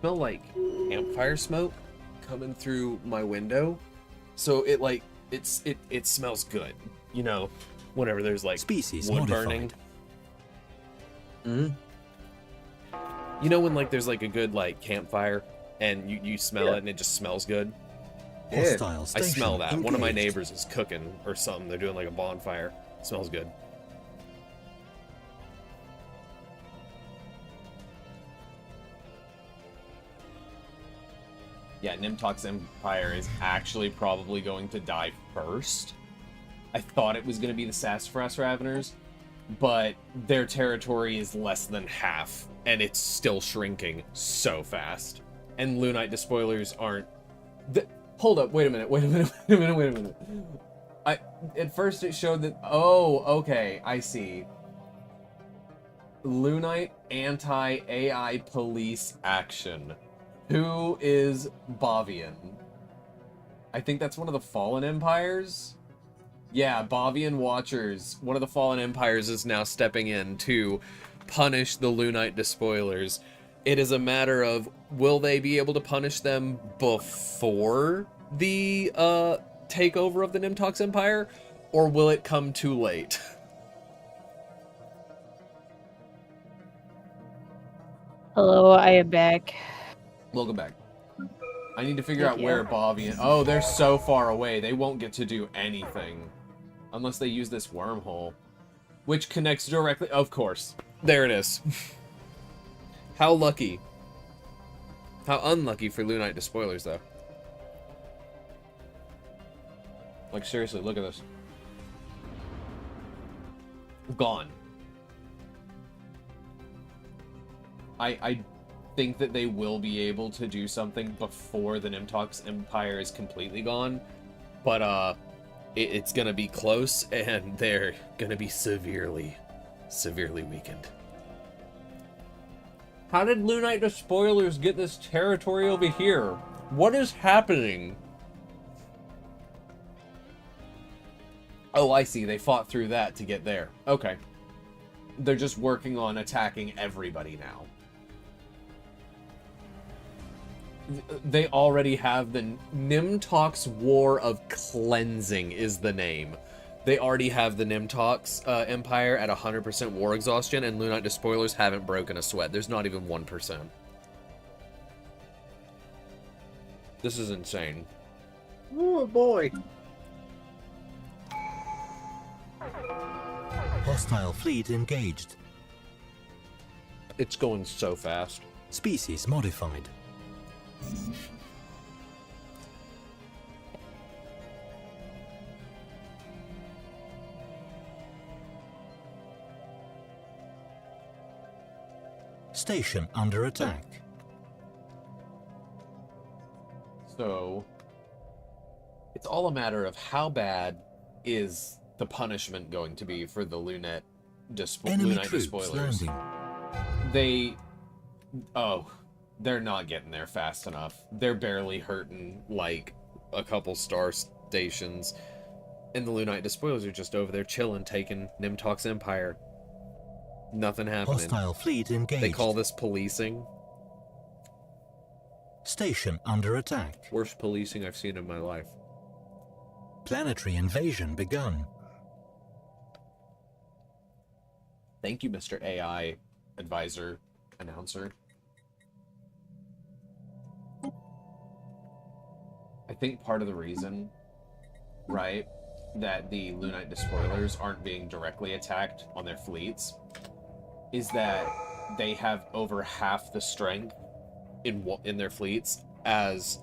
Smell like campfire smoke coming through my window, so it like it smells good, you know, whenever there's like Species wood modified. burning. You know when like there's like a good like campfire and you smell it and it just smells good. Hostile I station smell that. One of my engaged. neighbors is cooking or something. They're doing like a bonfire. It smells good. Yeah, Nimtok's empire is actually probably going to die first. I thought it was going to be the Sassafras Raveners, but their territory is less than half, and it's still shrinking so fast. And Lunite Despoilers aren't... Hold up, wait a minute. At first it showed that... Oh, okay, I see. Lunite anti-AI police action. Who is Bavian? I think that's one of the Fallen Empires? Yeah, Bavian Watchers. One of the Fallen Empires is now stepping in to punish the Lunite Despoilers. It is a matter of, will they be able to punish them before the takeover of the Nimtok's Empire? Or will it come too late? Hello, I am back. Welcome back. I need to figure Thank out you. where Bavian... Oh, they're so far away. They won't get to do anything. Unless they use this wormhole. Which connects directly... Of course. There it is. How lucky. How unlucky for Lunite Despoilers, though. Like, seriously, look at this. Gone. I think that they will be able to do something before the Nimtok's Empire is completely gone. But, it's gonna be close, and they're gonna be severely weakened. How did Lunite Despoilers get this territory over here? What is happening? Oh, I see. They fought through that to get there. Okay. They're just working on attacking everybody now. They already have the Nimtok's War of Cleansing is the name. They already have the Nimtok's Empire at 100% war exhaustion, and Lunite Despoilers haven't broken a sweat. There's not even 1%. This is insane. Oh boy. Hostile fleet engaged. It's going so fast. Species modified. Station under attack. So, it's all a matter of how bad is the punishment going to be for the Lunite Enemy Lunite troops despoilers. landing. They're not getting there fast enough. They're barely hurting like a couple star stations, and the Lunite despoilers are just over there chilling, taking Nimtok's empire. Nothing happening. Hostile fleet engaged. They call this policing. Station under attack. Worst policing I've seen in my life. Planetary invasion begun. Thank you, Mr. AI advisor announcer. I think part of the reason, right, that the Lunite despoilers aren't being directly attacked on their fleets is that they have over half the strength in their fleets as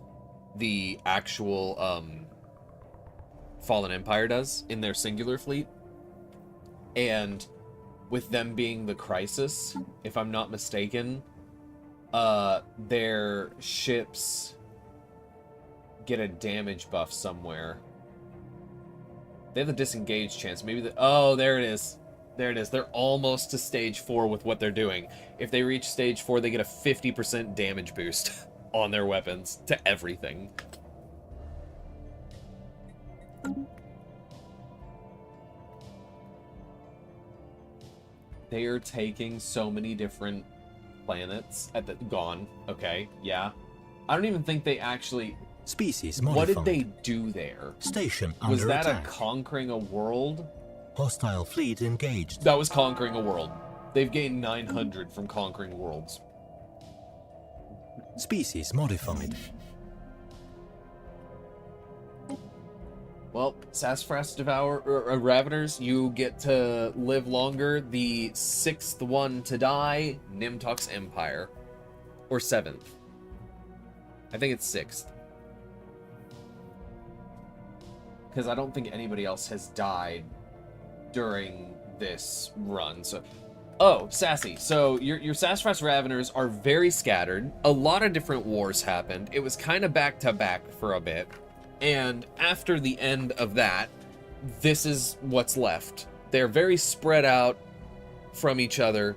the actual Fallen Empire does in their singular fleet. And with them being the Crisis, if I'm not mistaken, their ships get a damage buff somewhere. They have the disengage chance. Maybe oh, there it is. There it is. They're almost to stage 4 with what they're doing. If they reach stage 4, they get a 50% damage boost on their weapons to everything. They are taking so many different planets at the gone. Okay, yeah. I don't even think they actually. Species What modified. did they do there? Station Was under that attack. a conquering a world? Hostile fleet engaged. That was conquering a world. They've gained 900 from conquering worlds. Species modified. Well, Sassafras Raveners, you get to live longer. The 6th one to die, Nimtok's Empire. Or 7th. I think it's 6th. Because I don't think anybody else has died during this run. So, oh, Sassy. So your Sassafras Raveners are very scattered. A lot of different wars happened. It was kind of back to back for a bit. And after the end of that, this is what's left. They're very spread out from each other.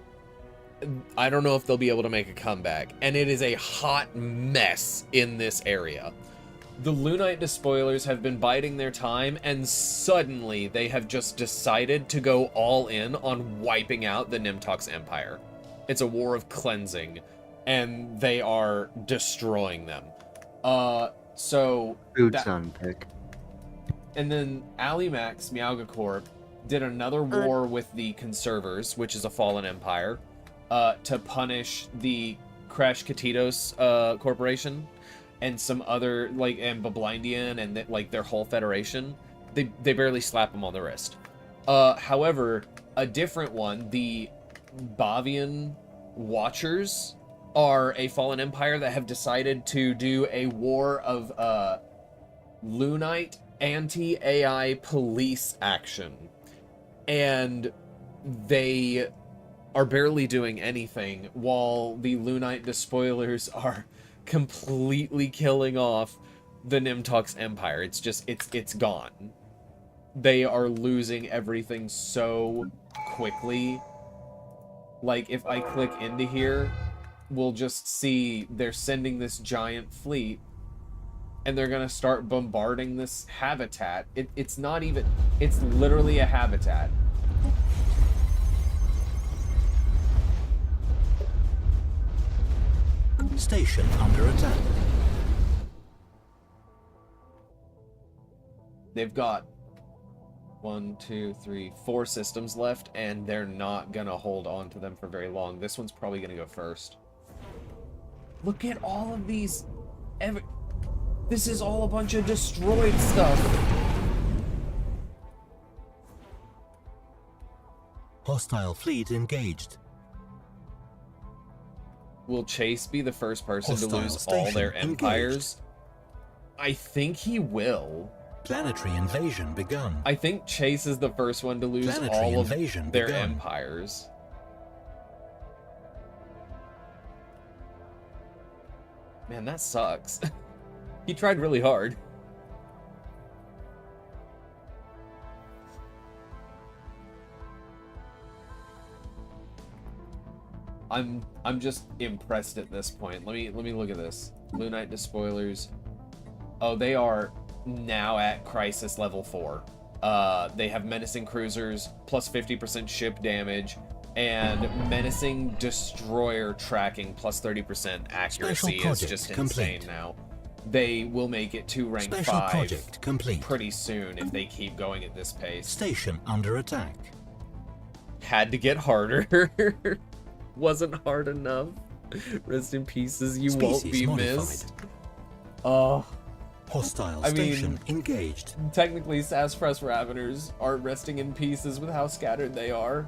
I don't know if they'll be able to make a comeback. And it is a hot mess in this area. The Lunite despoilers have been biding their time, and suddenly they have just decided to go all in on wiping out the Nimtok's Empire. It's a war of cleansing, and they are destroying them. So Boots on pick. and then Alimax Meowga Corp did another war with the Conservers, which is a fallen empire, to punish the Crash Katitos Corporation and some other, like, and Bablindian and like their whole federation. They barely slap them on the wrist. However, a different one, the Bavian Watchers, are a fallen empire that have decided to do a war of Lunite anti-AI police action. And they are barely doing anything while the Lunite despoilers are completely killing off the Nimtok's Empire. It's just, it's gone. They are losing everything so quickly. Like, if I click into here, we'll just see they're sending this giant fleet, and they're gonna start bombarding this habitat. It's not even, it's literally a habitat. Station under attack. They've got 1, 2, 3, 4 systems left, and they're not gonna hold on to them for very long. This one's probably gonna go first. Look at all of these. This is all a bunch of destroyed stuff. Hostile fleet engaged. Will Chase be the first person to Hostile lose all their station empires? I think he will. Planetary invasion begun. I think Chase is the first one to lose Planetary all of invasion their begun. empires. Man, that sucks. He tried really hard. I'm just impressed at this point. Let me look at this. Lunite Despoilers. Oh, they are now at Crisis level 4. They have Menacing Cruisers, plus 50% ship damage, and Menacing Destroyer tracking, plus 30% accuracy is just insane now. They will make it to rank 5 pretty soon if they keep going at this pace. Station under attack. Had to get harder. Wasn't hard enough. Rest in pieces, you won't be missed. Oh. Hostile I station mean, engaged. Technically, Sassafras Raveners are resting in pieces with how scattered they are.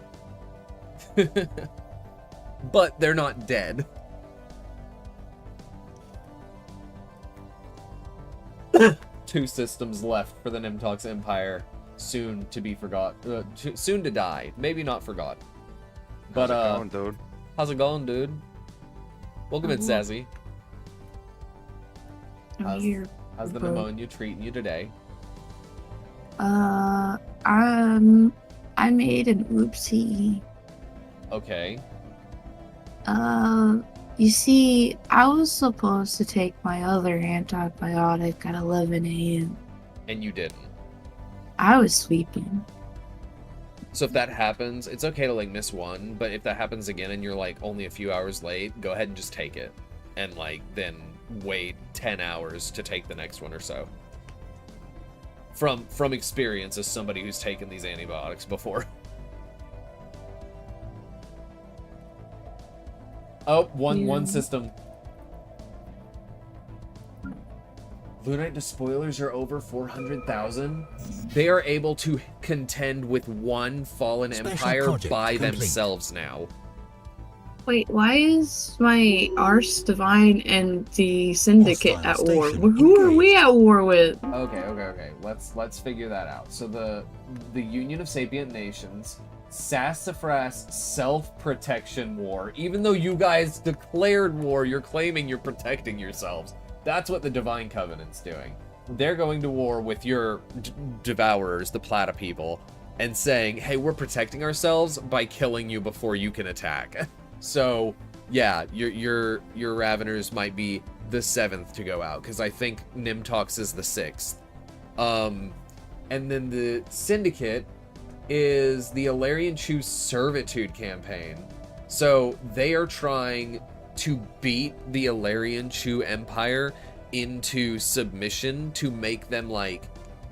But they're not dead. Two systems left for the Nimtox Empire, soon to be forgot. Soon to die. Maybe not forgot. But how's it going, dude? How's it going, dude? Welcome in, Sassy. I'm here. How's the pneumonia treating you today? I made an oopsie. Okay. You see, I was supposed to take my other antibiotic at 11 a.m. And you didn't. I was sleeping. So if that happens, it's okay to like miss one, but if that happens again and you're like only a few hours late, go ahead and just take it. And like then wait 10 hours to take the next one or so. From experience as somebody who's taken these antibiotics before. Oh, one system. Lunite Despoilers are over 400,000. They are able to contend with one fallen empire by themselves now. Wait, why is my Ars Divine and the Syndicate at war? Who are we at war with? Okay. Let's figure that out. So the Union of Sapient Nations, Sassafras Self-Protection War. Even though you guys declared war, you're claiming you're protecting yourselves. That's what the Divine Covenant's doing. They're going to war with your devourers, the Plata people, and saying, hey, we're protecting ourselves by killing you before you can attack. So, yeah, your Raveners might be the 7th to go out, because I think Nimtox is the 6th. And then the Syndicate is the Alarian Chew Servitude campaign. So they are trying to beat the Alarian Chew Empire into submission to make them like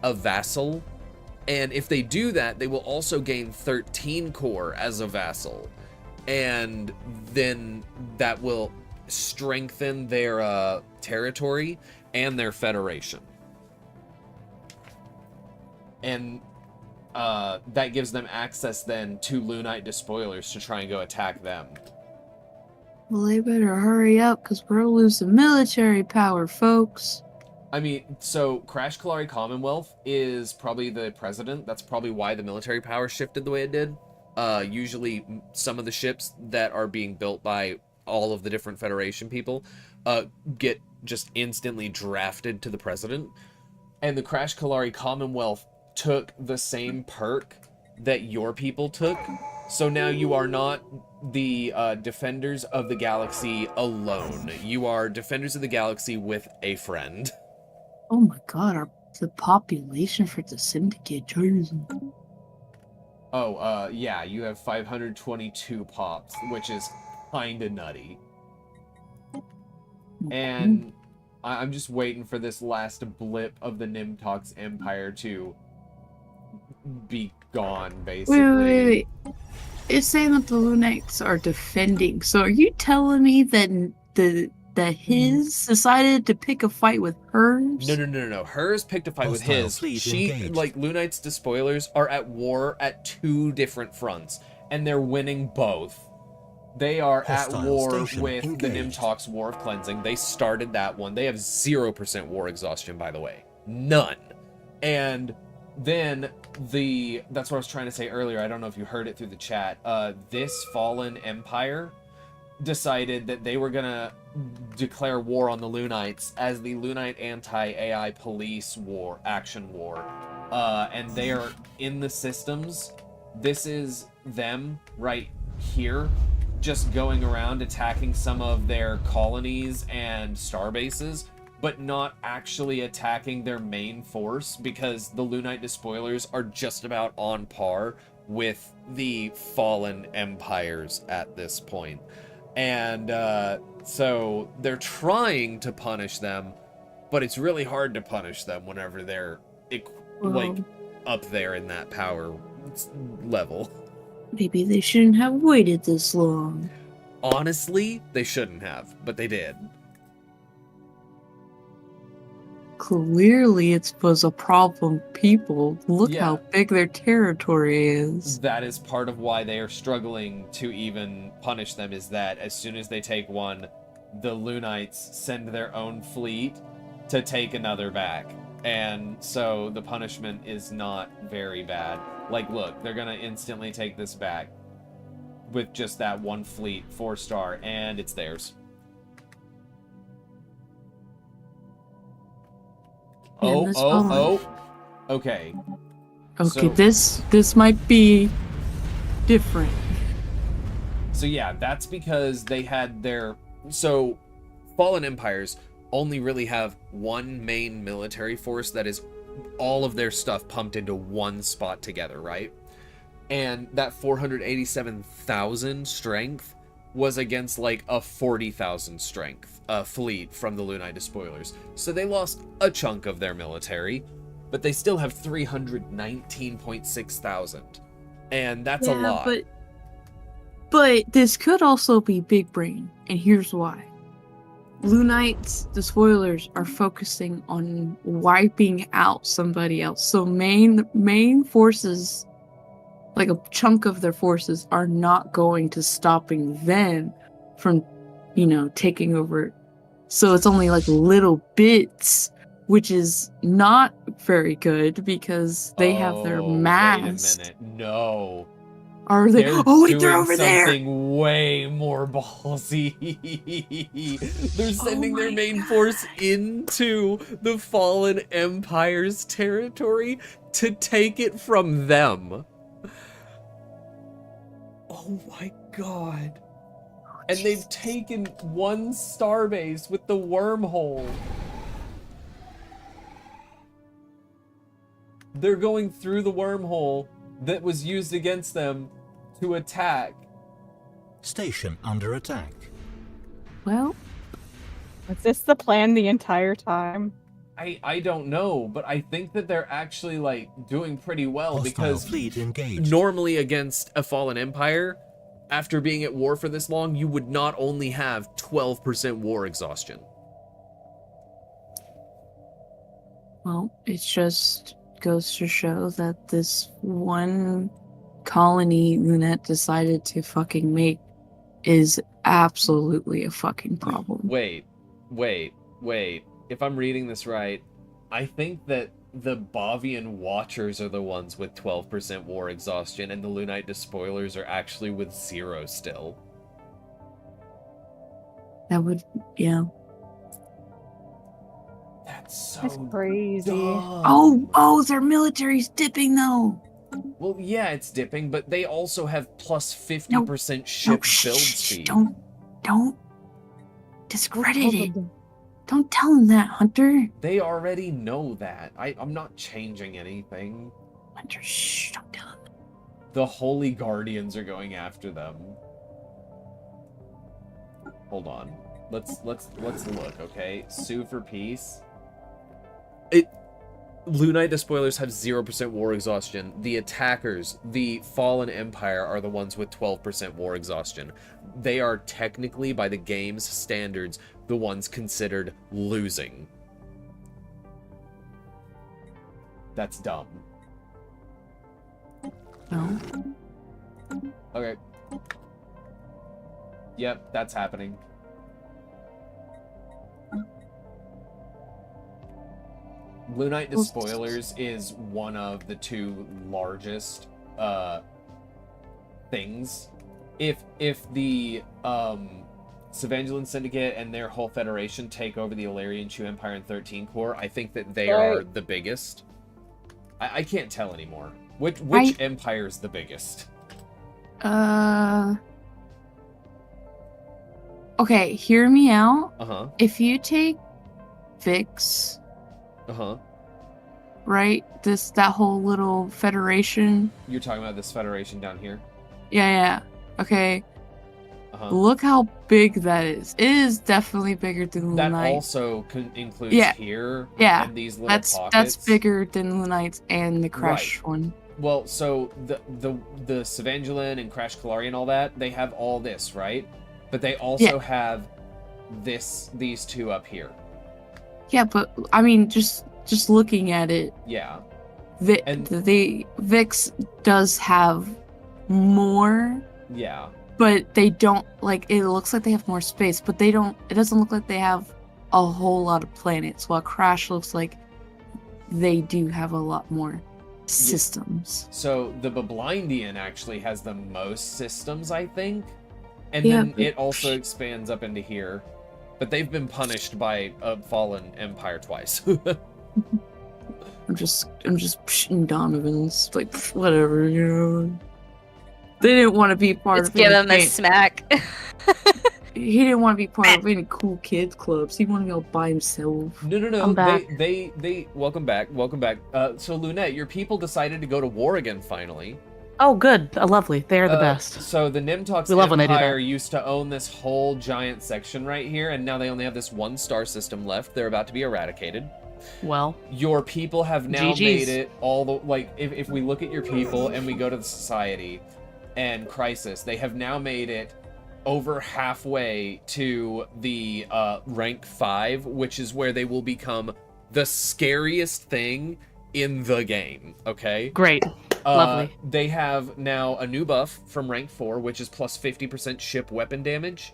a vassal. And if they do that, they will also gain 13 core as a vassal. And then that will strengthen their territory and their federation. And that gives them access then to Lunite Despoilers to try and go attack them. Well, they better hurry up, because we're losing military power, folks. I mean, so Crash Kalari Commonwealth is probably the president. That's probably why the military power shifted the way it did. Usually some of the ships that are being built by all of the different Federation people get just instantly drafted to the president. And the Crash Kalari Commonwealth took the same perk that your people took. So now you are not the Defenders of the Galaxy alone. You are Defenders of the Galaxy with a friend. Oh my god, the population for the Syndicate chosen. Oh, yeah, you have 522 pops, which is kinda nutty. And I'm just waiting for this last blip of the Nimtox Empire to be gone, basically. Wait. It's saying that the Lunites are defending. So are you telling me that his decided to pick a fight with hers? No. Hers picked a fight with his. Like, Lunite's Despoilers are at war at 2 different fronts, and they're winning both. They are at war with the Nimtox War of Cleansing. They started that one. They have 0% war exhaustion, by the way. None. And then that's what I was trying to say earlier. I don't know if you heard it through the chat. This fallen empire decided that they were gonna declare war on the Lunites as the Lunite anti-AI police action war. And they are in the systems. This is them right here, just going around attacking some of their colonies and star bases, but not actually attacking their main force, because the Lunite despoilers are just about on par with the fallen empires at this point. And so they're trying to punish them, but it's really hard to punish them whenever they're like up there in that power level. Maybe they shouldn't have waited this long. Honestly, they shouldn't have, but they did. Clearly, it was a problem. People, look Yeah. how big their territory is. That is part of why they are struggling to even punish them, is that as soon as they take one, the Lunites send their own fleet to take another back. And so the punishment is not very bad. Like, look, they're gonna instantly take this back with just that one fleet, 4-star, and it's theirs. Man, this one- Okay. Okay, So- this might be different. So yeah, that's because they had their... So, Fallen Empires only really have one main military force that is all of their stuff pumped into one spot together, right? And that 487,000 strength was against like a 40,000 strength fleet from the Lunite despoilers. So they lost a chunk of their military, but they still have 319.6 thousand. And that's a lot. But this could also be big brain, and here's why. Lunites, the spoilers, are focusing on wiping out somebody else. So main forces, like a chunk of their forces, are not going to stopping them from, taking over. So it's only like little bits, which is not very good because they have their mass. Wait a minute. No. Are they? Oh wait, they're doing over there. something way more ballsy. They're sending their main force into the Fallen Empire's territory to take it from them. Oh my god. And they've taken one starbase with the wormhole. They're going through the wormhole that was used against them to attack. Station under attack. Well, Was this the plan the entire time? I don't know, but I think that they're actually like doing pretty well, Hostile because fleet engaged. normally against a fallen empire, after being at war for this long, you would not only have 12% war exhaustion. Well, it just goes to show that this one colony Lunette decided to fucking make is absolutely a fucking problem. Wait. If I'm reading this right, I think that the Bavian Watchers are the ones with 12% war exhaustion, and the Lunite Despoilers are actually with 0 still. That would, yeah. That's so That's crazy. dumb. Oh, their military's dipping though. Well, yeah, it's dipping, but they also have plus 50% ship build speed. Don't discredit it. Don't tell them that, Hunter. They already know that. I'm not changing anything. Hunter, shh, don't tell them. The Holy Guardians are going after them. Hold on. Let's look, okay? Sue for peace. Lunite Despoilers have 0% war exhaustion. The attackers, the Fallen Empire, are the ones with 12% war exhaustion. They are technically, by the game's standards, the ones considered losing. That's dumb. No. Okay. Yep, that's happening. Lunite Despoilers is one of the 2 largest things. If the Savangelan Syndicate and their whole federation take over the Ilarian Chu Empire and 13 Core, I think that they are the biggest. I can't tell anymore. Which empire is the biggest? Okay, hear me out. Uh-huh. If you take Vix, Uh-huh. right? That whole little federation. You're talking about this federation down here? Yeah. Okay. Uh-huh. Look how big that is. It is definitely bigger than That Lunite. also includes here and these little pockets. That's bigger than Lunite's and the Crash one. Well, so the Savangelan and Crash Kalari and all that, they have all this, right? But they also have these two up here. Yeah, but I mean, just looking at it, Yeah. the Vix does have more. Yeah. But they don't, like, it looks like they have more space, but they don't, it doesn't look like they have a whole lot of planets, while Crash looks like they do have a lot more systems. So the Bablindian actually has the most systems, I think. And Yeah, then but- it also expands up into here. But they've been punished by a fallen empire twice. I'm just pshing Donovan's, like, whatever, you know. They didn't want to be part Let's of give him a anything. smack. He didn't want to be part of any cool kids clubs. He wanted to be all by himself. No. I'm back. They welcome back. So Lunette, your people decided to go to war again finally. Oh, good. Lovely. They are the best. So the Nimtox We love when they do Empire that. used to own this whole giant section right here, and now they only have this one star system left. They're about to be eradicated. Well, Your people have now GGs. made it all the, like, if we look at your people and we go to the society and crisis, they have now made it over halfway to the rank 5, which is where they will become the scariest thing in the game. Okay, great. Lovely. They have now a new buff from rank 4, which is plus 50% ship weapon damage.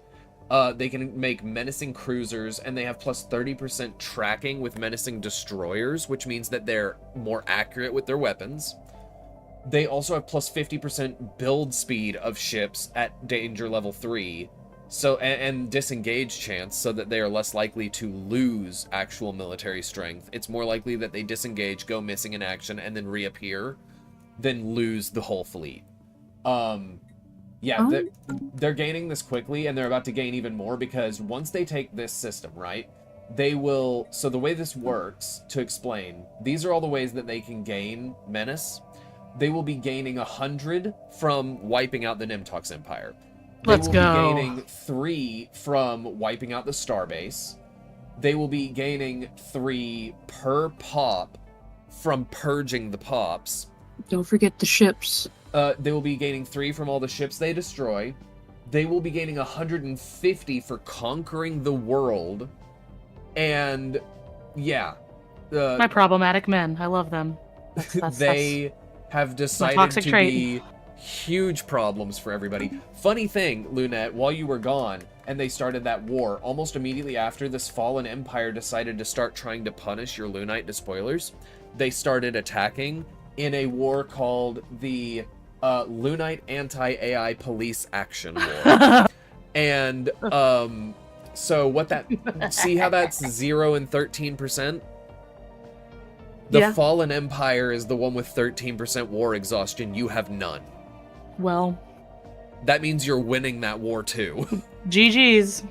They can make menacing cruisers, and they have plus 30% tracking with menacing destroyers, which means that they're more accurate with their weapons. They also have plus 50% build speed of ships at danger level 3, so and disengage chance, so that they are less likely to lose actual military strength. It's more likely that they disengage, go missing in action, and then reappear, than lose the whole fleet. They're gaining this quickly, and they're about to gain even more, because once they take this system, right, they will... So the way this works, to explain, these are all the ways that they can gain menace. They will be gaining 100 from wiping out the Nimtox Empire. Let's They go. will be gaining 3 from wiping out the Starbase. They will be gaining 3 per pop from purging the pops. Don't forget the ships. They will be gaining 3 from all the ships they destroy. They will be gaining 150 for conquering the world. And, yeah. My problematic men. I love them. They have decided toxic to trait. be huge problems for everybody. Funny thing, Lunette, while you were gone, and they started that war, almost immediately after, this fallen empire decided to start trying to punish your Lunite despoilers. They started attacking in a war called the Lunite Anti-AI Police Action War. And so what that... See how that's 0 and 13%? The Yeah. Fallen Empire is the one with 13% war exhaustion. You have none. Well, That means you're winning that war too. GG's.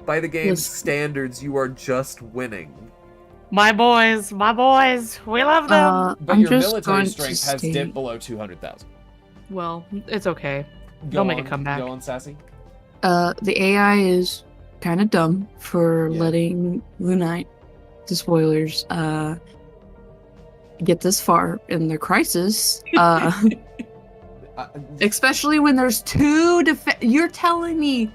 By the game's Yes. standards, you are just winning. My boys. We love them. But I'm your just military going to strength has state- dipped below 200,000. Well, it's okay. Go They'll make a on- comeback. Go on, Sassy. The AI is kind of dumb for Yeah. letting Lunite, the spoilers, get this far in the crisis. Especially when there's 2 You're telling me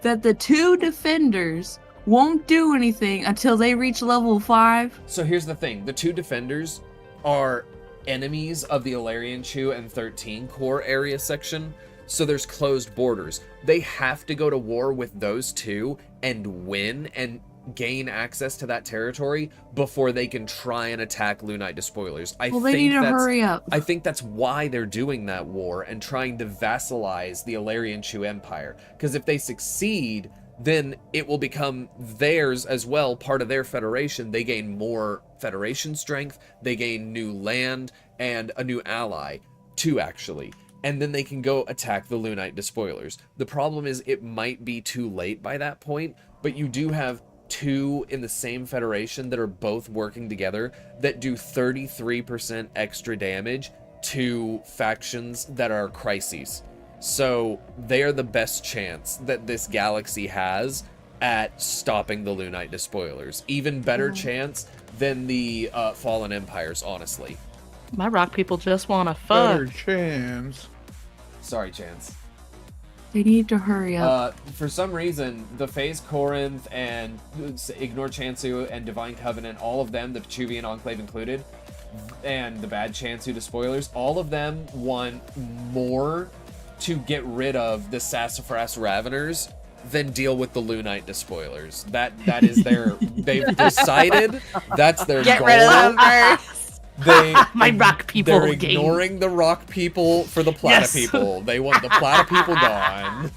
that the 2 defenders won't do anything until they reach level 5? So here's the thing. The 2 defenders are enemies of the Ilarian Chu and 13 core area section, so there's closed borders. They have to go to war with those 2 and win, and gain access to that territory before they can try and attack Lunite Despoilers. Well, they need to hurry up. I think that's why they're doing that war and trying to vassalize the Alarian Chu Empire. Because if they succeed, then it will become theirs as well, part of their federation. They gain more federation strength, they gain new land, and a new ally. 2, actually. And then they can go attack the Lunite Despoilers. The problem is it might be too late by that point, but you do have 2 in the same federation that are both working together that do 33% extra damage to factions that are crises. So they are the best chance that this galaxy has at stopping the Lunite Despoilers. Even better chance than the Fallen Empires, honestly. My rock people just want to Better fuck. chance. Sorry, Chance. They need to hurry up. For some reason, the Phase Corinth and Ignore Chansu and Divine Covenant, all of them, the Pechuvian Enclave included, and the Bad Chansu Despoilers, all of them want more to get rid of the Sassafras Raveners than deal with the Lunite Despoilers. That is their... They've decided that's their Get goal. rid of them first. My rock people They're gain. ignoring the rock people for the Plata Yes. people. They want the Plata people gone.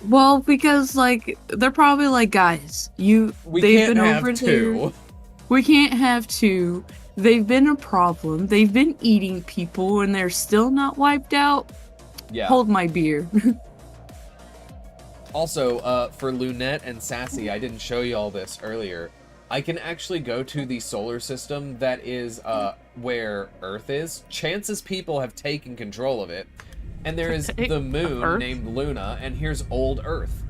Well, because like they're probably like, guys, We they've can't been have over 2. there. We can't have 2. They've been a problem. They've been eating people, and they're still not wiped out. Yeah. Hold my beer. Also, for Lunette and Sassy, I didn't show you all this earlier. I can actually go to the solar system that is where Earth is. Chance's people have taken control of it. And there is the moon Earth? named Luna, and here's old Earth.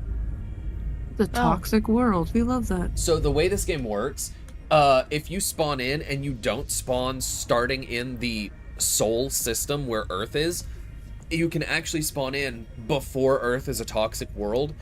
The toxic world. We love that. So the way this game works, if you spawn in and you don't spawn starting in the Sol system where Earth is, you can actually spawn in before Earth is a toxic world,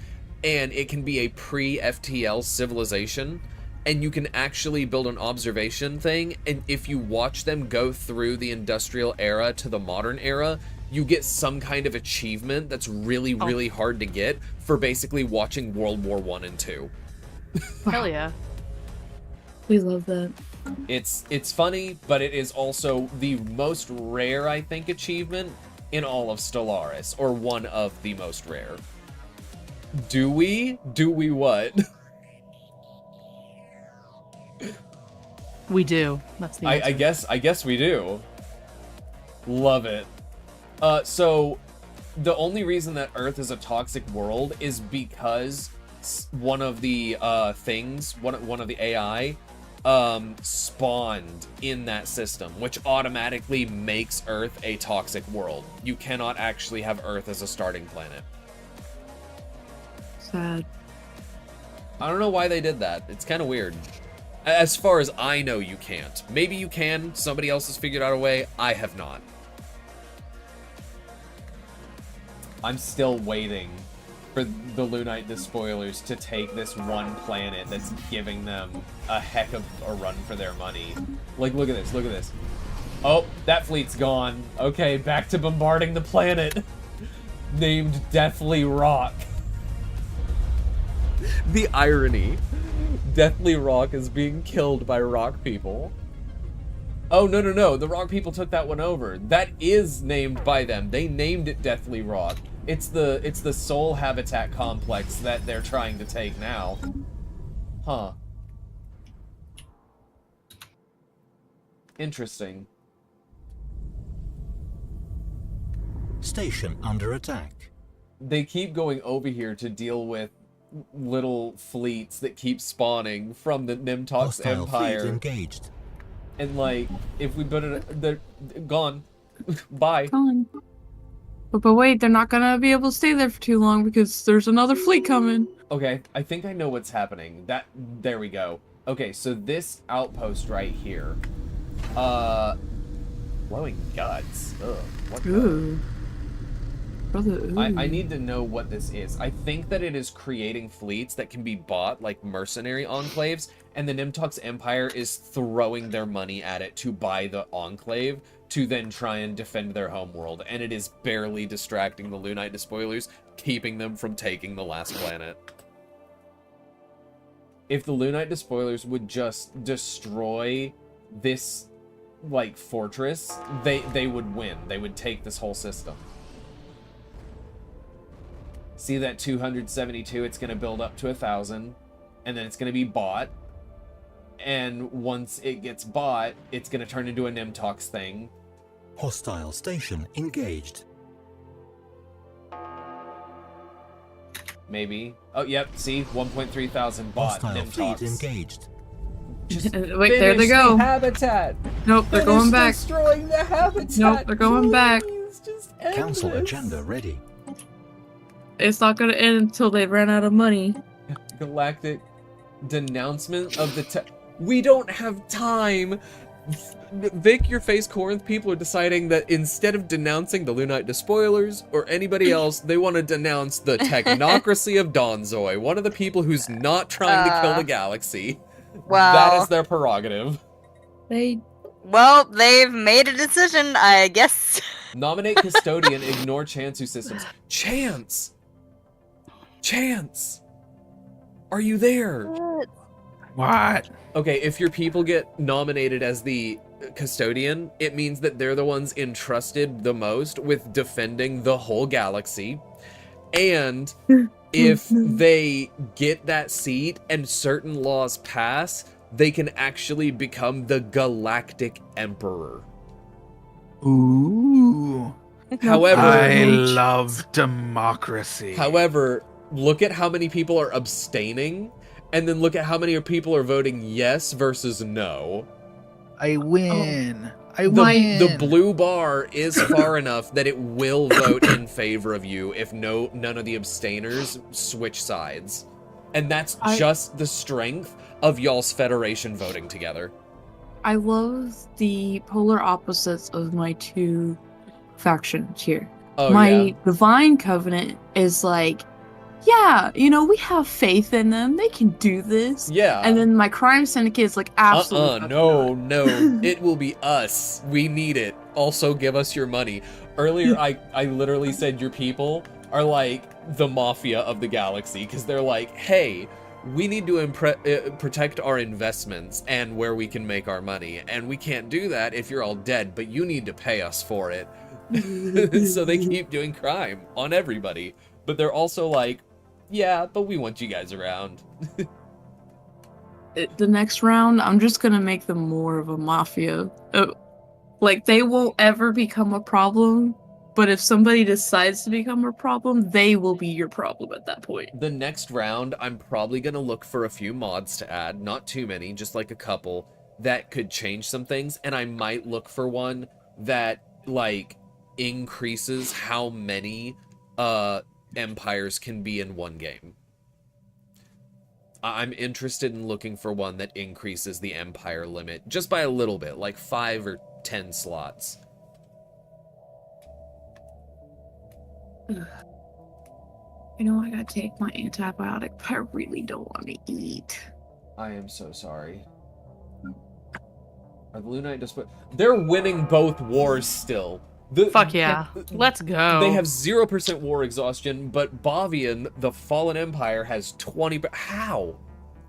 and it can be a pre-FTL civilization, and you can actually build an observation thing, and if you watch them go through the industrial era to the modern era, you get some kind of achievement that's really, really hard to get for basically watching World War I and II. Hell yeah. We love that. It's funny, but it is also the most rare, I think, achievement in all of Stellaris, or one of the most rare. Do we what? We do. That's the answer. I guess we do. Love it. So the only reason that Earth is a toxic world is because one of the things, one of the AI, spawned in that system, which automatically makes Earth a toxic world. You cannot actually have Earth as a starting planet. Sad. I don't know why they did that. It's kind of weird. As far as I know, you can't. Maybe you can. Somebody else has figured out a way. I have not. I'm still waiting for the Lunite Despoilers to take this one planet that's giving them a heck of a run for their money. Like, look at this, look at this. Oh, that fleet's gone. Okay, back to bombarding the planet. Named Deathly Rock. The irony. Deathly Rock is being killed by rock people. Oh, no. The rock people took that one over. That is named by them. They named it Deathly Rock. It's the Sol Habitat complex that they're trying to take now. Huh. Interesting. Station under attack. They keep going over here to deal with little fleets that keep spawning from the Nimtox Hostile Empire. fleet engaged. And like, if we put it, they're gone. Bye. Gone. But wait, they're not gonna be able to stay there for too long because there's another fleet coming. Okay, I think I know what's happening. There we go. Okay, so this outpost right here. Glowing guts. Ugh. What the? Ooh. Brother, ooh. I need to know what this is. I think that it is creating fleets that can be bought like mercenary enclaves, and the Nimtox Empire is throwing their money at it to buy the enclave to then try and defend their homeworld, and it is barely distracting the Lunite Despoilers, keeping them from taking the last planet. if the Lunite Despoilers would just destroy this, like, fortress, they would win. They would take this whole system. See that 272? It's going to build up to 1,000, and then it's going to be bought. And once it gets bought, it's going to turn into a Nimtox thing. Hostile station engaged. Maybe. Oh, yep. See, 1.3 thousand bought Hostile Nimtox. fleet engaged. Just Wait, there they finish go. the habitat. Nope, they're Finish going back. destroying the habitat. Nope, they're going back. Please, just end Council this. agenda ready. It's not gonna end until they run out of money. Galactic denouncement of the we don't have time. Vic, your face Corinth people are deciding that instead of denouncing the Lunite Despoilers or anybody else, they want to denounce the technocracy of Donzoi, one of the people who's not trying to kill the galaxy. Well, That is their prerogative. well, they've made a decision, I guess. Nominate Custodian, ignore Chansu systems. Chance! Chance! Are you there? What? Okay, if your people get nominated as the Custodian, it means that they're the ones entrusted the most with defending the whole galaxy. And if they get that seat and certain laws pass, they can actually become the Galactic Emperor. Ooh. However, I love democracy. However, look at how many people are abstaining, and then look at how many people are voting yes versus no. I win. I The, win. the blue bar is far enough that it will vote in favor of you if none of the abstainers switch sides. And that's just the strength of y'all's federation voting together. I love the polar opposites of my two factions here. Oh, My yeah. Divine Covenant is like, yeah, we have faith in them. They can do this. Yeah. And then my Crime Syndicate is like, absolutely. No. It will be us. We need it. Also, give us your money. Earlier, I literally said your people are like the mafia of the galaxy, because they're like, hey, we need to protect our investments and where we can make our money. And we can't do that if you're all dead, but you need to pay us for it. So they keep doing crime on everybody. But they're also like, yeah, but we want you guys around. The next round, I'm just gonna make them more of a mafia. Like, they won't ever become a problem, but if somebody decides to become a problem, they will be your problem at that point. The next round, I'm probably going to look for a few mods to add. Not too many, just like a couple that could change some things. And I might look for one that, like, increases how many empires can be in one game. I'm interested in looking for one that increases the empire limit just by a little bit, like 5 or 10 slots. I gotta take my antibiotic, but I really don't want to eat. I am so sorry. Are the Lunite Despoilers... They're winning both wars still. Fuck yeah. Let's go. They have 0% war exhaustion, but Bavian, the Fallen Empire, has 20... How?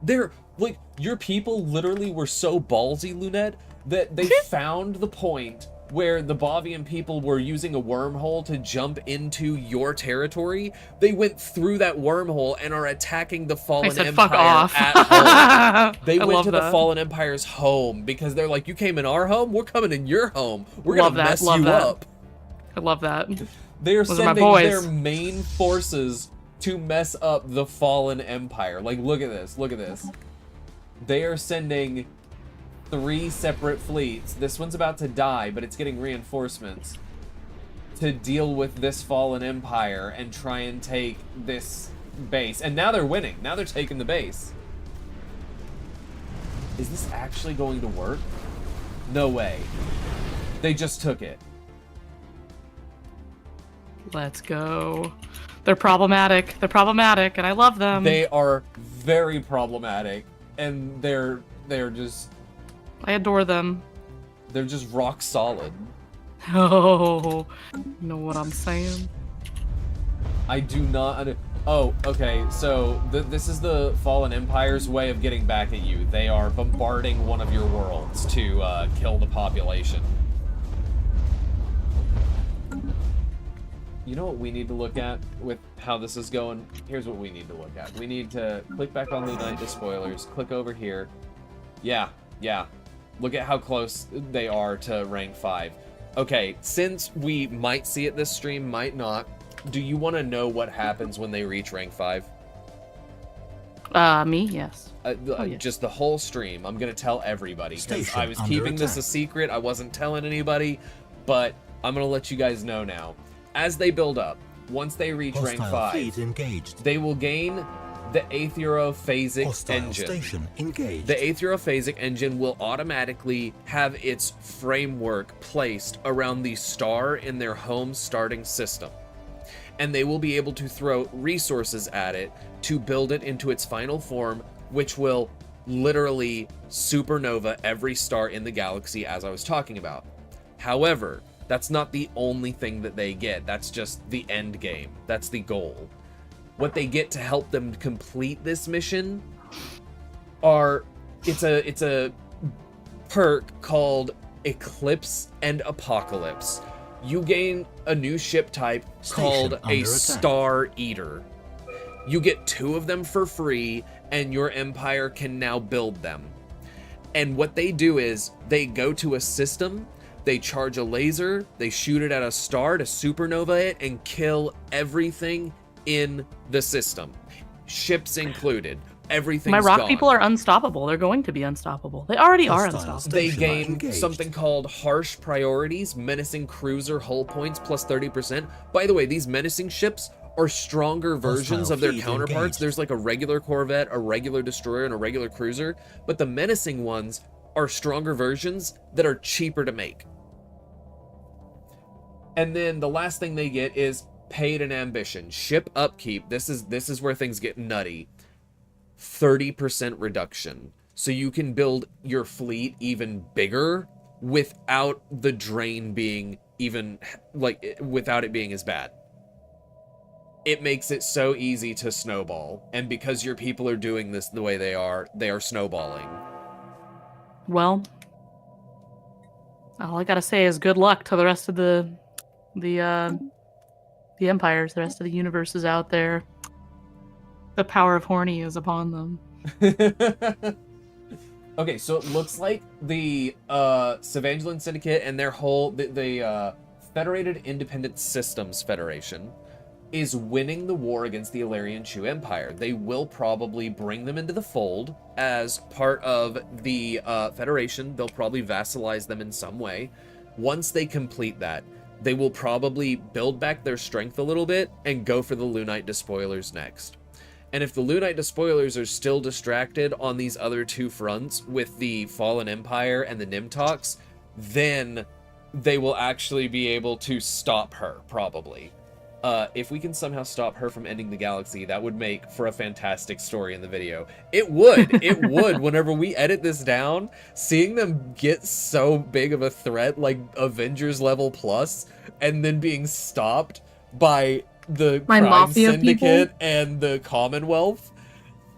They're... Like, your people literally were so ballsy, Lunette, that they found the point where the Bavian people were using a wormhole to jump into your territory. They went through that wormhole and are attacking the Fallen Empire fuck off. at home. They I went love to the that. Fallen Empire's home because they're like, you came in our home, we're coming in your home. We're Love gonna that, mess love you that. up. I love that. They are Those are my sending boys. their main forces to mess up the Fallen Empire. Like, look at this. Look at this. They are sending 3 separate fleets. This one's about to die, but it's getting reinforcements to deal with this Fallen Empire and try and take this base. And now they're winning. Now they're taking the base. Is this actually going to work? No way. They just took it. Let's go. They're problematic. They're problematic, and I love them. They are very problematic, and they're just I adore them. they're just rock solid. Oh, you know what I'm saying? I do not. Oh, okay, so this is the Fallen Empire's way of getting back at you. They are bombarding one of your worlds to kill the population. You know what we need to look at with how this is going? Here's what we need to look at. We need to click back on Lunite Despoilers, click over here. Yeah. Look at how close they are to rank 5. Okay, since we might see it this stream, might not, do you want to know what happens when they reach rank 5? Me? Yes. Yeah. Just the whole stream. I'm going to tell everybody, because I was under keeping this attack. a secret. I wasn't telling anybody, but I'm going to let you guys know now. As they build up, once they reach rank Hostile 5, fleet engaged. they will gain the Aetherophasic Hostile engine. station engaged. The Aetherophasic engine will automatically have its framework placed around the star in their home starting system. And they will be able to throw resources at it to build it into its final form, which will literally supernova every star in the galaxy, as I was talking about. However, that's not the only thing that they get. That's just the end game. That's the goal. What they get to help them complete this mission are it's a perk called Eclipse and Apocalypse. You gain a new ship type called Station a under attack. Star Eater. You get 2 of them for free, and your empire can now build them. And what they do is they go to a system, they charge a laser, they shoot it at a star to supernova it and kill everything in the system. Ships included. Everything's My rock gone. people are unstoppable. They're going to be unstoppable. They already are Hostile unstoppable. They Station gain engaged. something called Harsh Priorities, Menacing Cruiser Hull Points plus 30%. By the way, these menacing ships are stronger versions Hostile of their fleet counterparts. engaged. There's like a regular Corvette, a regular destroyer, and a regular cruiser. But the menacing ones are stronger versions that are cheaper to make. And then the last thing they get is Paid and Ambition. Ship upkeep. This is where things get nutty. 30% reduction. So you can build your fleet even bigger without the drain being even, like, without it being as bad. It makes it so easy to snowball. And because your people are doing this the way they are snowballing. Well, all I gotta say is good luck to the rest of the empires, the rest of the universes out there. The power of Horny is upon them. Okay, so it looks like the Savangeline Syndicate and their whole the Federated Independent Systems Federation is winning the war against the Illyrian Chu Empire. They will probably bring them into the fold as part of the Federation. They'll probably vassalize them in some way. Once they complete that, they will probably build back their strength a little bit and go for the Lunite Despoilers next. And if the Lunite Despoilers are still distracted on these other 2 fronts with the Fallen Empire and the Nimtox, then they will actually be able to stop her, probably. If we can somehow stop her from ending the galaxy, that would make for a fantastic story in the video. It would! It would! Whenever we edit this down, seeing them get so big of a threat, like Avengers level plus, and then being stopped by the My crime mafia syndicate people? and the Commonwealth,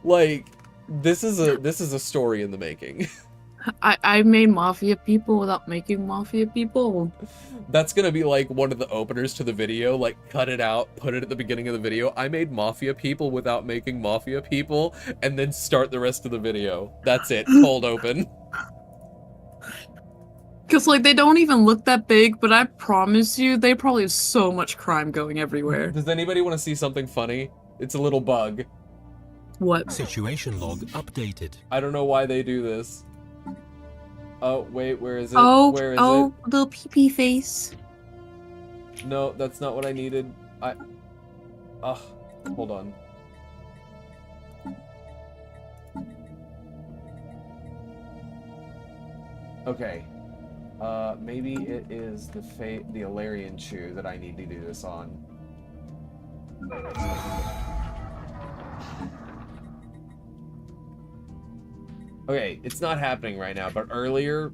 like, this is a story in the making. I made mafia people without making mafia people. That's gonna be like one of the openers to the video, like cut it out, put it at the beginning of the video. I made mafia people without making mafia people, and then start the rest of the video. That's it, cold open. Cause like they don't even look that big, but I promise you, they probably have so much crime going everywhere. Does anybody want to see something funny? It's a little bug. What? Situation log updated. I don't know why they do this. Oh, wait, where is it? Oh, Where is oh, little pee-pee face. it? No, that's not what I needed. Ugh, hold on. Okay. Maybe it is the Illyrian Chu that I need to do this on. Okay, it's not happening right now, but earlier,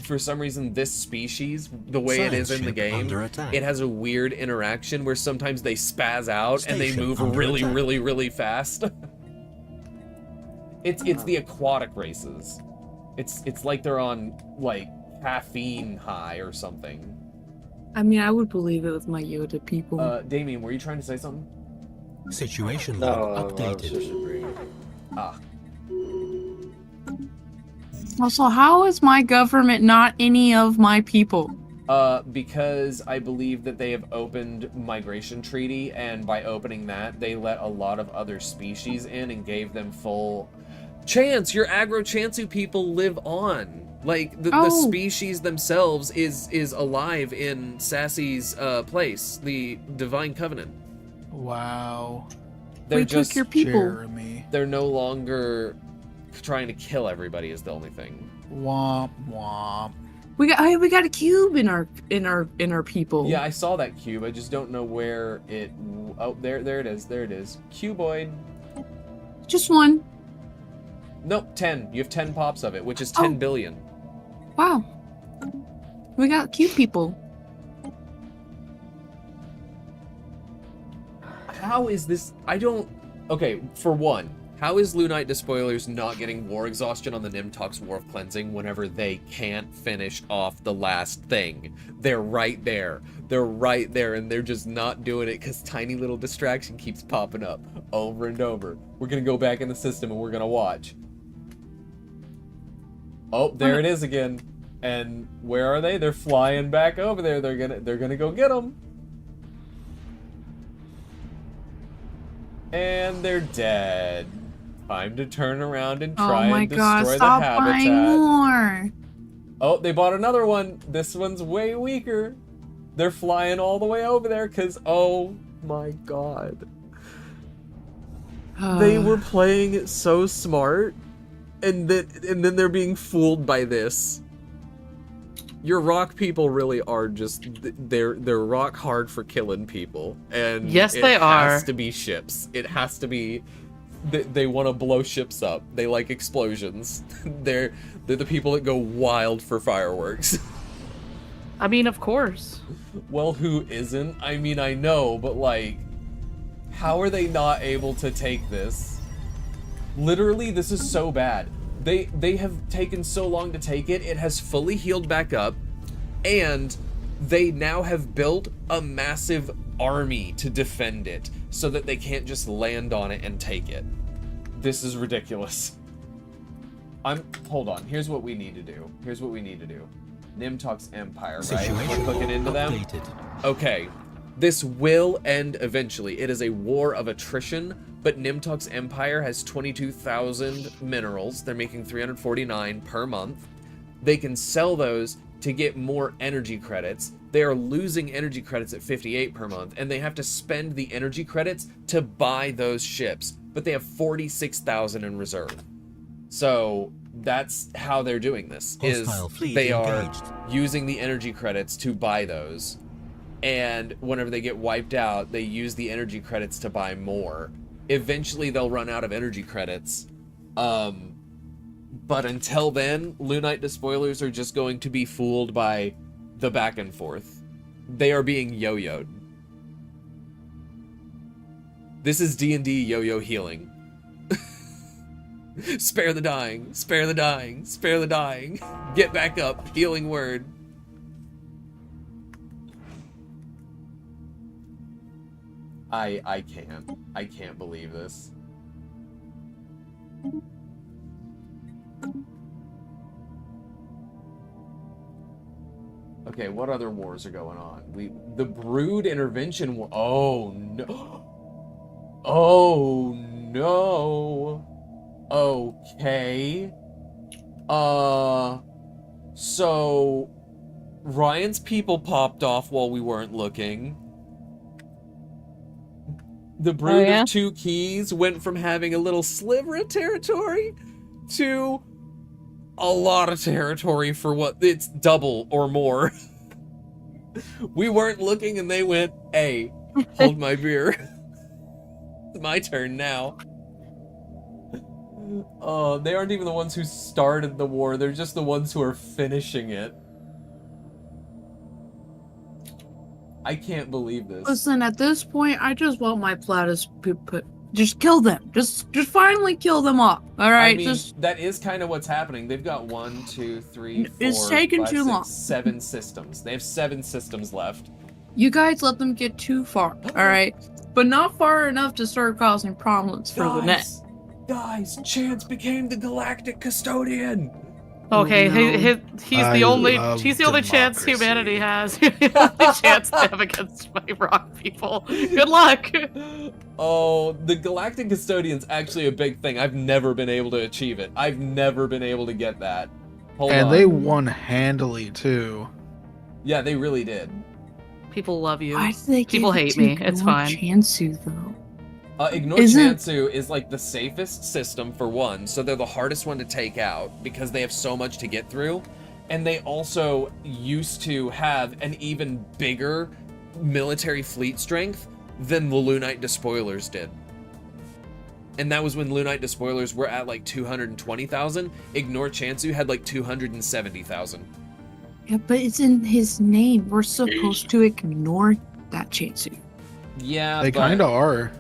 for some reason, this species, the way it is in the Ship game, under attack. it has a weird interaction where sometimes they spaz out and they Station move under really, attack. really, really fast. It's the aquatic races. It's like they're on like caffeine high or something. I mean, I would believe it with my Yoda people. Damien, were you trying to say something? Situation No, log I was just updated. agreeing. Ah, Also, how is my government not any of my people? because I believe that they have opened migration treaty, and by opening that, they let a lot of other species in and gave them full chance. Your Agro Chansu people live on. Like the Oh. species themselves is alive in Sassy's place, the Divine Covenant. Wow. They're We just took your people. Jeremy. they're no longer trying to kill everybody is the only thing. Womp womp. We got a cube in our people. Yeah, I saw that cube. I just don't know where it. Oh, there it is. There it is. Cuboid. Just one. Nope, 10. You have 10 pops of it, which is 10 Oh. billion. Wow. We got cube people. How is this? I don't. Okay, for one, how is Lunite Despoilers not getting war exhaustion on the Nimtox War of Cleansing whenever they can't finish off the last thing? They're right there. They're right there, and they're just not doing it because tiny little distraction keeps popping up over and over. We're gonna go back in the system and we're gonna watch. Oh, there it is again. And where are they? They're flying back over there. They're gonna go get them. And they're dead. Time to turn around and try Oh my and god, destroy stop the buying habitat. more. Oh, they bought another one. This one's way weaker. They're flying all the way over there because, oh my god. They were playing it so smart, and then they're being fooled by this. Your rock people really are just they're rock hard for killing people, and Yes, it they has are. to be ships. It has to be. They want to blow ships up. They like explosions. They're the people that go wild for fireworks. I mean, of course. Well, who isn't? I mean, I know, but like, how are they not able to take this? Literally, this is so bad. They have taken so long to take it. It has fully healed back up, and they now have built a massive army to defend it so that they can't just land on it and take it. This is ridiculous. Hold on. Here's what we need to do. Nimtox Empire, right? Situation We're looking into them. updated. Okay, this will end eventually. It is a war of attrition, but Nimtox Empire has 22,000 minerals. They're making 349 per month. They can sell those to get more energy credits. They are losing energy credits at 58 per month, and they have to spend the energy credits to buy those ships, but they have 46,000 in reserve. So that's how they're doing this. Hostile fleet They are engaged. using the energy credits to buy those, and whenever they get wiped out, they use the energy credits to buy more. Eventually they'll run out of energy credits, but until then, Lunite Despoilers are just going to be fooled by the back and forth. They are being yo-yoed. This is D&D yo-yo healing. Spare the dying, spare the dying, spare the dying. Get back up, healing word. I can't believe this. Okay, what other wars are going on? The Brood Intervention War. Oh no. Oh no. Okay. So Ryan's people popped off while we weren't looking. The Brood yeah? of Two Keys went from having a little sliver of territory to a lot of territory for what it's double or more. We weren't looking and they went, hey, hold my beer. It's my turn now. They aren't even the ones who started the war. They're just the ones who are finishing it. I can't believe this. Listen, at this point, I just want my Platypus put. Just kill them. Just finally kill them all. All right. I mean, that is kind of what's happening. They've got 1, 2, 3, 4, It's taken 5, too 6, long. 7 systems. They have 7 systems left. You guys let them get too far. All right, but not far enough to start causing problems for the net. Guys, Chance became the galactic custodian. Okay, no. he's I the only love chance democracy. humanity has. The only chance they have against my rock people. Good luck. Oh, the galactic custodian's actually a big thing. I've never been able to achieve it. I've never been able to get that. Hold And on. they won handily too. Yeah, they really did. People love you. Why do they People give it hate to me. It's Ignore fine. Chansu though. Ignore Isn't- Chansu is like the safest system for one, so they're the hardest one to take out because they have so much to get through. And they also used to have an even bigger military fleet strength than the Lunite Despoilers did. And that was when Lunite Despoilers were at like 220,000. Ignore Chansu had like 270,000. Yeah, but it's in his name. We're supposed to ignore that Chansu. Yeah, They but kind of are.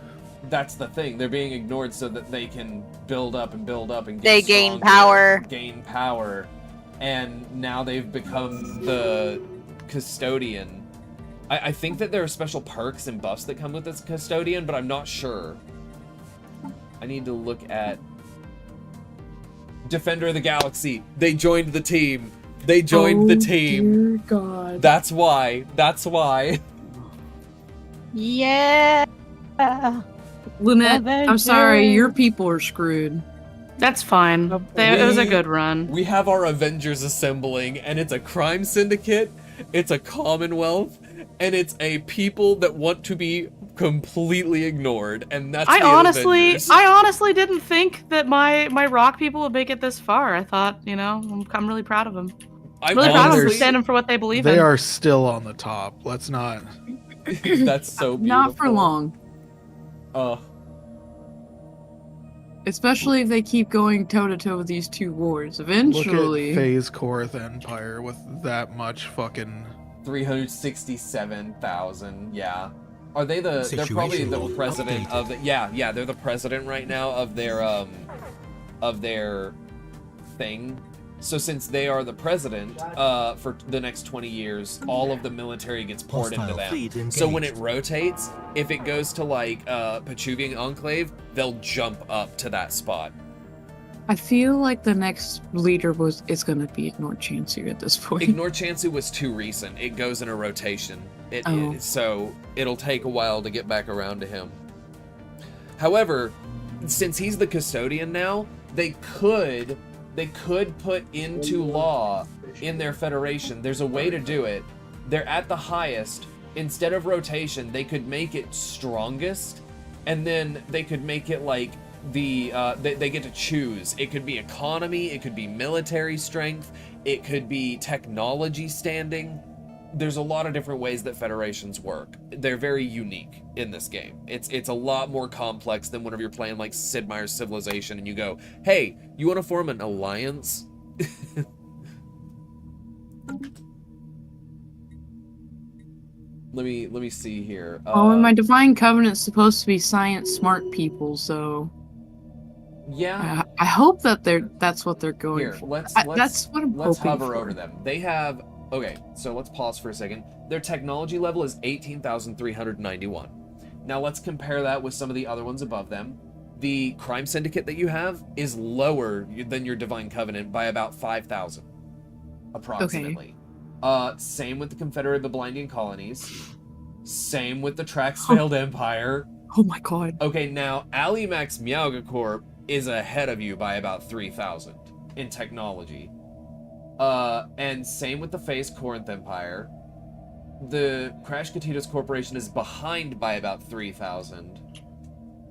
that's the thing. They're being ignored so that they can build up and build up and get They gain stronger, power. Gain power. And now they've become the custodian. I think that there are special perks and buffs that come with this custodian, but I'm not sure. I need to look at Defender of the Galaxy. They joined the team. They joined the team. Dear God. That's why. That's why. Yeah. Lynette, I'm sorry, Avengers. your people are screwed. That's fine. It was a good run. We have our Avengers assembling, and it's a crime syndicate, it's a Commonwealth, and it's a people that want to be completely ignored, and that's I the Avengers. honestly didn't think that my rock people would make it this far. I thought, I'm really proud of them. I'm Really proud of them for honestly- standing for what they believe They in. are still on the top. Let's not. That's so beautiful. Not for long. Especially if they keep going toe-to-toe with these two wars. Look Eventually. at Phase Korth Empire with that much fucking. 367,000, yeah. Are they they're probably Situation the log president updated. of the, yeah, they're the president right now of their thing. So since they are the president, for the next 20 years, all of the military gets poured into Hostile them. fleet So when it engaged. rotates, if it goes to like, Pechuvian Enclave, they'll jump up to that spot. I feel like the next leader is gonna be Ignore Chansu at this point. Ignore Chansu was too recent. It goes in a rotation. So it'll take a while to get back around to him. However, since he's the custodian now, they could put into law in their federation. There's a way to do it. They're at the highest. Instead of rotation, they could make it strongest, and then they could make it like they get to choose. It could be economy, it could be military strength, it could be technology standing. There's a lot of different ways that federations work. They're very unique in this game. It's a lot more complex than whenever you're playing like Sid Meier's Civilization and you go, hey, you want to form an alliance? Let me see here. And my Divine Covenant's supposed to be science smart people, so Yeah. I hope that that's what they're going Here, for. let's That's what I'm let's hoping hover for. over them. They have, okay, so let's pause for a second. Their technology level is 18,391. Now let's compare that with some of the other ones above them. The crime syndicate that you have is lower than your Divine Covenant by about 5,000, approximately. Same with the Confederate of the Blinding Colonies. Same with the Trax Failed Empire. Oh my god. Okay, now Alimax Meowga Corp is ahead of you by about 3,000 in technology. And same with the Phase Corinth Empire. The Crash Katitas Corporation is behind by about 3,000.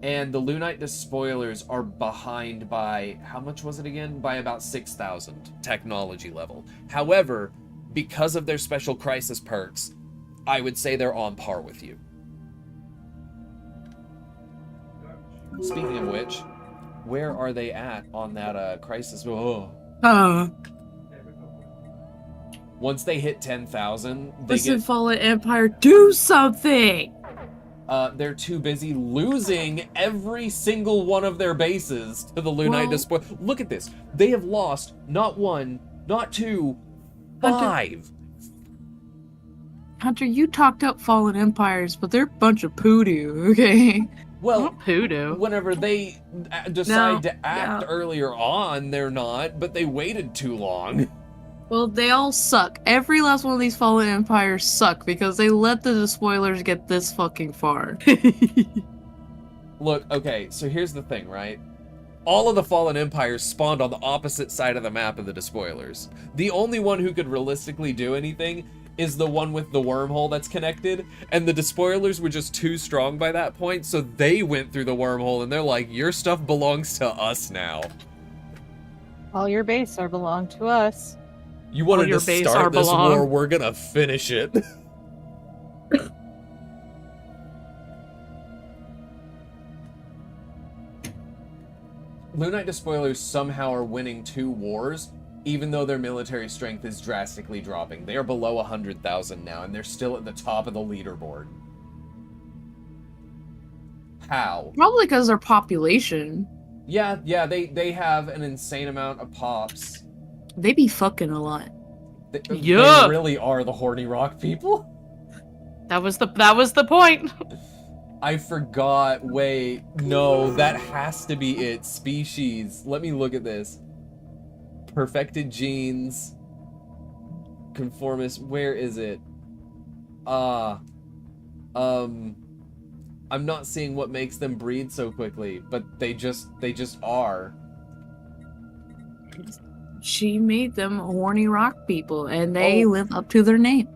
And the Lunite Despoilers are behind by, how much was it again? By about 6,000 technology level. However, because of their special crisis perks, I would say they're on par with you. Speaking of which, Where are they at on that crisis? Oh. Once they hit 10,000, they Listen, get... Fallen Empire, do something! They're too busy losing every single one of their bases to the Lunite Despoiler. Look at this. They have lost not 1, not 2, 5. Hunter, you talked up Fallen Empires, but they're a bunch of poodoo, okay? Well, Not hoodoo. whenever they decide to act earlier on, they're not, but they waited too long. Well, they all suck. Every last one of these Fallen Empires suck because they let the Despoilers get this fucking far. Look, okay, so here's the thing, right? All of the Fallen Empires spawned on the opposite side of the map of the Despoilers. The only one who could realistically do anything is the one with the wormhole that's connected, and the Despoilers were just too strong by that point, so they went through the wormhole, and they're like, your stuff belongs to us now. All your base are belong to us. You wanted your to base start are this belong. war, we're gonna finish it. Lunite Despoilers somehow are winning 2 wars, even though their military strength is drastically dropping. They are below 100,000 now, and they're still at the top of the leaderboard. How? Probably because their population. Yeah, they have an insane amount of pops. They be fucking a lot. They Yeah. really are the Horny Rock people. That was the point. I forgot. Wait, no, that has to be it. Species. Let me look at this. Perfected genes. Conformist. Where is it? I'm not seeing what makes them breed so quickly, but they just are. She made them horny rock people, and they live up to their name.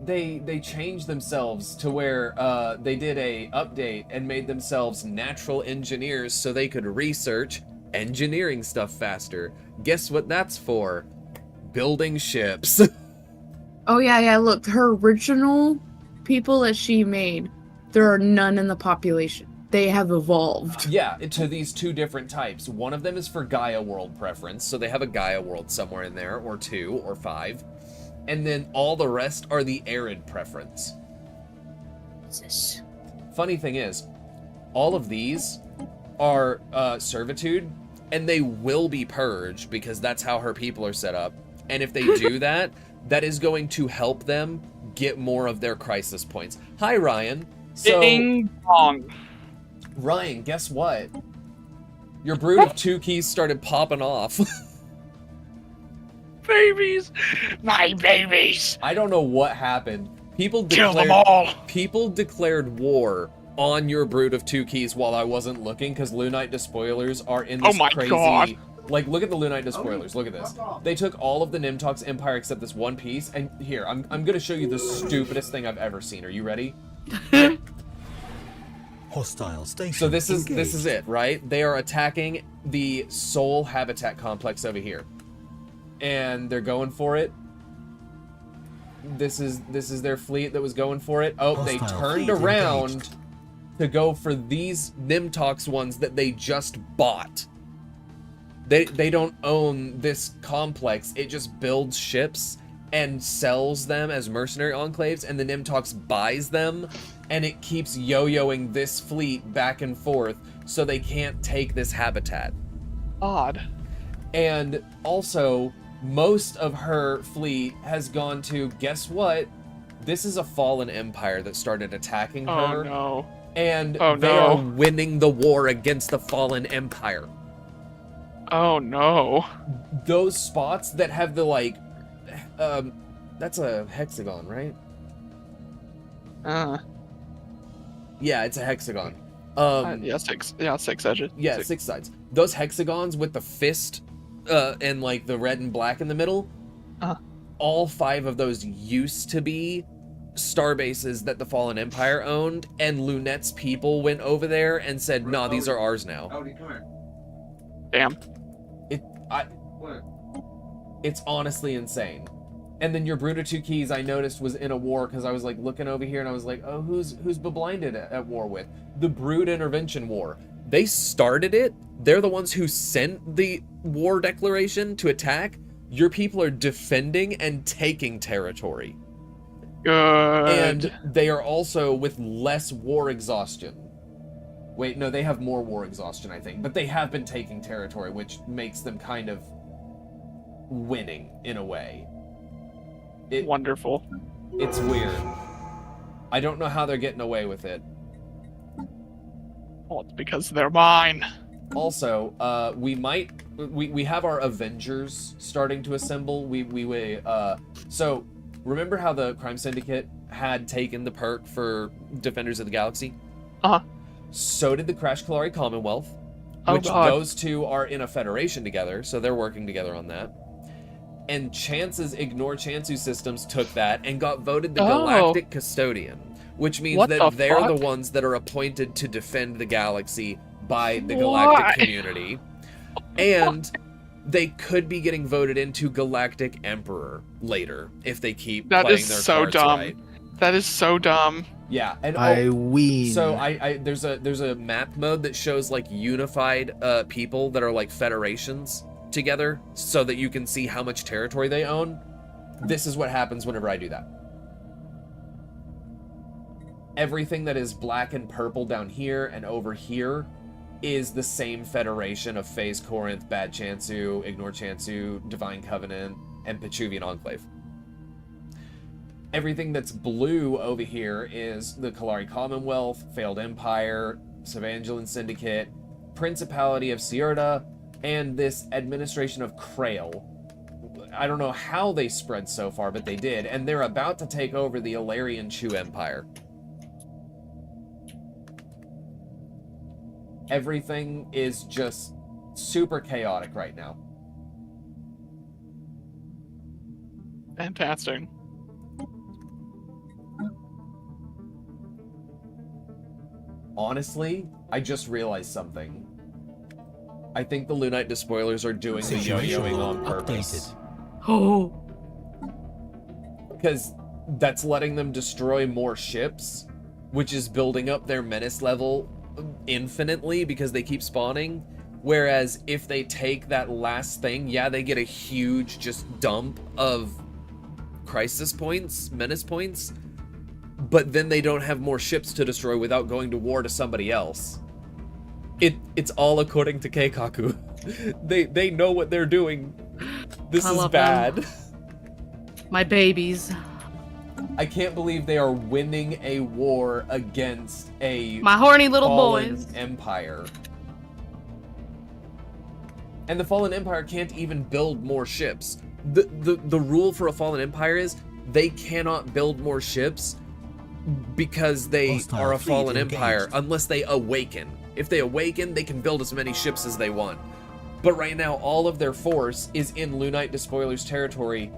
They changed themselves to where they did a update and made themselves natural engineers so they could research engineering stuff faster. Guess what that's for? Building ships. Oh yeah, look, her original people that she made, there are none in the population. They have evolved. Yeah, to these 2 different types. One of them is for Gaia world preference, so they have a Gaia world somewhere in there, or 2, or 5. And then all the rest are the arid preference. What's this? Funny thing is, all of these are servitude, and they will be purged because that's how her people are set up. And if they do that, that is going to help them get more of their crisis points. Hi, Ryan. So, Ding dong. Ryan, guess what? Your brood of 2 keys started popping off. Babies! My babies! I don't know what happened. People Kill them declared all! People declared war on your brood of 2 keys while I wasn't looking, because Lunite Despoilers are in this Oh my crazy... God. Like, look at the Lunite Despoilers. Look at this. They took all of the Nimtox Empire except this one piece, and here, I'm gonna show you the stupidest thing I've ever seen. Are you ready? Hostile station. So this is engaged. it, right? They are attacking the Soul Habitat Complex over here. And they're going for it. This is their fleet that was going for it. Oh, they Hostile turned fleet around engaged. to go for these Nimtox ones that they just bought. They don't own this complex. It just builds ships and sells them as mercenary enclaves, and the Nimtox buys them, and it keeps yo-yoing this fleet back and forth so they can't take this habitat. Odd. And also, most of her fleet has gone to, guess what? This is a fallen empire that started attacking Oh her. no. And Oh, they no. are winning the war against the fallen empire. Oh no. Those spots that have the, like, that's a hexagon, right? Yeah, it's a hexagon. Yeah, 6 edges. Yeah, 6 sides. Those hexagons with the fist, and like the red and black in the middle, all 5 of those used to be star bases that the Fallen Empire owned, and Lunette's people went over there and said, nah, these are ours now. Damn. It's honestly insane. And then your Brood of 2 Keys, I noticed, was in a war, because I was like looking over here and I was like, oh, who's beblinded at war with? The Brood Intervention War. They started it. They're the ones who sent the war declaration to attack. Your people are defending and taking territory. Good. And they are also with less war exhaustion. Wait, no, they have more war exhaustion, I think. But they have been taking territory, which makes them kind of winning, in a way. Wonderful. It's weird. I don't know how they're getting away with it. Well, it's because they're mine. Also, we have our Avengers starting to assemble. So remember how the Crime Syndicate had taken the perk for Defenders of the Galaxy? Uh-huh. So did the Crash Kalari Commonwealth, Oh, which God. those two are in a federation together, so they're working together on that. And Chance's Ignore Chansu systems took that and got voted the Galactic Custodian, which means What that the they're the fuck? ones that are appointed to defend the galaxy by the galactic Why? community. And they could be getting voted into Galactic Emperor later if they keep That playing is their so cards dumb. right. That is so dumb. Yeah, and I ween. so there's a map mode that shows like unified people that are like federations together, so that you can see how much territory they own. This is what happens whenever I do that. Everything that is black and purple down here and over here is the same federation of Phase Corinth, Bad Chansu, Ignore Chansu, Divine Covenant, and Pechuvian Enclave. Everything that's blue over here is the Kalari Commonwealth, Failed Empire, Savangelan Syndicate, Principality of Cierta, and this Administration of Krail. I don't know how they spread so far, but they did, and they're about to take over the Ilarian Chu Empire. Everything is just super chaotic right now. Fantastic. Honestly, I just realized something. I think the Lunite Despoilers are doing the yo-yoing on purpose. Oh. Because that's letting them destroy more ships, which is building up their menace level infinitely because they keep spawning. Whereas if they take that last thing, yeah, they get a huge just dump of crisis points, menace points, but then they don't have more ships to destroy without going to war to somebody else. It's all according to Keikaku. They know what they're doing. This I is love bad. them. My babies. I can't believe they are winning a war against a My horny little fallen boys. empire. And the Fallen Empire can't even build more ships. The rule for a Fallen Empire is they cannot build more ships because they Hostile are a fleet Fallen engaged. Empire unless they awaken. If they awaken, they can build as many ships as they want. But right now, all of their force is in Lunite Despoiler's territory,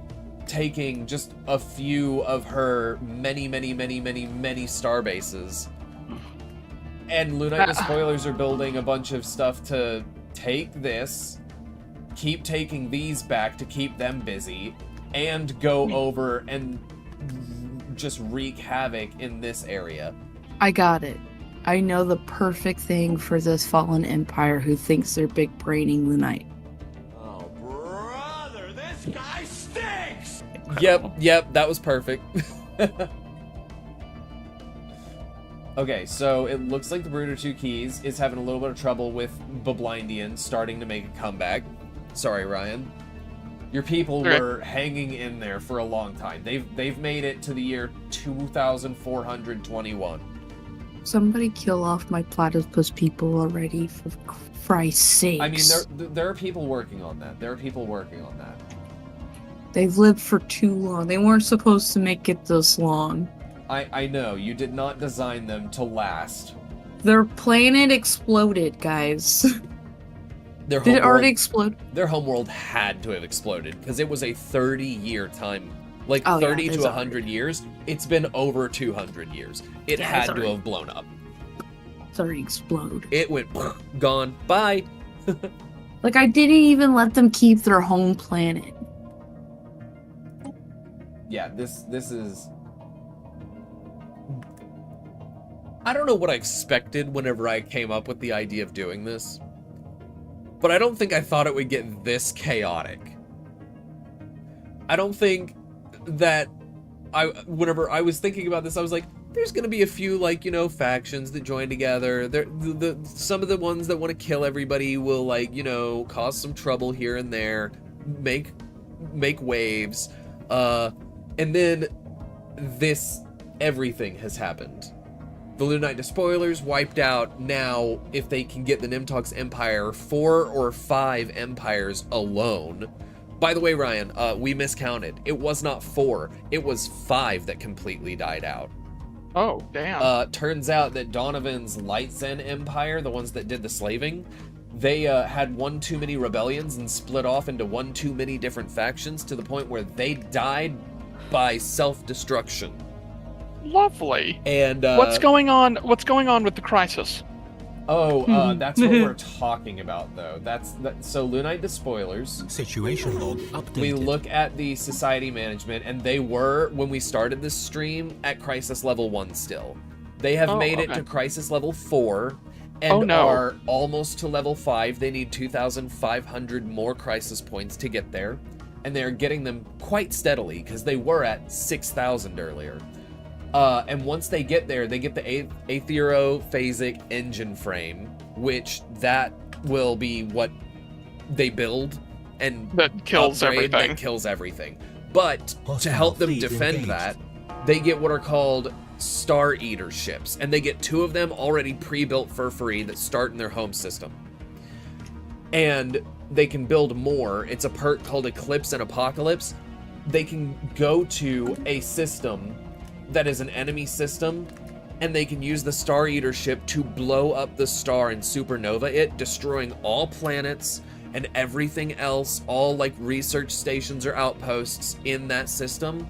taking just a few of her many star bases. And Lunite Despoilers are building a bunch of stuff to take this, keep taking these back to keep them busy, and go over and just wreak havoc in this area. I got it. I know the perfect thing for this fallen empire who thinks they're big braining Lunite. Oh, brother, this guy stinks! Yep, that was perfect. Okay, so it looks like the Brooder 2 Keys is having a little bit of trouble with Bablindian starting to make a comeback. Sorry, Ryan. Your people were hanging in there for a long time. They've made it to the year 2421. Somebody kill off my platypus people already, for Christ's sakes. I mean, there are people working on that. They've lived for too long. They weren't supposed to make it this long. I know, you did not design them to last. Their planet exploded, guys. Their Did it homeworld- already explode? Their homeworld had to have exploded because it was a 30-year time. Like Oh, yeah, 30 it's to 100 years. It's been over 200 years. It Yeah, had it's to already- have blown up. It's already exploded. It went gone. Bye. Like, I didn't even let them keep their home planet. Yeah, this is I don't know what I expected whenever I came up with the idea of doing this, but I don't think I thought it would get this chaotic. I don't think that whenever I was thinking about this, I was like, there's gonna be a few, like, you know, factions that join together. Some of the ones that want to kill everybody will, like, you know, cause some trouble here and there, make waves, and then everything has happened. The Lunite Despoilers wiped out. Now, if they can get the Nimtox Empire, 4 or 5 empires alone. By the way, Ryan, we miscounted. It was not 4. It was 5 that completely died out. Oh, damn. Turns out that Donovan's Light Zen Empire, the ones that did the slaving, they had one too many rebellions and split off into one too many different factions to the point where they died by self-destruction. Lovely. And what's going on with the crisis? That's what we're talking about, though. So Lunite Despoilers. Situation log updated. We look at the society management, and they were, when we started this stream, at crisis level 1 still. They have made it to crisis level 4, and are almost to level 5. They need 2,500 more crisis points to get there, and they're getting them quite steadily, because they were at 6,000 earlier. And once they get there, they get the aetherophasic engine frame, which that will be what they build and that kills everything. That kills everything. But to help them defend that, they get what are called Star Eater ships, and they get 2 of them already pre-built for free that start in their home system. And they can build more. It's a perk called Eclipse and Apocalypse. They can go to a system that is an enemy system, and they can use the Star Eater ship to blow up the star and supernova it, destroying all planets and everything else, all like research stations or outposts in that system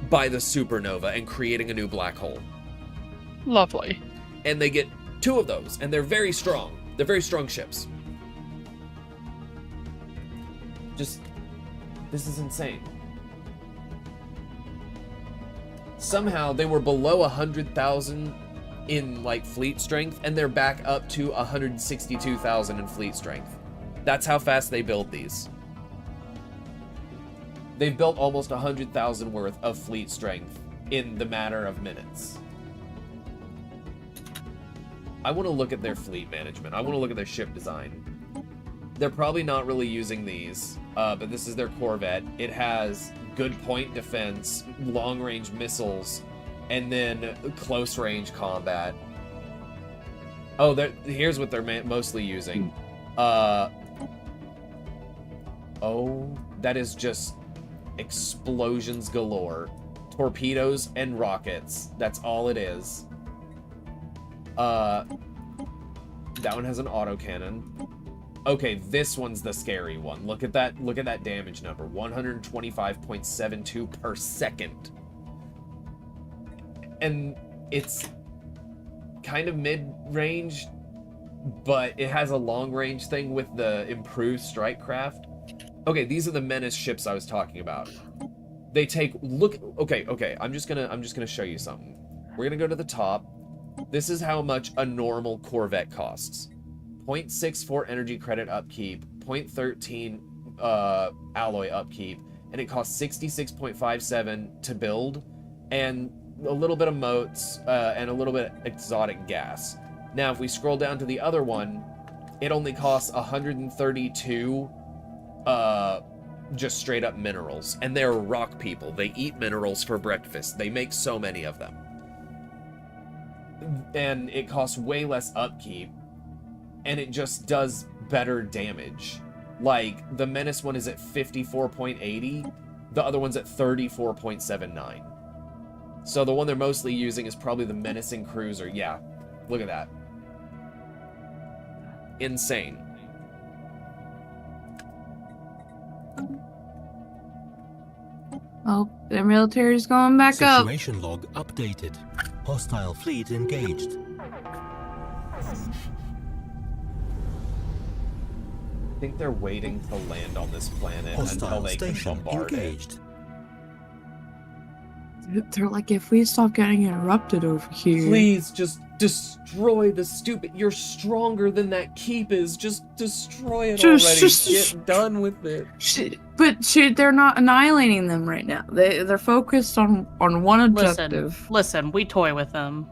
by the supernova and creating a new black hole. Lovely. And they get 2 of those, and they're very strong. They're very strong ships. This is insane. Somehow they were below 100,000 in like fleet strength, and they're back up to 162,000 in fleet strength. That's how fast they build these. They've built almost 100,000 worth of fleet strength in the matter of minutes. I want to look at their fleet management. I want to look at their ship design. They're probably not really using these, but this is their Corvette. It has good point defense, long-range missiles, and then close-range combat. Oh, here's what they're mostly using. Oh, that is just explosions galore. Torpedoes and rockets. That's all it is. That one has an autocannon. Okay, this one's the scary one. Look at that damage number. 125.72 per second. And it's kind of mid-range, but it has a long-range thing with the improved strike craft. Okay, these are the menace ships I was talking about. They take okay, I'm just gonna show you something. We're gonna go to the top. This is how much a normal Corvette costs. 0.64 energy credit upkeep, 0.13 alloy upkeep, and it costs 66.57 to build, and a little bit of motes, and a little bit of exotic gas. Now, if we scroll down to the other one, it only costs 132 just straight up minerals, and they're rock people. They eat minerals for breakfast. They make so many of them. And it costs way less upkeep, and it just does better damage. Like, the Menace one is at 54.80, the other one's at 34.79. So the one they're mostly using is probably the Menacing Cruiser. Yeah, look at that. Insane. Oh, the military's going back up. Situation log updated. Hostile fleet engaged. I think they're waiting to land on this planet until Hostile they can station bombard engaged. it. They're like, if we stop getting interrupted over here. Please, just destroy the stupid. You're stronger than that keep is. Just destroy it already. Get done with it. They're not annihilating them right now. They're focused on one objective. Listen, we toy with them.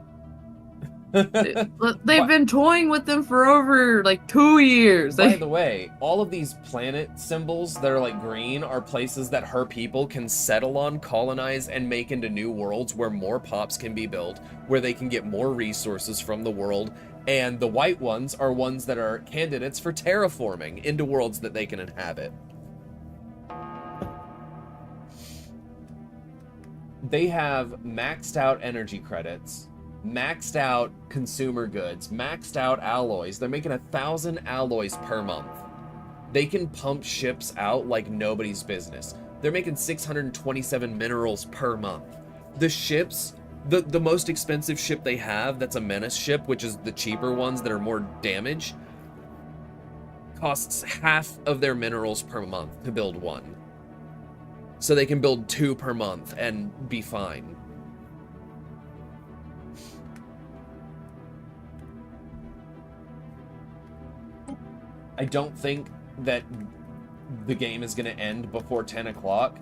They've been toying with them for over like 2 years. By the way, all of these planet symbols that are like green are places that her people can settle on, colonize, and make into new worlds where more pops can be built, where they can get more resources from the world, and the white ones are ones that are candidates for terraforming into worlds that they can inhabit. They have maxed out energy credits, maxed out consumer goods, maxed out alloys. They're making 1,000 alloys per month. They can pump ships out like nobody's business. They're making 627 minerals per month. The ships, the most expensive ship they have, that's a menace ship, which is the cheaper ones that are more damage, costs half of their minerals per month to build one. So they can build 2 per month and be fine. I don't think that the game is going to end before 10 o'clock,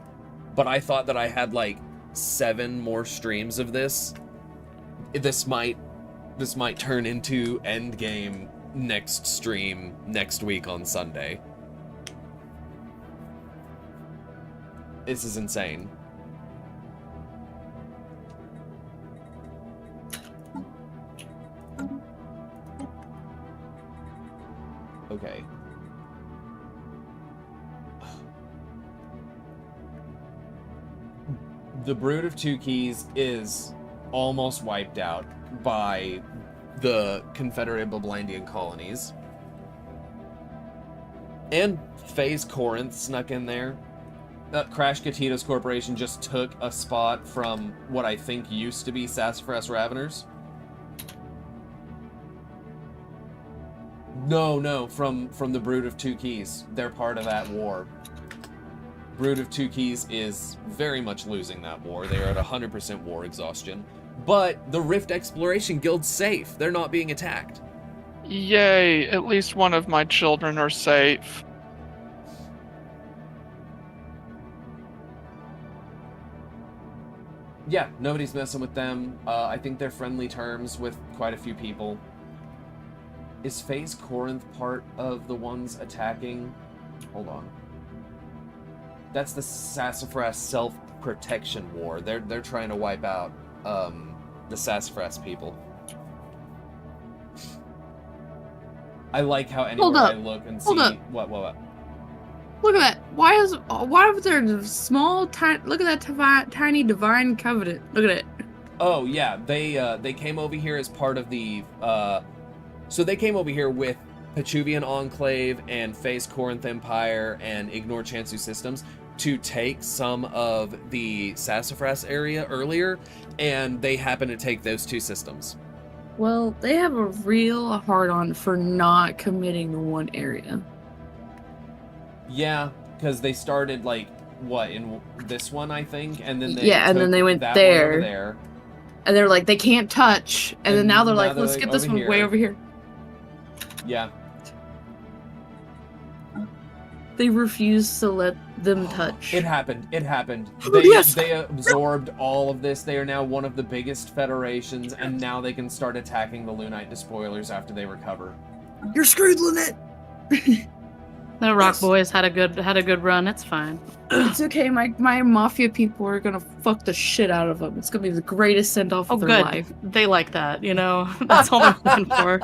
but I thought that I had like 7 more streams of this. This might turn into end game next stream next week on Sunday. This is insane. Okay. The Brood of Two Keys is almost wiped out by the Confederate Bablandian colonies. And Phase Corinth snuck in there. Crash Katitos Corporation just took a spot from what I think used to be Sassafras Raveners. No, from the Brood of Two Keys. They're part of that war. Brood of Two Keys is very much losing that war. They are at 100% war exhaustion. But the Rift Exploration Guild's safe. They're not being attacked. Yay, at least one of my children are safe. Yeah, nobody's messing with them. I think they're friendly terms with quite a few people. Is Phase Corinth part of the ones attacking? Hold on. That's the Sassafras Self-Protection War. They're trying to wipe out the Sassafras people. I like how anywhere I look and see what. Look at that. Why was there a small tiny? Look at that tiny divine covenant. Look at it. Oh yeah, they came over here as part of the. So they came over here with Pechuvian Enclave and Phase Corinth Empire and Ignore Chansu Systems to take some of the Sassafras area earlier, and they happen to take those 2 systems. Well, they have a real hard-on for not committing to one area. Yeah, because they started like what in this one, I think, and then they went that there. one over there, and they're like they can't touch, and then now they're like, let's get this one way over here. Yeah. They refuse to let them touch. It happened. Yes! They absorbed all of this. They are now one of the biggest federations, and now they can start attacking the Lunite despoilers after they recover. You're screwed, Lynette. The Rock Boys had a good run. It's fine. It's okay. My mafia people are gonna fuck the shit out of them. It's gonna be the greatest send off of their good. life. They like that, you know. That's all they're looking for.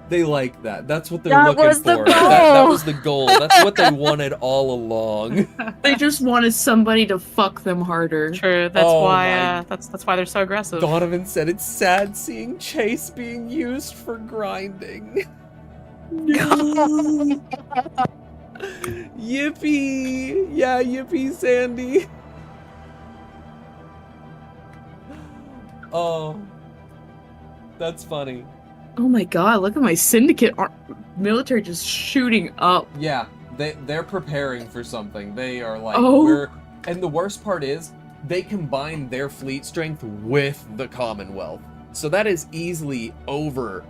They like that. That's what they're looking for. That was the goal. That's what they wanted all along. They just wanted somebody to fuck them harder. True. That's why. That's why they're so aggressive. Donovan said it's sad seeing Chase being used for grinding. No. Yippee! Yeah, yippee, Sandy. Oh, that's funny. Oh my god, look at my syndicate military just shooting up. Yeah, they're preparing for something. They are like, Oh. and the worst part is, they combine their fleet strength with the Commonwealth. So that is easily over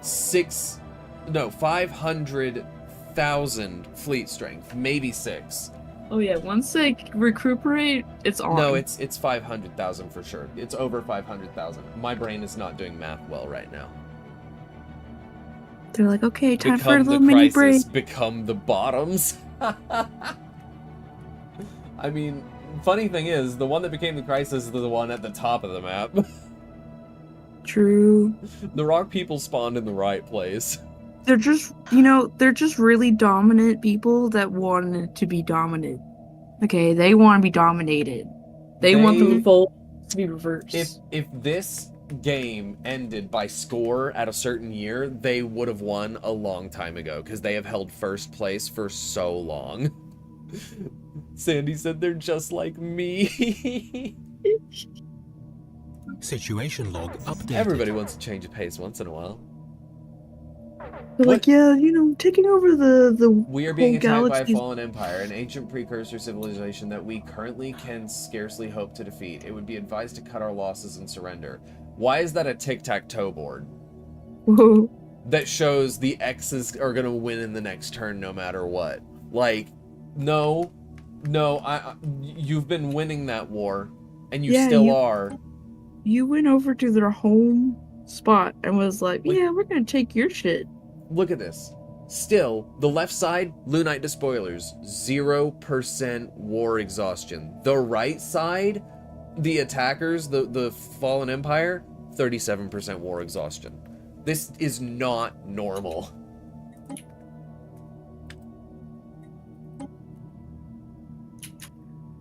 500,000 fleet strength, maybe 6. Oh yeah, once they recuperate, it's on. No, it's 500,000 for sure. It's over 500,000. My brain is not doing math well right now. They're like, okay, time for a Become the little mini crisis, break. become the bottoms. I mean, funny thing is, the one that became the crisis is the one at the top of the map. True. The rock people spawned in the right place. They're just, they're just really dominant people that want to be dominant. Okay, they want to be dominated. They want the revolt to be reversed. If this game ended by score at a certain year, they would have won a long time ago, because they have held first place for so long. Sandy said they're just like me. Situation log updated. Everybody wants to change of pace once in a while. They're like, yeah, taking over the We are being whole attacked by a galaxy. fallen empire, an ancient precursor civilization that we currently can scarcely hope to defeat. It would be advised to cut our losses and surrender. Why is that a tic-tac-toe board? Whoa. That shows the X's are gonna win in the next turn no matter what. Like, no, you've been winning that war, and you still are. You went over to their home spot and was like, yeah, we're gonna take your shit. Look at this. Still, the left side, Lunite despoilers, 0% war exhaustion. The right side, the attackers, the fallen empire, 37% war exhaustion. This is not normal.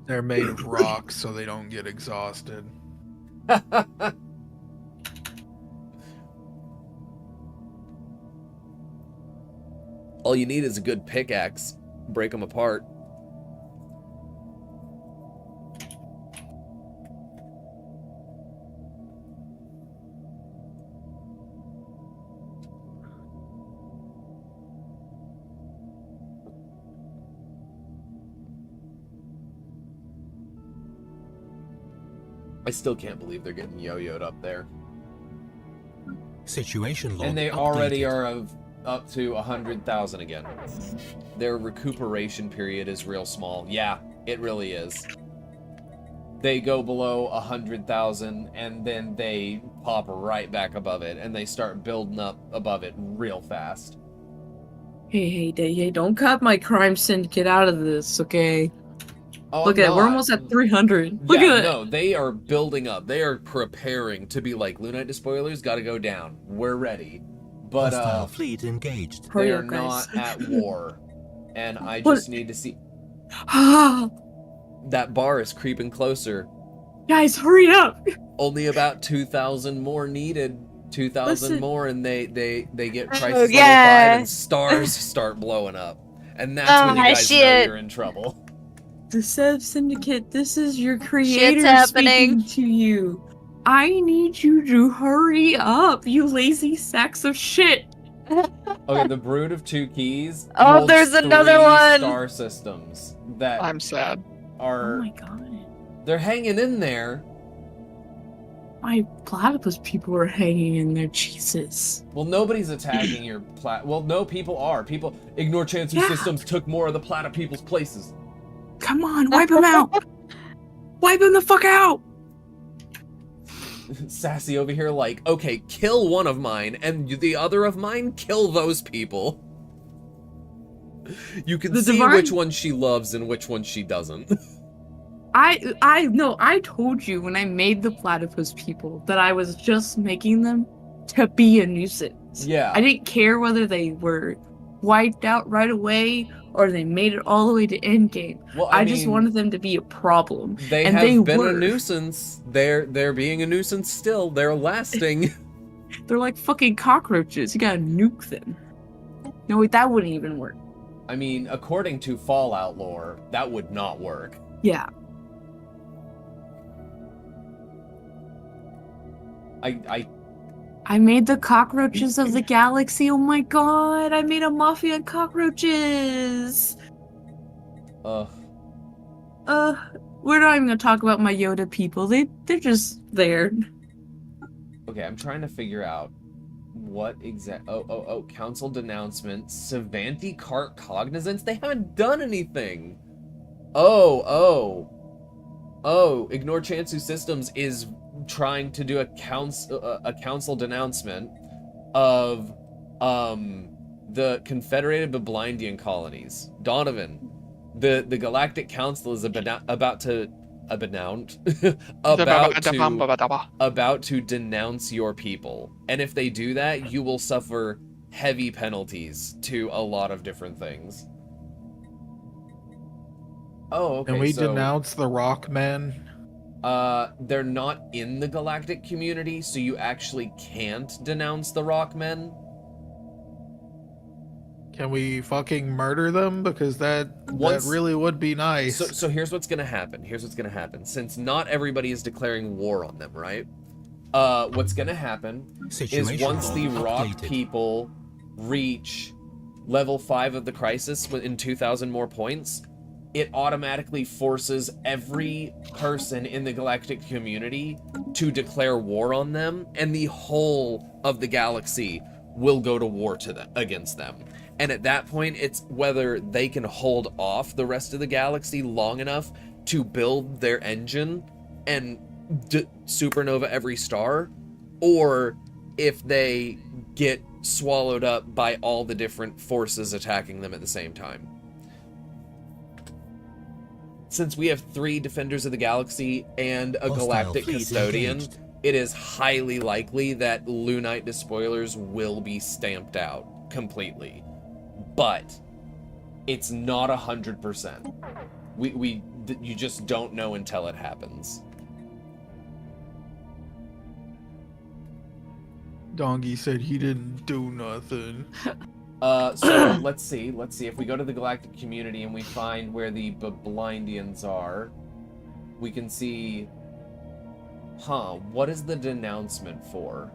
They're made of rock, so they don't get exhausted. All you need is a good pickaxe. Break them apart. I still can't believe they're getting yo-yoed up there. Situation log And they updated. already are up to 100,000 again. Their recuperation period is real small. Yeah, it really is. They go below 100,000 and then they pop right back above it and they start building up above it real fast. Hey, don't cut my crime syndicate out of this, okay? Oh, Look I'm at it, we're not. almost at 300. Look Yeah, at it. no, they are building up. They are preparing to be like, Lunite despoilers gotta go down. We're ready. But Hostile fleet engaged. they Hurry are up, guys. not at war. And I What? just need to see. That bar is creeping closer. Guys, hurry up! Only about 2,000 more needed. 2,000 Listen. more, and they get Oh, crisis level yeah. 5, and stars start blowing up. And that's when you guys know shit. you're in trouble. The Sev Syndicate, this is your creator happening. speaking to you. I need you to hurry up, you lazy sacks of shit. Okay, the Brood of Two Keys. Oh, holds there's another 3 one. Star systems that I'm sad. Oh are my god. they're hanging in there. My platypus people are hanging in there, Jesus. Well, nobody's attacking your Well, no, people are. People ignore Chansu Yeah. systems took more of the platyp people's places. Come on, wipe them out! Wipe them the fuck out! Sassy over here, like, okay, kill one of mine, and the other of mine, kill those people. You can The see divine- which one she loves and which one she doesn't. I told you when I made the platypus people that I was just making them to be a nuisance. Yeah. I didn't care whether they were wiped out right away or they made it all the way to endgame. Well, I just mean, wanted them to be a problem. They and have they been were. a nuisance. They're being a nuisance still. They're lasting. They're like fucking cockroaches. You gotta nuke them. No, wait, that wouldn't even work. I mean, according to Fallout lore, that would not work. Yeah. I made the cockroaches of the galaxy. Oh my god, I made a mafia of cockroaches. Ugh. we're not even gonna talk about my Yoda people. They're just there. Okay, I'm trying to figure out what exact. Oh! Council denouncement. Savanti Cart Cognizance. They haven't done anything. Oh! Ignore Chansu Systems is trying to do a council denouncement of the Confederated Bablindian colonies. Donovan, the Galactic Council is about to denounce your people, and if they do that, you will suffer heavy penalties to a lot of different things. Oh, okay. Can we so, denounce the Rockmen? they're not in the galactic community, so you actually can't denounce the Rockmen. Can we fucking murder them? Because that really would be nice. So here's what's gonna happen. Since not everybody is declaring war on them, right? What's gonna happen is once the Rock people reach level 5 of the crisis in 2,000 more points, it automatically forces every person in the galactic community to declare war on them, and the whole of the galaxy will go to war against them. And at that point, it's whether they can hold off the rest of the galaxy long enough to build their engine and supernova every star, or if they get swallowed up by all the different forces attacking them at the same time. Since we have 3 Defenders of the Galaxy and a Galactic Custodian, it is highly likely that Lunite Despoilers will be stamped out completely. But it's not 100%. You just don't know until it happens. Dongi said he didn't do nothing. So let's see if we go to the galactic community and we find where the Bablindians are, we can see, what is the denouncement for?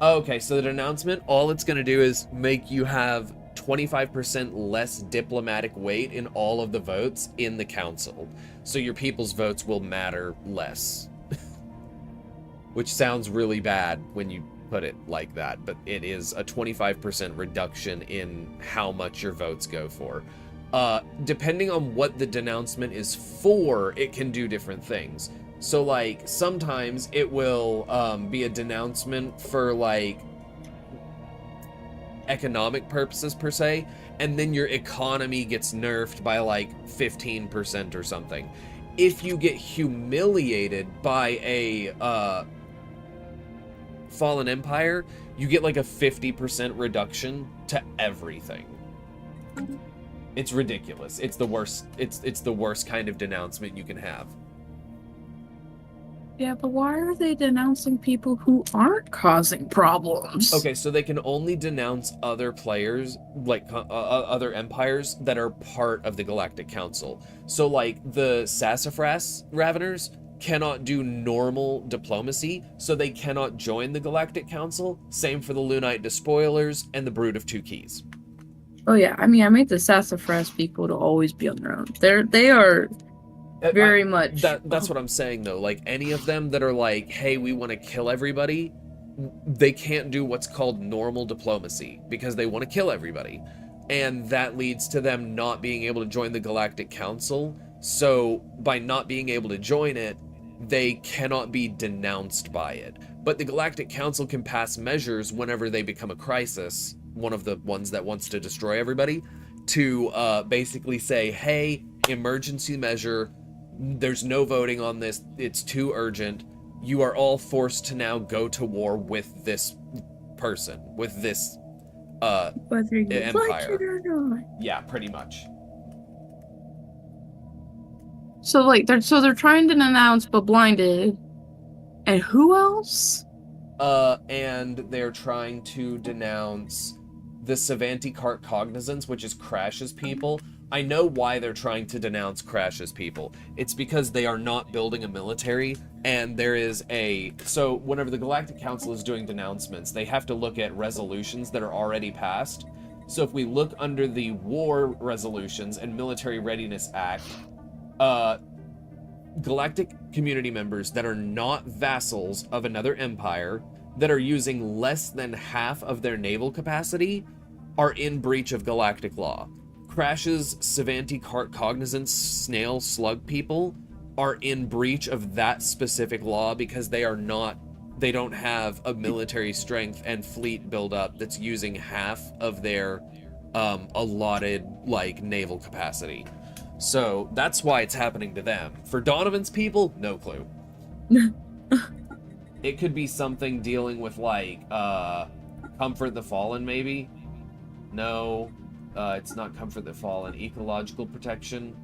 Okay, so the denouncement, all it's going to do is make you have 25% less diplomatic weight in all of the votes in the council. So your people's votes will matter less. Which sounds really bad when you put it like that, but it is a 25% reduction in how much your votes go for. Depending on what the denouncement is for, it can do different things. So, like, sometimes it will be a denouncement for, like, economic purposes, per se, and then your economy gets nerfed by, like, 15% or something. If you get humiliated by a fallen empire, you get, like, a 50% reduction to everything. It's ridiculous. It's the worst. It's the worst kind of denouncement you can have. Yeah, but why are they denouncing people who aren't causing problems? Okay, so they can only denounce other players, like other empires that are part of the Galactic Council. So, like, the Sassafras Raveners cannot do normal diplomacy, so they cannot join the Galactic Council. Same for the Lunite Despoilers and the Brood of Two Keys. Oh yeah, I mean, I made the Sassafras people to always be on their own. They are very much. That's what I'm saying, though. Like, any of them that are like, hey, we want to kill everybody, they can't do what's called normal diplomacy because they want to kill everybody. And that leads to them not being able to join the Galactic Council. So by not being able to join it, they cannot be denounced by it. But the Galactic Council can pass measures whenever they become a crisis, one of the ones that wants to destroy everybody, to basically say, hey, emergency measure, there's no voting on this, it's too urgent, you are all forced to now go to war with this person, with this whether you empire. like it or not. Yeah, pretty much. So like they're trying to denounce but blinded. And who else? And they're trying to denounce the Savanti Cart Cognizance, which is Crash's people. I know why they're trying to denounce Crash's people. It's because they are not building a military, and there is so whenever the Galactic Council is doing denouncements, they have to look at resolutions that are already passed. So if we look under the War Resolutions and Military Readiness Act, galactic community members that are not vassals of another empire, that are using less than half of their naval capacity, are in breach of galactic law. Crash's Savanti Cognizance snail slug people are in breach of that specific law because they don't have a military strength and fleet buildup that's using half of their allotted like naval capacity. So that's why it's happening to them. For Donovan's people, no clue. It could be something dealing with like Comfort the Fallen, maybe. No, it's not Comfort the Fallen. Ecological protection.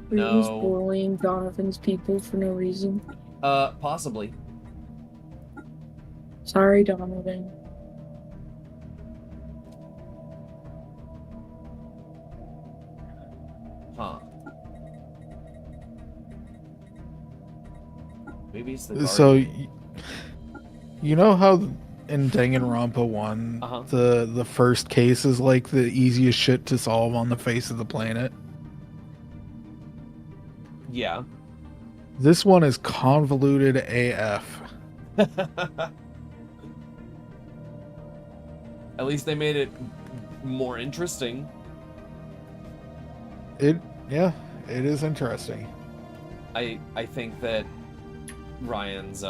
Who's bullying Donovan's people for no reason? Possibly. Sorry, Donovan. Huh. Maybe it's the So, Guardian. you know how in Danganronpa 1, the first case is like the easiest shit to solve on the face of the planet? Yeah. This one is convoluted AF. At least they made it more interesting. Yeah, it is interesting. I think that Ryan's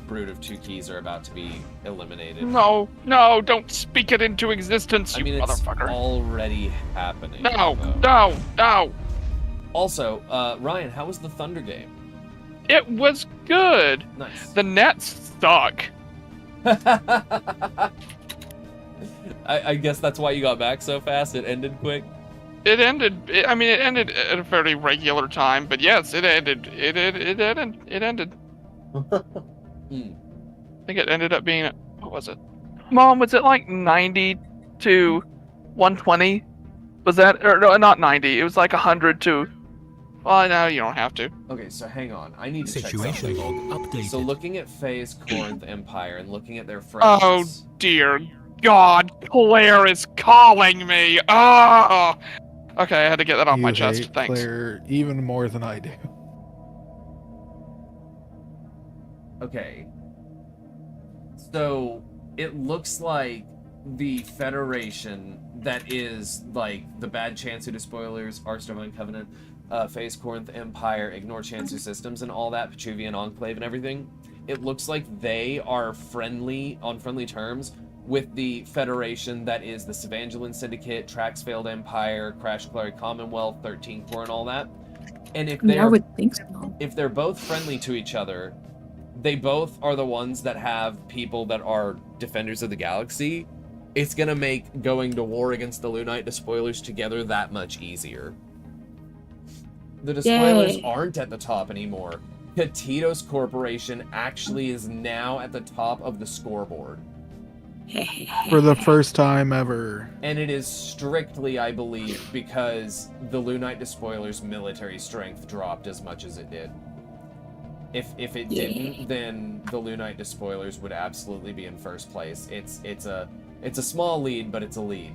brood of two keys are about to be eliminated. No, no, don't speak it into existence, I you mean, it's motherfucker. already happening. No, though. no, no. Also, Ryan, how was the Thunder game? It was good. Nice. The nets suck. I guess that's why you got back so fast. It ended quick. It ended at a fairly regular time, but yes, it ended. It ended. I think it ended up being, what was it? Mom, was it like 90 to 120? Was that, or no, not 90. It was like 100 to, well, no, you don't have to. Okay, so hang on. I need to Situation check something. log updated. So looking at Faye's Corinth Empire and looking at their friends. Oh, dear God, Claire is calling me. Oh! Okay, I had to get that off my You chest. hate Thanks. Claire even more than I do. Okay. So it looks like the Federation that is like the bad Chansu to spoilers, Arch Divine Covenant, Phase Corinth Empire, Ignore Chansu Systems and all that, Petuvian Enclave and everything. It looks like they are on friendly terms with the Federation that is the Savangelan Syndicate, Traxfield Empire, Crash Clary Commonwealth, 13 Corps and all that. And if I would think so. if they're both friendly to each other, they both are the ones that have people that are defenders of the galaxy. It's gonna make going to war against the Lunite Despoilers together that much easier. The Despoilers aren't at the top anymore. Catitos Corporation actually is now at the top of the scoreboard. For the first time ever. And it is strictly, I believe, because the Lunite Despoilers' military strength dropped as much as it did. If it didn't, then the Lunite Despoilers would absolutely be in first place. It's a small lead, but it's a lead.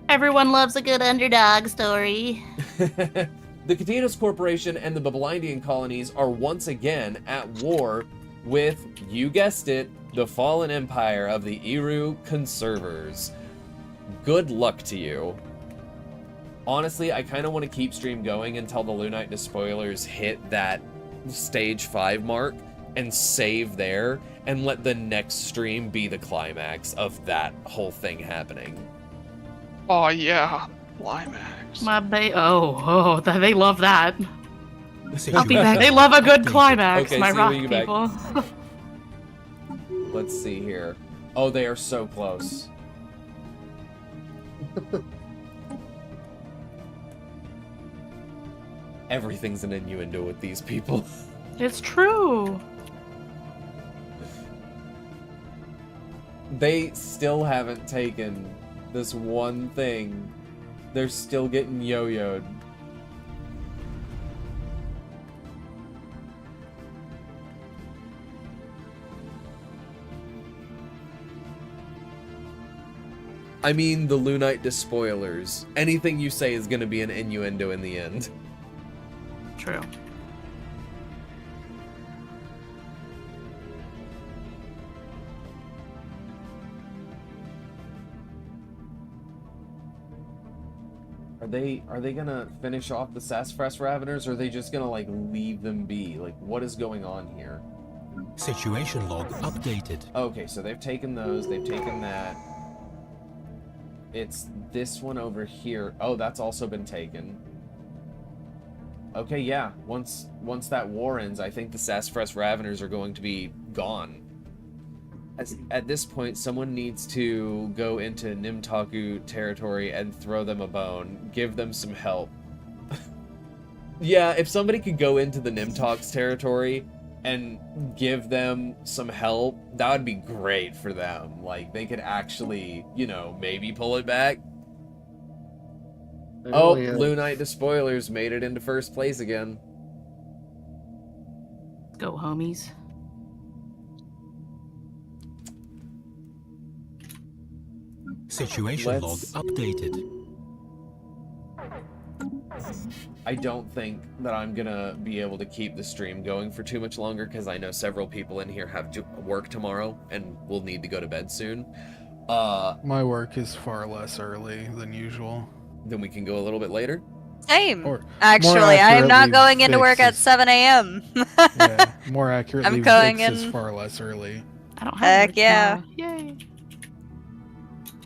Everyone loves a good underdog story. The Catinos Corporation and the Babylonian colonies are once again at war with, you guessed it, the fallen empire of the Eru Conservers. Good luck to you. Honestly, I kind of want to keep stream going until the Lunite Despoilers hit that stage 5 mark and save there and let the next stream be the climax of that whole thing happening. Oh, yeah. Climax. They love that. I'll be back. They love a good climax, Okay, my see you rock when you get people. Let's see here. Oh, they are so close. Everything's an innuendo with these people. It's true. They still haven't taken this one thing. They're still getting yo-yoed. I mean, the Lunite Despoilers. Anything you say is gonna be an innuendo in the end. True. they gonna finish off the Sassafras Raveners, or are they just gonna, like, leave them be? Like, what is going on here? Situation log updated. Okay, so they've taken those, they've taken that. It's this one over here. Oh, that's also been taken. Okay, yeah. Once that war ends, I think the Sassafras Raveners are going to be gone. At this point, someone needs to go into Nimtaku territory and throw them a bone. Give them some help. Yeah, if somebody could go into the Nimtox territory and give them some help, that would be great for them. Like, they could actually, you know, maybe pull it back. Oh, Lunite Despoilers made it into first place again. Go, homies. Situation log updated. I don't think that I'm gonna be able to keep the stream going for too much longer, because I know several people in here have to work tomorrow and will need to go to bed soon. My work is far less early than usual. Then we can go a little bit later. Same. Or Actually, I am not going into work at 7 a.m. Yeah, more accurately, I'm going Vix is in. far less early. I don't have Heck work yeah. tomorrow. Yay.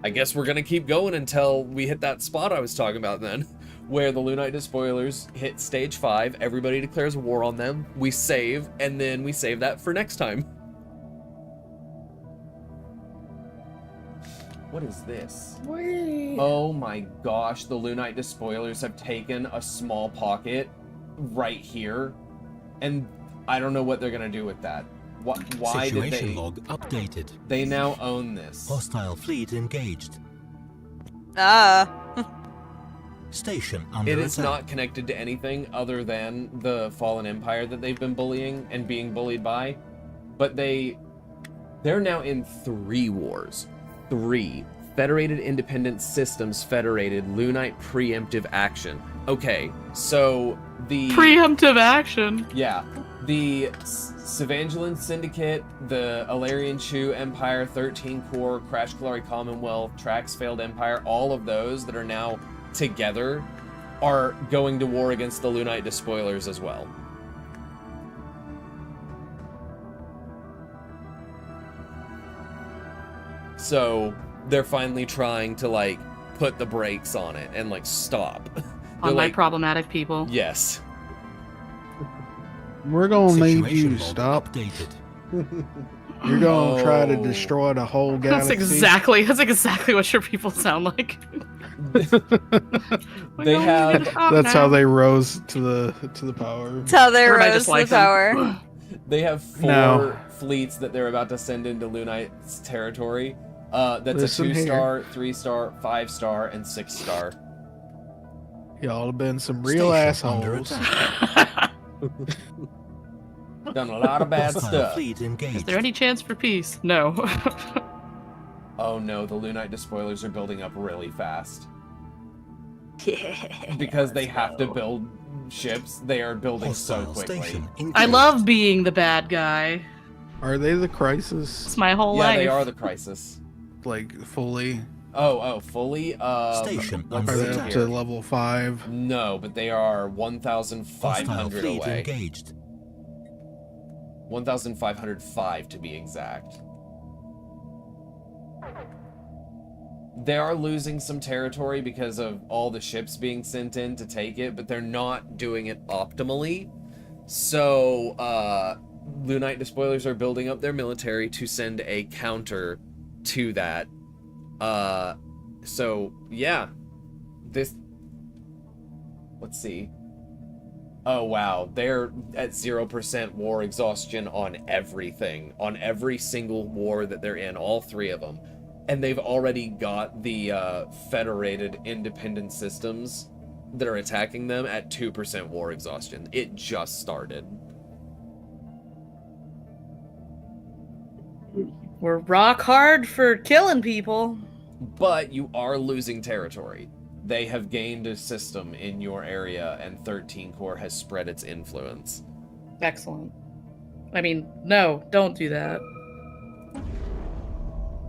I guess we're gonna keep going until we hit that spot I was talking about then, where the Lunite Despoilers hit stage 5, everybody declares war on them, we save, and then we save that for next time. What is this? Oh my gosh, the Lunite Despoilers have taken a small pocket right here, and I don't know what they're gonna do with that. Why did Situation they... log updated. They now own this. Hostile fleet engaged. Station under It attack. is not connected to anything other than the Fallen Empire that they've been bullying and being bullied by. But they're now in 3 wars. 3. Federated Independent Systems Federated Lunite Preemptive Action. Okay, so the... Preemptive action? Yeah. The Savangelan Syndicate, the Alarian Chu Empire, 13 Corps, Crash Kalari Commonwealth, Trax Failed Empire, all of those that are now together are going to war against the Lunite Despoilers as well. So they're finally trying to, like, put the brakes on it and, like, stop. On my problematic people. Yes. We're gonna need you Situation to log stop. updated. You're gonna try to destroy the whole That's galaxy. exactly what your people sound like. They have... That's how they rose to the power. That's how they Or am I rose just to like the power. them? They have 4 fleets that they're about to send into Lunite's territory. That's Listen a 2-star, here. 3-star, 5-star, and 6-star. Y'all have been some real Station under assholes. attack. Done a lot of bad Hostile stuff. fleet Is engaged. there any chance for peace? No. Oh no, the Lunite Despoilers are building up really fast. Yeah. Because they have to build ships, they are building so Hostile quickly. station engaged. I love being the bad guy. Are they the Crisis? It's my whole Yeah, life. they are the Crisis. Like fully? Oh, fully? Station let's Are under they see up attack. to here. level 5? No, but they are Hostile 1,500 fleet away. engaged. 1,505 to be exact. They are losing some territory because of all the ships being sent in to take it, but they're not doing it optimally. So, Lunite Despoilers are building up their military to send a counter to that. So, yeah. This... Let's see. Oh, wow. They're at 0% war exhaustion on everything. On every single war that they're in. All 3 of them. And they've already got the Federated Independent Systems that are attacking them at 2% war exhaustion. It just started. We're rock hard for killing people. But you are losing territory. They have gained a system in your area, and 13 Corps has spread its influence. Excellent. I mean, no, don't do that.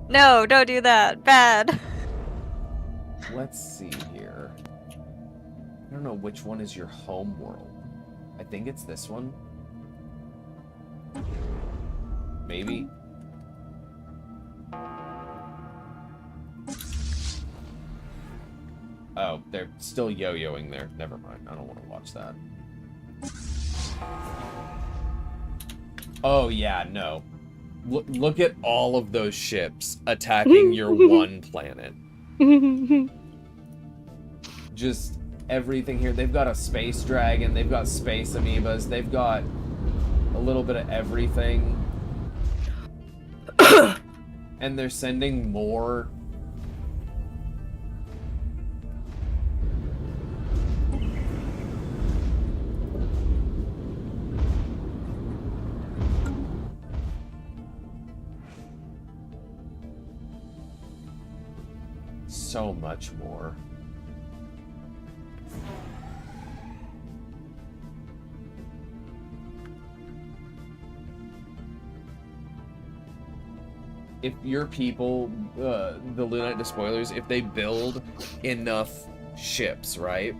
No, don't do that. Bad. Let's see here. don't know which one is your home world. I think it's this one. Maybe. Oh, they're still yo-yoing there. Never mind. I don't want to watch that. Oh, yeah, no. Look at all of those ships attacking your one planet. Just everything here. They've got a space dragon. They've got space amoebas. They've got a little bit of everything. And they're sending more. So much more. If your people, the Lunite Despoilers, if they build enough ships, right,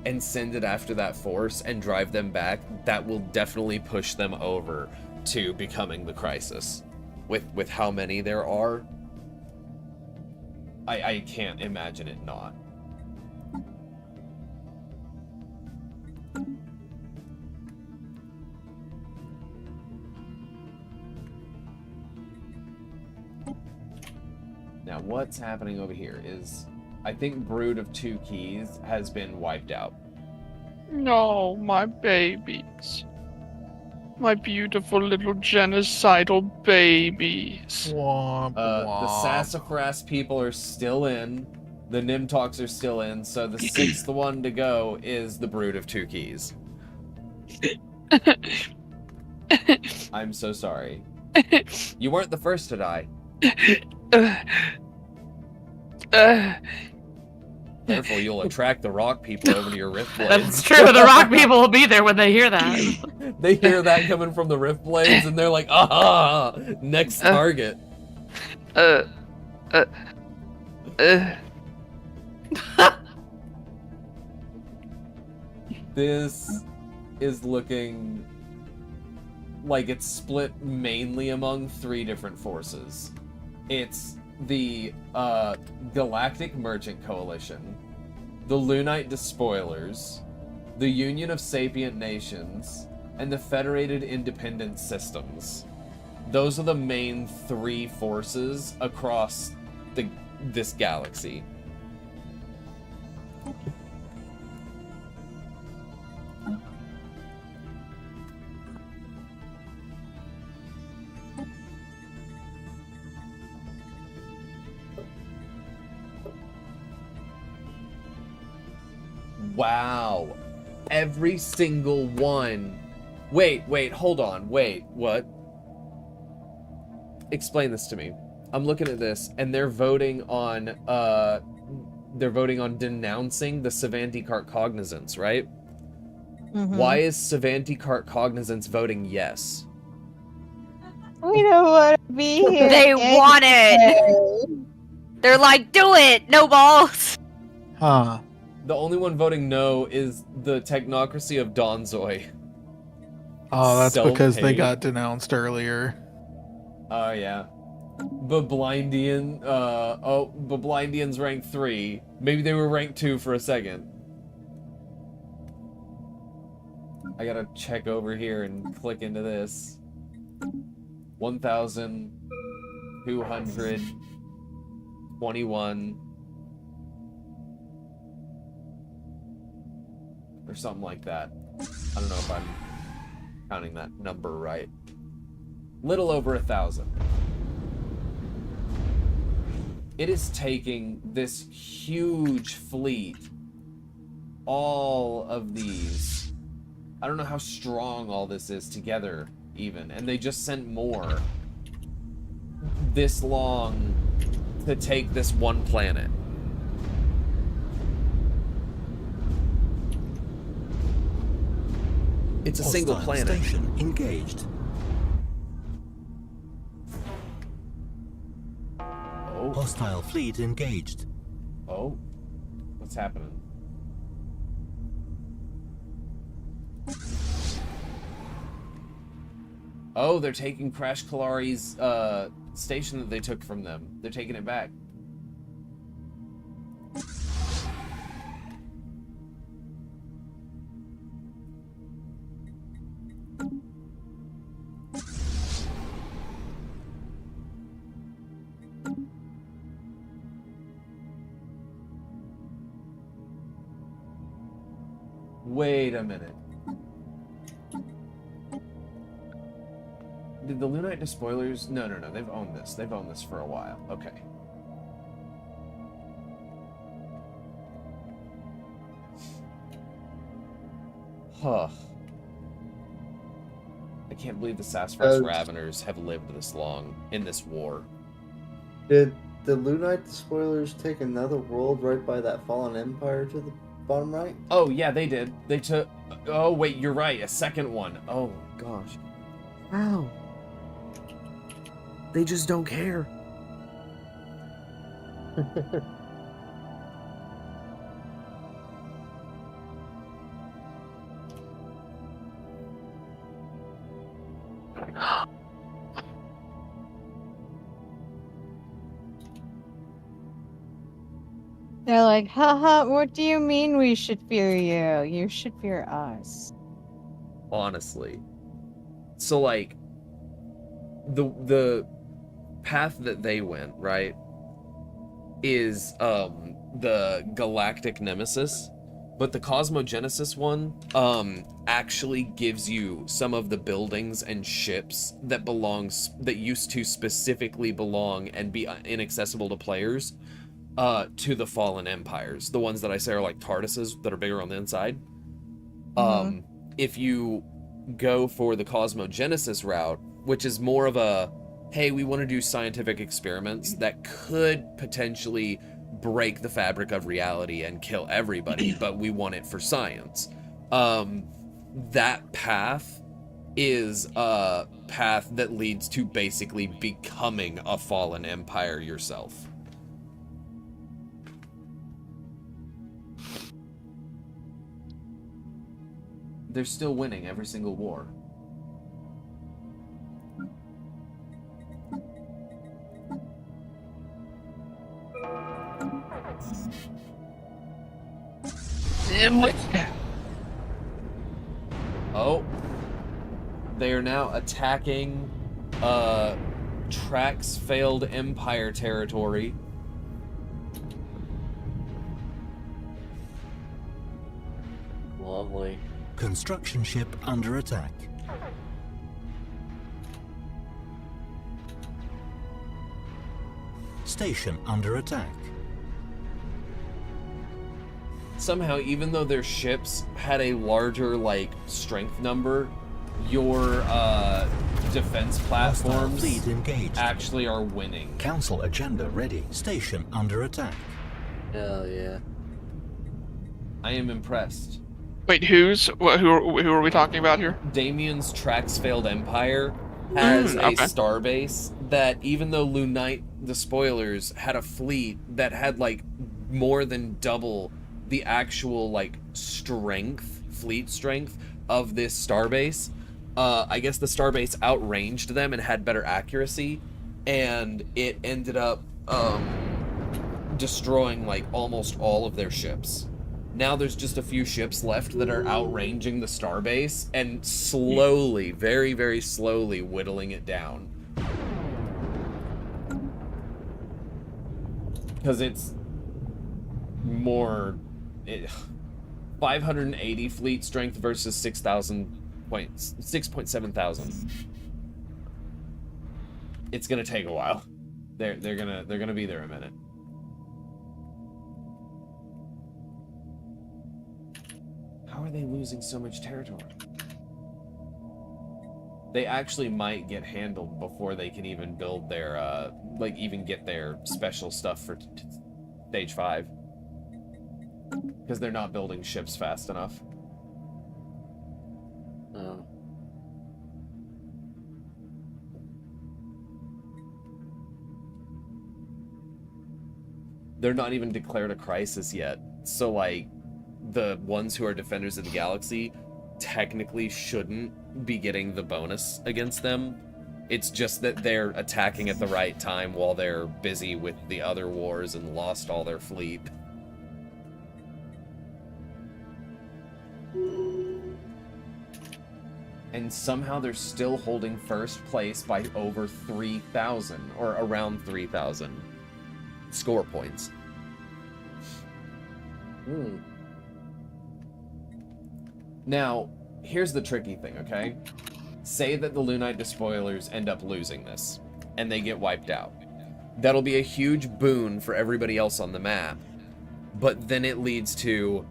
and send it after that force and drive them back, that will definitely push them over to becoming the Crisis. With how many there are, I can't imagine it not. Now, what's happening over here is, I think Brood of Two Keys has been wiped out. No, my babies. My beautiful little genocidal babies. The Sassafras people are still in. The Nimtox are still in. So the sixth one to go is the Brood of Two Keys. I'm so sorry. You weren't the first to die. Careful, you'll attract the rock people over to your rift blades. That's true. The rock people will be there when they hear that. They hear that coming from the rift blades, and they're like, "Ah, next target." This is looking like it's split mainly among three different forces. It's the Galactic Merchant Coalition, the Lunite Despoilers, the Union of Sapient Nations, and the Federated Independent Systems. Those are the main three forces across this galaxy. Wow. Every single one. Wait, hold on. Wait, what? Explain this to me. I'm looking at this, and they're voting on denouncing the Savanti Cart Cognizance, right? Mm-hmm. Why is Savanti Cart Cognizance voting yes? We don't want to be here. They want it. They're like, do it. No balls. Huh. The only one voting no is the technocracy of Donzoi. Oh, that's because they Self-hate. got denounced earlier. Oh, yeah. Bablindian's rank 3. Maybe they were rank 2 for a second. I gotta check over here and click into this. 1,221. Or something like that. I don't know if I'm counting that number right. Little over 1,000. It is taking this huge fleet, all of these. I don't know how strong all this is together, even. And they just sent more this long to take this one planet. It's a single Hostile planet. Station engaged. Oh. Hostile fleet engaged. Oh. What's happening? Oh, they're taking Crash Kalari's station that they took from them. They're taking it back. Wait a minute. Did the Lunite Despoilers? No. They've owned this. They've owned this for a while. Okay. Huh. I can't believe the Sassafras Raveners have lived this long in this war. Did the Lunite Despoilers take another world right by that fallen empire to the bottom right? Oh, yeah, they did. They took... Oh, wait, you're right. A second one. Oh, gosh. Wow. They just don't care. They're like, haha, what do you mean we should fear you? You should fear us. Honestly. So, like, the path that they went, right, is the Galactic Nemesis, but the Cosmogenesis one actually gives you some of the buildings and ships that used to specifically belong and be inaccessible to players to the Fallen Empires. The ones that I say are like TARDISes that are bigger on the inside. If you go for the Cosmogenesis route, which is more of a, hey, we want to do scientific experiments that could potentially break the fabric of reality and kill everybody, but we want it for science. That path is a path that leads to basically becoming a fallen empire yourself. They're still winning every single war. Oh. They are now attacking Trax failed empire territory. Lovely. Construction ship under attack. Station under attack. Somehow, even though their ships had a larger, like, strength number, your defense platforms Fleet engaged. actually are winning. Council agenda ready. Station under attack. Hell yeah. I am impressed. Wait, who are we talking about here? Damien's Trax failed empire has a starbase that, even though Lunite Despoilers had a fleet that had, like, more than double the actual, like, fleet strength of this starbase, I guess the starbase outranged them and had better accuracy, and it ended up destroying, like, almost all of their ships. Now there's just a few ships left that are outranging the starbase and slowly, very, very slowly whittling it down. Because it's more... 580 fleet strength versus 6.7 thousand. It's gonna take a while. They're gonna be there a minute. How are they losing so much territory? They actually might get handled before they can even build their, like, even get their special stuff for stage 5. Because they're not building ships fast enough. Oh. They're not even declared a crisis yet. So, like, the ones who are defenders of the galaxy technically shouldn't be getting the bonus against them. It's just that they're attacking at the right time while they're busy with the other wars and lost all their fleet. And somehow they're still holding first place by over 3,000, or around 3,000 score points. Now, here's the tricky thing, okay? Say that the Lunite Despoilers end up losing this, and they get wiped out. That'll be a huge boon for everybody else on the map, but then it leads to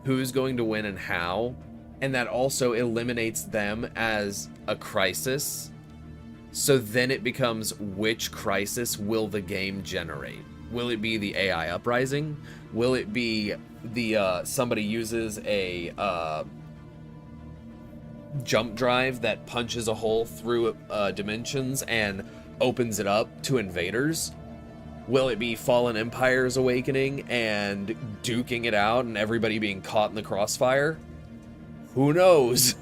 who's going to win and how, and that also eliminates them as a crisis. So then it becomes, which crisis will the game generate? Will it be the AI uprising? Will it be the somebody uses a jump drive that punches a hole through dimensions and opens it up to invaders? Will it be Fallen Empire's awakening and duking it out and everybody being caught in the crossfire? Who knows?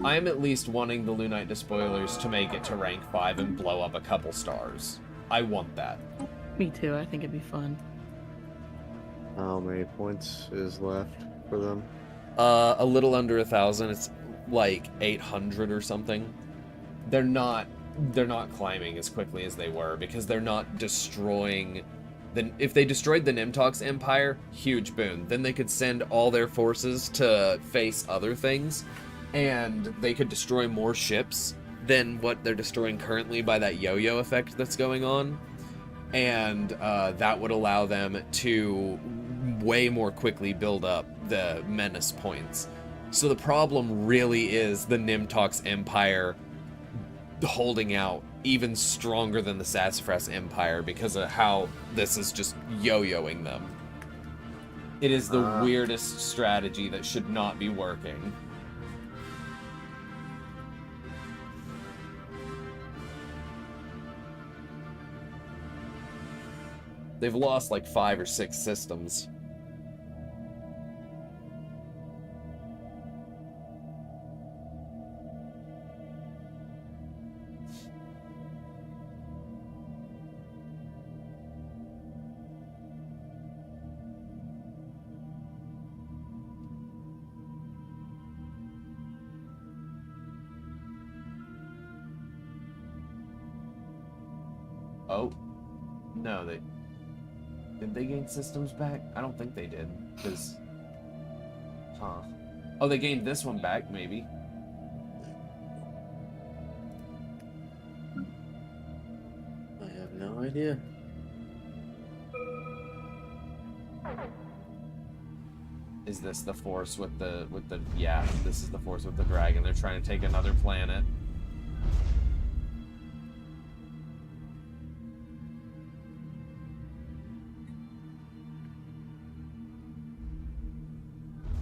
I am at least wanting the Lunite Despoilers to make it to rank 5 and blow up a couple stars. I want that. Me too. I think it'd be fun. How many points is left for them? A little under 1,000. It's like 800 or something. They're not climbing as quickly as they were because they're not destroying. If they destroyed the Nimtox Empire, huge boon. Then they could send all their forces to face other things, and they could destroy more ships than what they're destroying currently by that yo-yo effect that's going on. And that would allow them to way more quickly build up the menace points. So the problem really is the Nimtox Empire holding out even stronger than the Sassafras Empire because of how this is just yo-yoing them. It is the weirdest strategy that should not be working. They've lost like 5 or 6 systems. Oh, no, did they gain systems back? I don't think they did, because... Huh. Oh, they gained this one back, maybe. I have no idea. Is this the force with the... Yeah, this is the force with the dragon. They're trying to take another planet.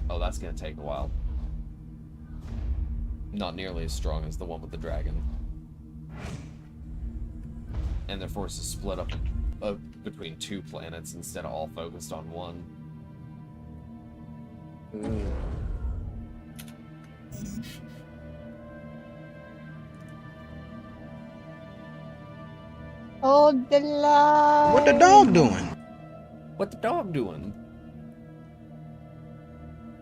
Oh, that's gonna take a while. Not nearly as strong as the one with the dragon. And their forces split up between 2 planets instead of all focused on one. Oh, the love. What the dog doing? What the dog doing?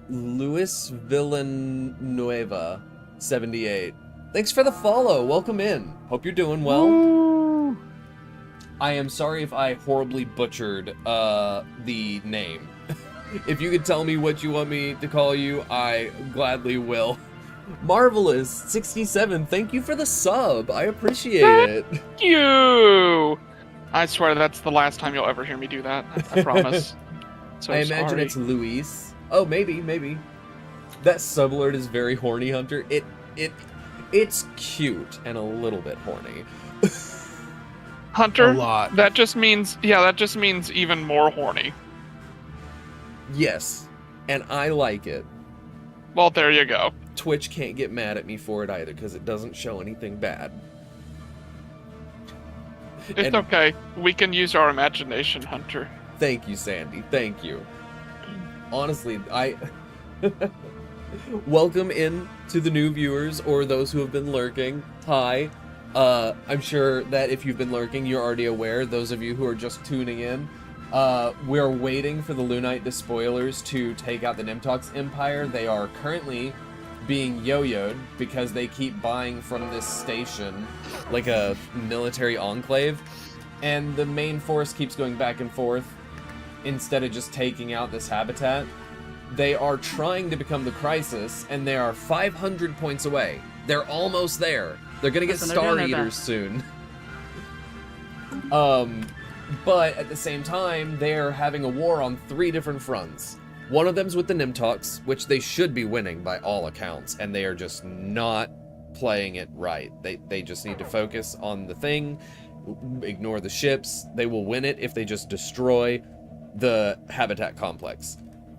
Luis Villanueva, 78. Thanks for the follow. Welcome in. Hope you're doing well. Ooh. I am sorry if I horribly butchered the name. If you could tell me what you want me to call you, I gladly will. Marvelous 67. Thank you for the sub. I appreciate it. Thank you. I swear that's the last time you'll ever hear me do that. I promise. So I imagine sorry. it's Luis. Oh, maybe. That subalert is very horny, Hunter. It's cute and a little bit horny. Hunter, A lot. that just means even more horny. Yes, and I like it. Well, there you go. Twitch can't get mad at me for it either, because it doesn't show anything bad. It's okay. We can use our imagination, Hunter. Thank you, Sandy. Thank you. Honestly, welcome in to the new viewers or those who have been lurking. Hi. I'm sure that if you've been lurking, you're already aware. Those of you who are just tuning in, we're waiting for the Lunite Despoilers to take out the Nimtox Empire. They are currently being yo-yoed because they keep buying from this station like a military enclave, and the main force keeps going back and forth instead of just taking out this habitat. They are trying to become the Crisis, and they are 500 points away. They're almost there. They're gonna get Star Eaters soon. But at the same time, they're having a war on 3 different fronts. One of them's with the Nimtox, which they should be winning by all accounts, and they are just not playing it right. They just need to focus on the thing, ignore the ships. They will win it if they just destroy the habitat complex.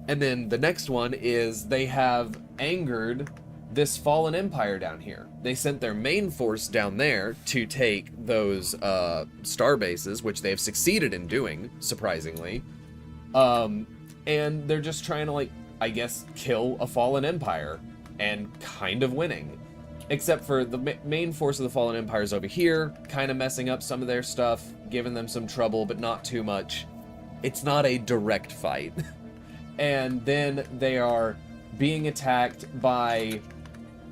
And then the next one is they have angered this fallen empire down here. They sent their main force down there to take those star bases, which they have succeeded in doing, surprisingly. And they're just trying to, like, I guess, kill a fallen empire and kind of winning. Except for the main force of the fallen empire is over here, kind of messing up some of their stuff, giving them some trouble, but not too much. It's not a direct fight. And then they are being attacked by...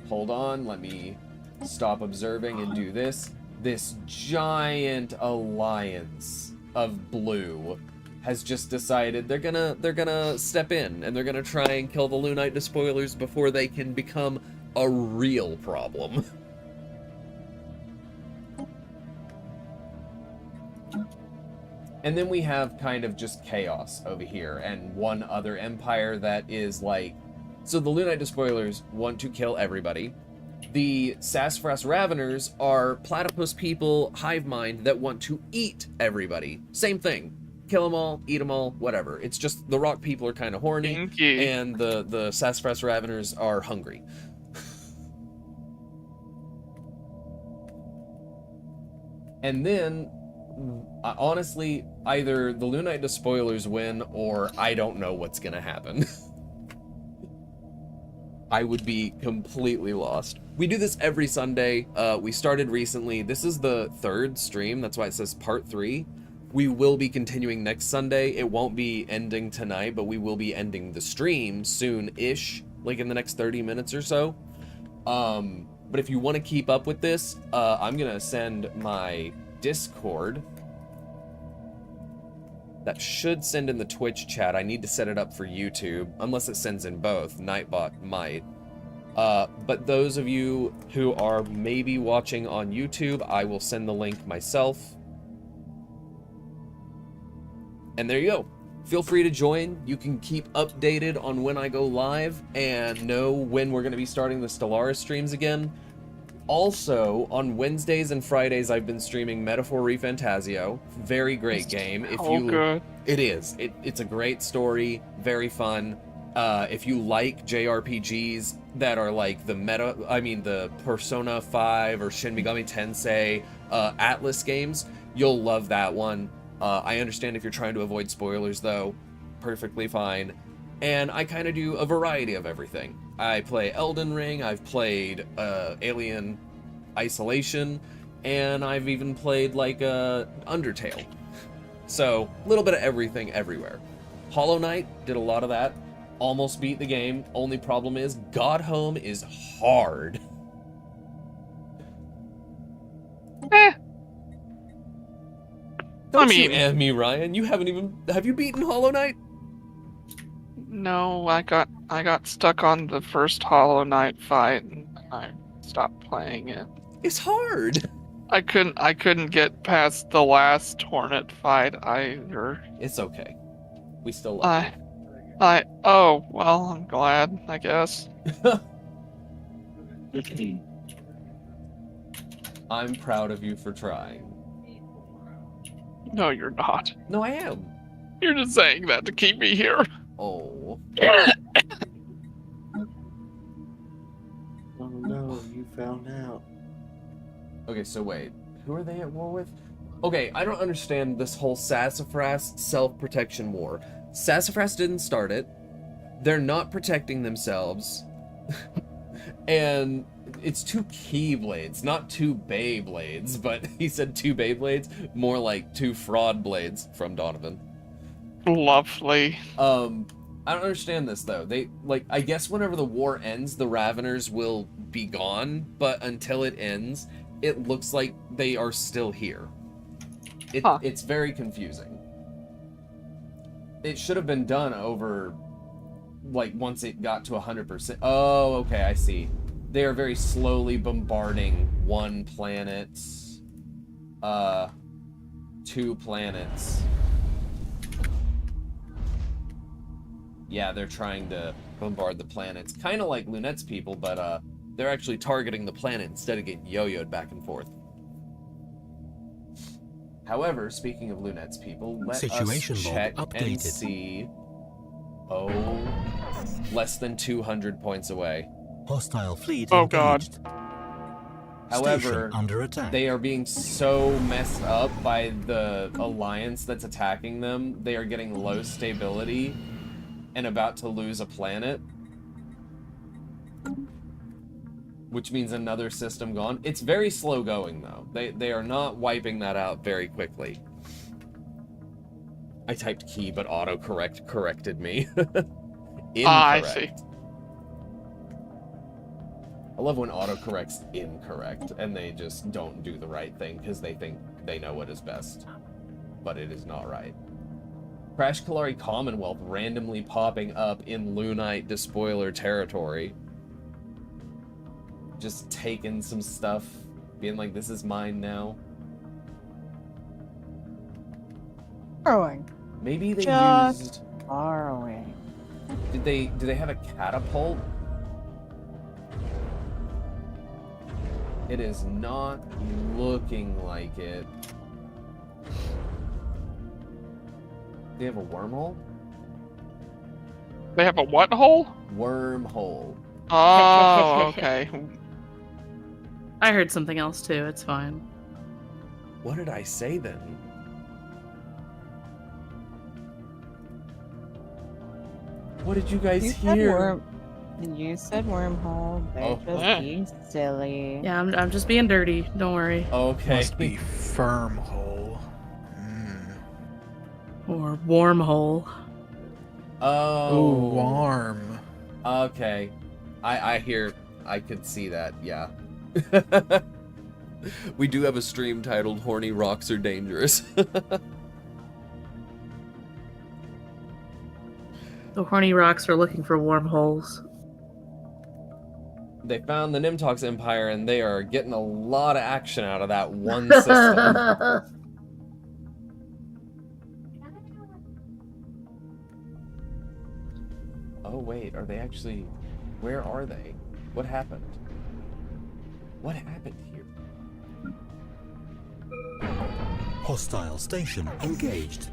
Hold on, let me stop observing and do this. This giant alliance of blue has just decided they're gonna step in, and they're gonna try and kill the Lunite Despoilers before they can become a real problem. And then we have kind of just chaos over here, and one other empire that is like... So the Lunite Despoilers want to kill everybody. The Sassafras Raveners are platypus people, hive mind, that want to eat everybody. Same thing. Kill them all, eat them all, whatever. It's just the rock people are kind of horny, and the Sassafras Raveners are hungry. And then, honestly, either the Lunite Despoilers win, or I don't know what's gonna happen. I would be completely lost. We do this every Sunday. We started recently. This is the 3rd stream. That's why it says part 3. We will be continuing next Sunday. It won't be ending tonight, but we will be ending the stream soon-ish, like in the next 30 minutes or so. But if you want to keep up with this, I'm gonna send my Discord. That should send in the Twitch chat. I need to set it up for YouTube, unless it sends in both. Nightbot might. But those of you who are maybe watching on YouTube, I will send the link myself. And there you go. Feel free to join. You can keep updated on when I go live and know when we're going to be starting the Stellaris streams again. Also, on Wednesdays and Fridays, I've been streaming Metaphor ReFantasio. Very great game. If you, good. It is. It's a great story. Very fun. If you like JRPGs that are like the Persona 5 or Shin Megami Tensei Atlas games, you'll love that one. I understand if you're trying to avoid spoilers, though. Perfectly fine. And I kind of do a variety of everything. I play Elden Ring, I've played Alien Isolation, and I've even played like Undertale. So, a little bit of everything everywhere. Hollow Knight, did a lot of that. Almost beat the game. Only problem is, God Home is hard. Don't you and me, Ryan. You haven't even... Have you beaten Hollow Knight? No, I got stuck on the first Hollow Knight fight and I stopped playing it. It's hard. I couldn't get past the last Hornet fight either. It's okay. We still love you. Oh, well, I'm glad, I guess. I'm proud of you for trying. No, you're not. No, I am. You're just saying that to keep me here. Oh. Oh no, you found out. Okay, so wait. Who are they at war with? Okay, I don't understand this whole Sassafras self-protection war. Sassafras didn't start it. They're not protecting themselves. And it's 2 Keyblades, not 2 Beyblades, but he said 2 Beyblades, more like 2 fraud blades from Donovan. Lovely. I don't understand this though. They, like, I guess whenever the war ends, the Raveners will be gone, but until it ends, it looks like they are still here. It's very confusing. It should have been done over, like, once it got to 100%. Oh, okay, I see. They are very slowly bombarding 1 planet, 2 planets. Yeah, they're trying to bombard the planets. Kind of like Lunette's people, but they're actually targeting the planet instead of getting yo-yoed back and forth. However, speaking of Lunette's people, let Situation us log check and updated. see... Oh, less than 200 points away. Hostile fleet Oh, engaged. However, Station under attack. they are being so messed up by the alliance that's attacking them. They are getting low stability and about to lose a planet. Which means another system gone. It's very slow going, though. They are not wiping that out very quickly. I typed key, but autocorrect corrected me. Incorrect. I see. I love when autocorrect's incorrect, and they just don't do the right thing because they think they know what is best. But it is not right. Crash Kalari Commonwealth randomly popping up in Lunite despoiler territory. Just taking some stuff, being like, this is mine now. Borrowing. Maybe they Just used... borrowing. Do they have a catapult? It is not looking like it. They have a wormhole? They have a what hole? Wormhole. Oh, okay. I heard something else too. It's fine. What did I say then? What did you guys hear? You said wormhole. They're Oh. just being silly. Yeah, I'm just being dirty. Don't worry. Okay. Must be firm hole. Or wormhole. Oh. Ooh, warm. Okay. I could see that, yeah. We do have a stream titled Horny Rocks Are Dangerous. The horny rocks are looking for wormholes. They found the Nimtox Empire and they are getting a lot of action out of that one system. Oh wait, are they actually... Where are they? What happened? What happened here? Hostile station engaged.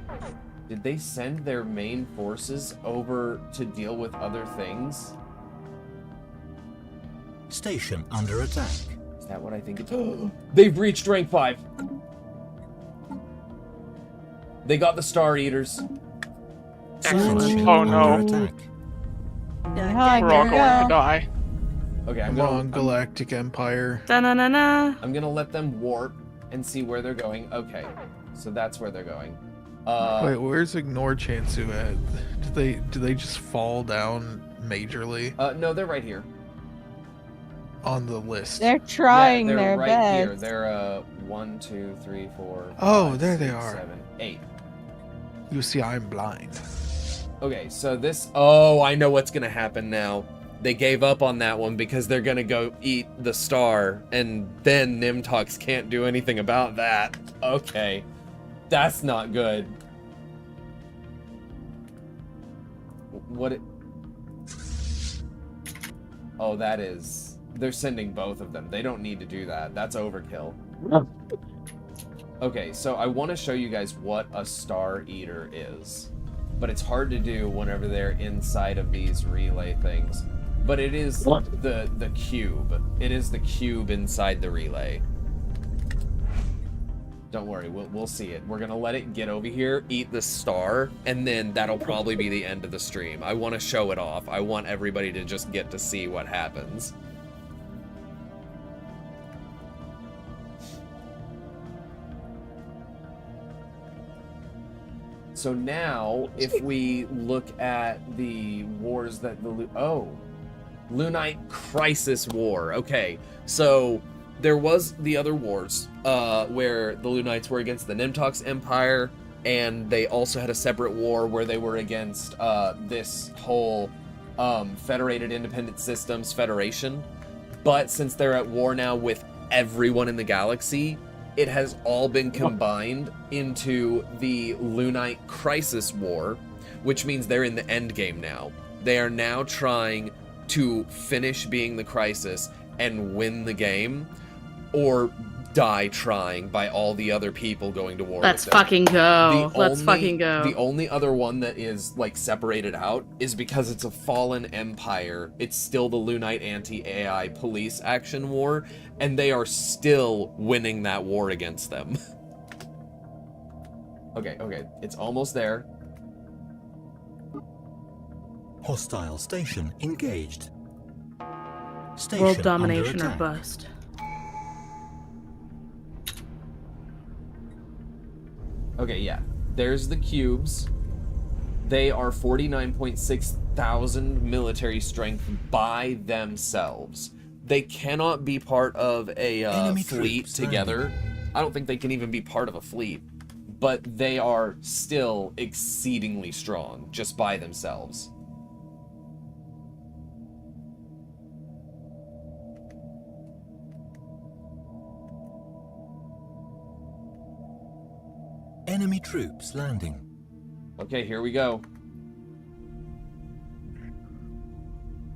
Did they send their main forces over to deal with other things? Station under attack. Is that what I think it's... They've reached rank 5. They got the Star Eaters. Excellent. Oh no. Under attack. We're all going to die. Okay, Come on, Galactic Empire. Da-na-na-na. I'm gonna let them warp and see where they're going. Okay, so that's where they're going. Wait, where's Ignore Chansu at? Do they just fall down majorly? No, they're right here. On the list. They're trying they're their right best. here. They're 1, 2, 3, 4. Oh, 5, there they 6, are. 7, 8. You see, I'm blind. Okay, so this... Oh, I know what's gonna happen now. They gave up on that one because they're gonna go eat the star, and then Nimtox can't do anything about that. Okay. That's not good. What it... Oh, that is... They're sending both of them. They don't need to do that. That's overkill. Okay, so I want to show you guys what a Star Eater is. But it's hard to do whenever they're inside of these relay things. But it is the cube. It is the cube inside the relay. Don't worry, we'll see it. We're gonna let it get over here, eat the star, and then that'll probably be the end of the stream. I want to show it off. I want everybody to just get to see what happens. So now, if we look at the wars that the... Lunite Crisis War. Okay, so there was the other wars where the Lunites were against the Nimtox Empire, and they also had a separate war where they were against this whole Federated Independent Systems Federation. But since they're at war now with everyone in the galaxy, it has all been combined into the Lunite Crisis War, which means they're in the end game now. They are now trying to finish being the Crisis and win the game, or die trying by all the other people going to war. Let's with them. fucking go. Let's fucking go. The only other one that is like separated out is because it's a fallen empire. It's still the Lunite anti-AI police action war, and they are still winning that war against them. Okay, it's almost there. Hostile station engaged. Station World domination under or attack. bust. Okay, yeah. There's the cubes. They are 49.6 thousand military strength by themselves. They cannot be part of a fleet together. I don't think they can even be part of a fleet. But they are still exceedingly strong just by themselves. Enemy troops landing. Okay, here we go.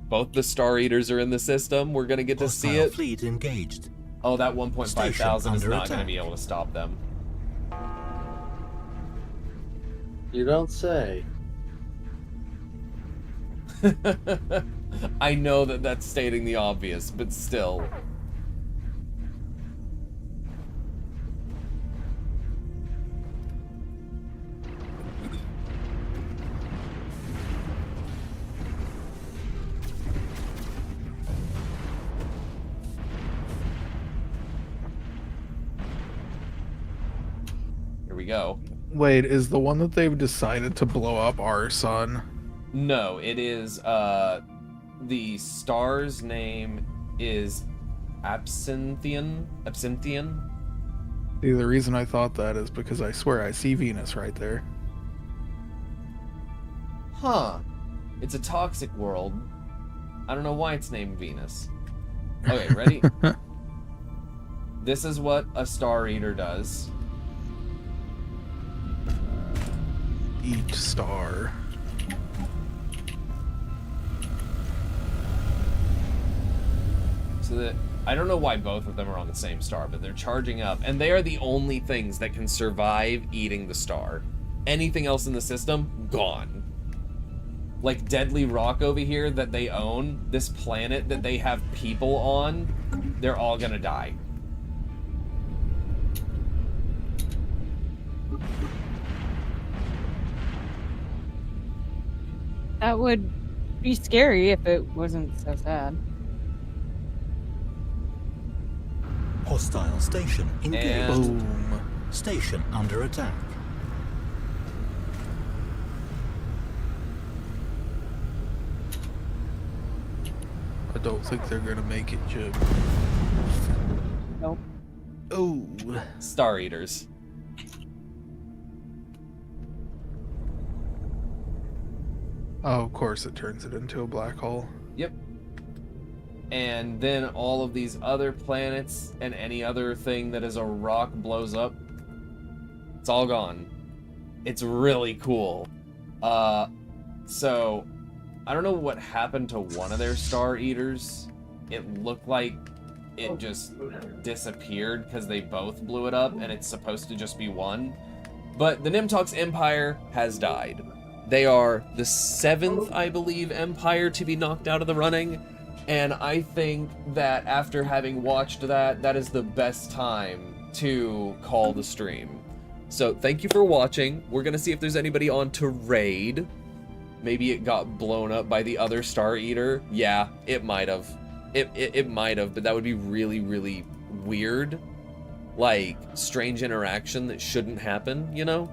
Both the Star Eaters are in the system. We're gonna get to see Hostile it. fleet engaged. Oh, that 1.5 thousand is under not gonna attack. be able to stop them. You don't say. I know that that's stating the obvious, but still. Here we go. Wait, is the one that they've decided to blow up our sun? No, it is, the star's name is Absinthian? See, the reason I thought that is because I swear I see Venus right there. Huh. It's a toxic world. I don't know why it's named Venus. Okay, ready? This is what a Star Eater does. Each star. So that I don't know why both of them are on the same star, but they're charging up, and they are the only things that can survive eating the star. Anything else in the system, gone. Like Deadly Rock over here that they own, this planet that they have people on, they're all gonna die. That would be scary if it wasn't so sad. Hostile station engaged. And Boom. Station under attack. I don't think they're gonna make it, Jim. Nope. Oh. Star Eaters. Oh, of course it turns it into a black hole. Yep. And then all of these other planets and any other thing that is a rock blows up. It's all gone. It's really cool. So I don't know what happened to one of their Star Eaters. It looked like it just disappeared because they both blew it up, and it's supposed to just be one. But the Nimtox Empire has died. They are the 7th, I believe, empire to be knocked out of the running. And I think that after having watched that, that is the best time to call the stream. So thank you for watching. We're gonna see if there's anybody on to raid. Maybe it got blown up by the other Star Eater. Yeah, it might have. It might have, but that would be really, really weird. Like, strange interaction that shouldn't happen, you know?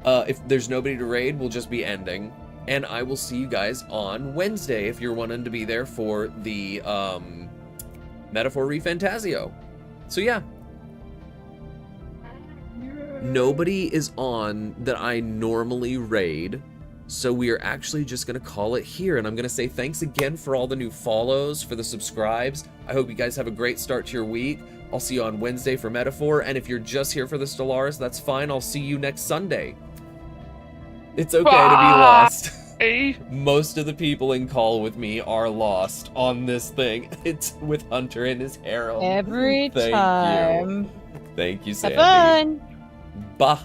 If there's nobody to raid, we'll just be ending. And I will see you guys on Wednesday if you're wanting to be there for the Metaphor Refantasio. So yeah. Nobody is on that I normally raid, so we are actually just going to call it here. And I'm going to say thanks again for all the new follows, for the subscribes. I hope you guys have a great start to your week. I'll see you on Wednesday for Metaphor, and if you're just here for the Stellaris, that's fine. I'll see you next Sunday. It's okay to be lost. Most of the people in call with me are lost on this thing. It's with Hunter and his harem. Every Thank time. you. Thank you, Sandy. Have fun. Bye.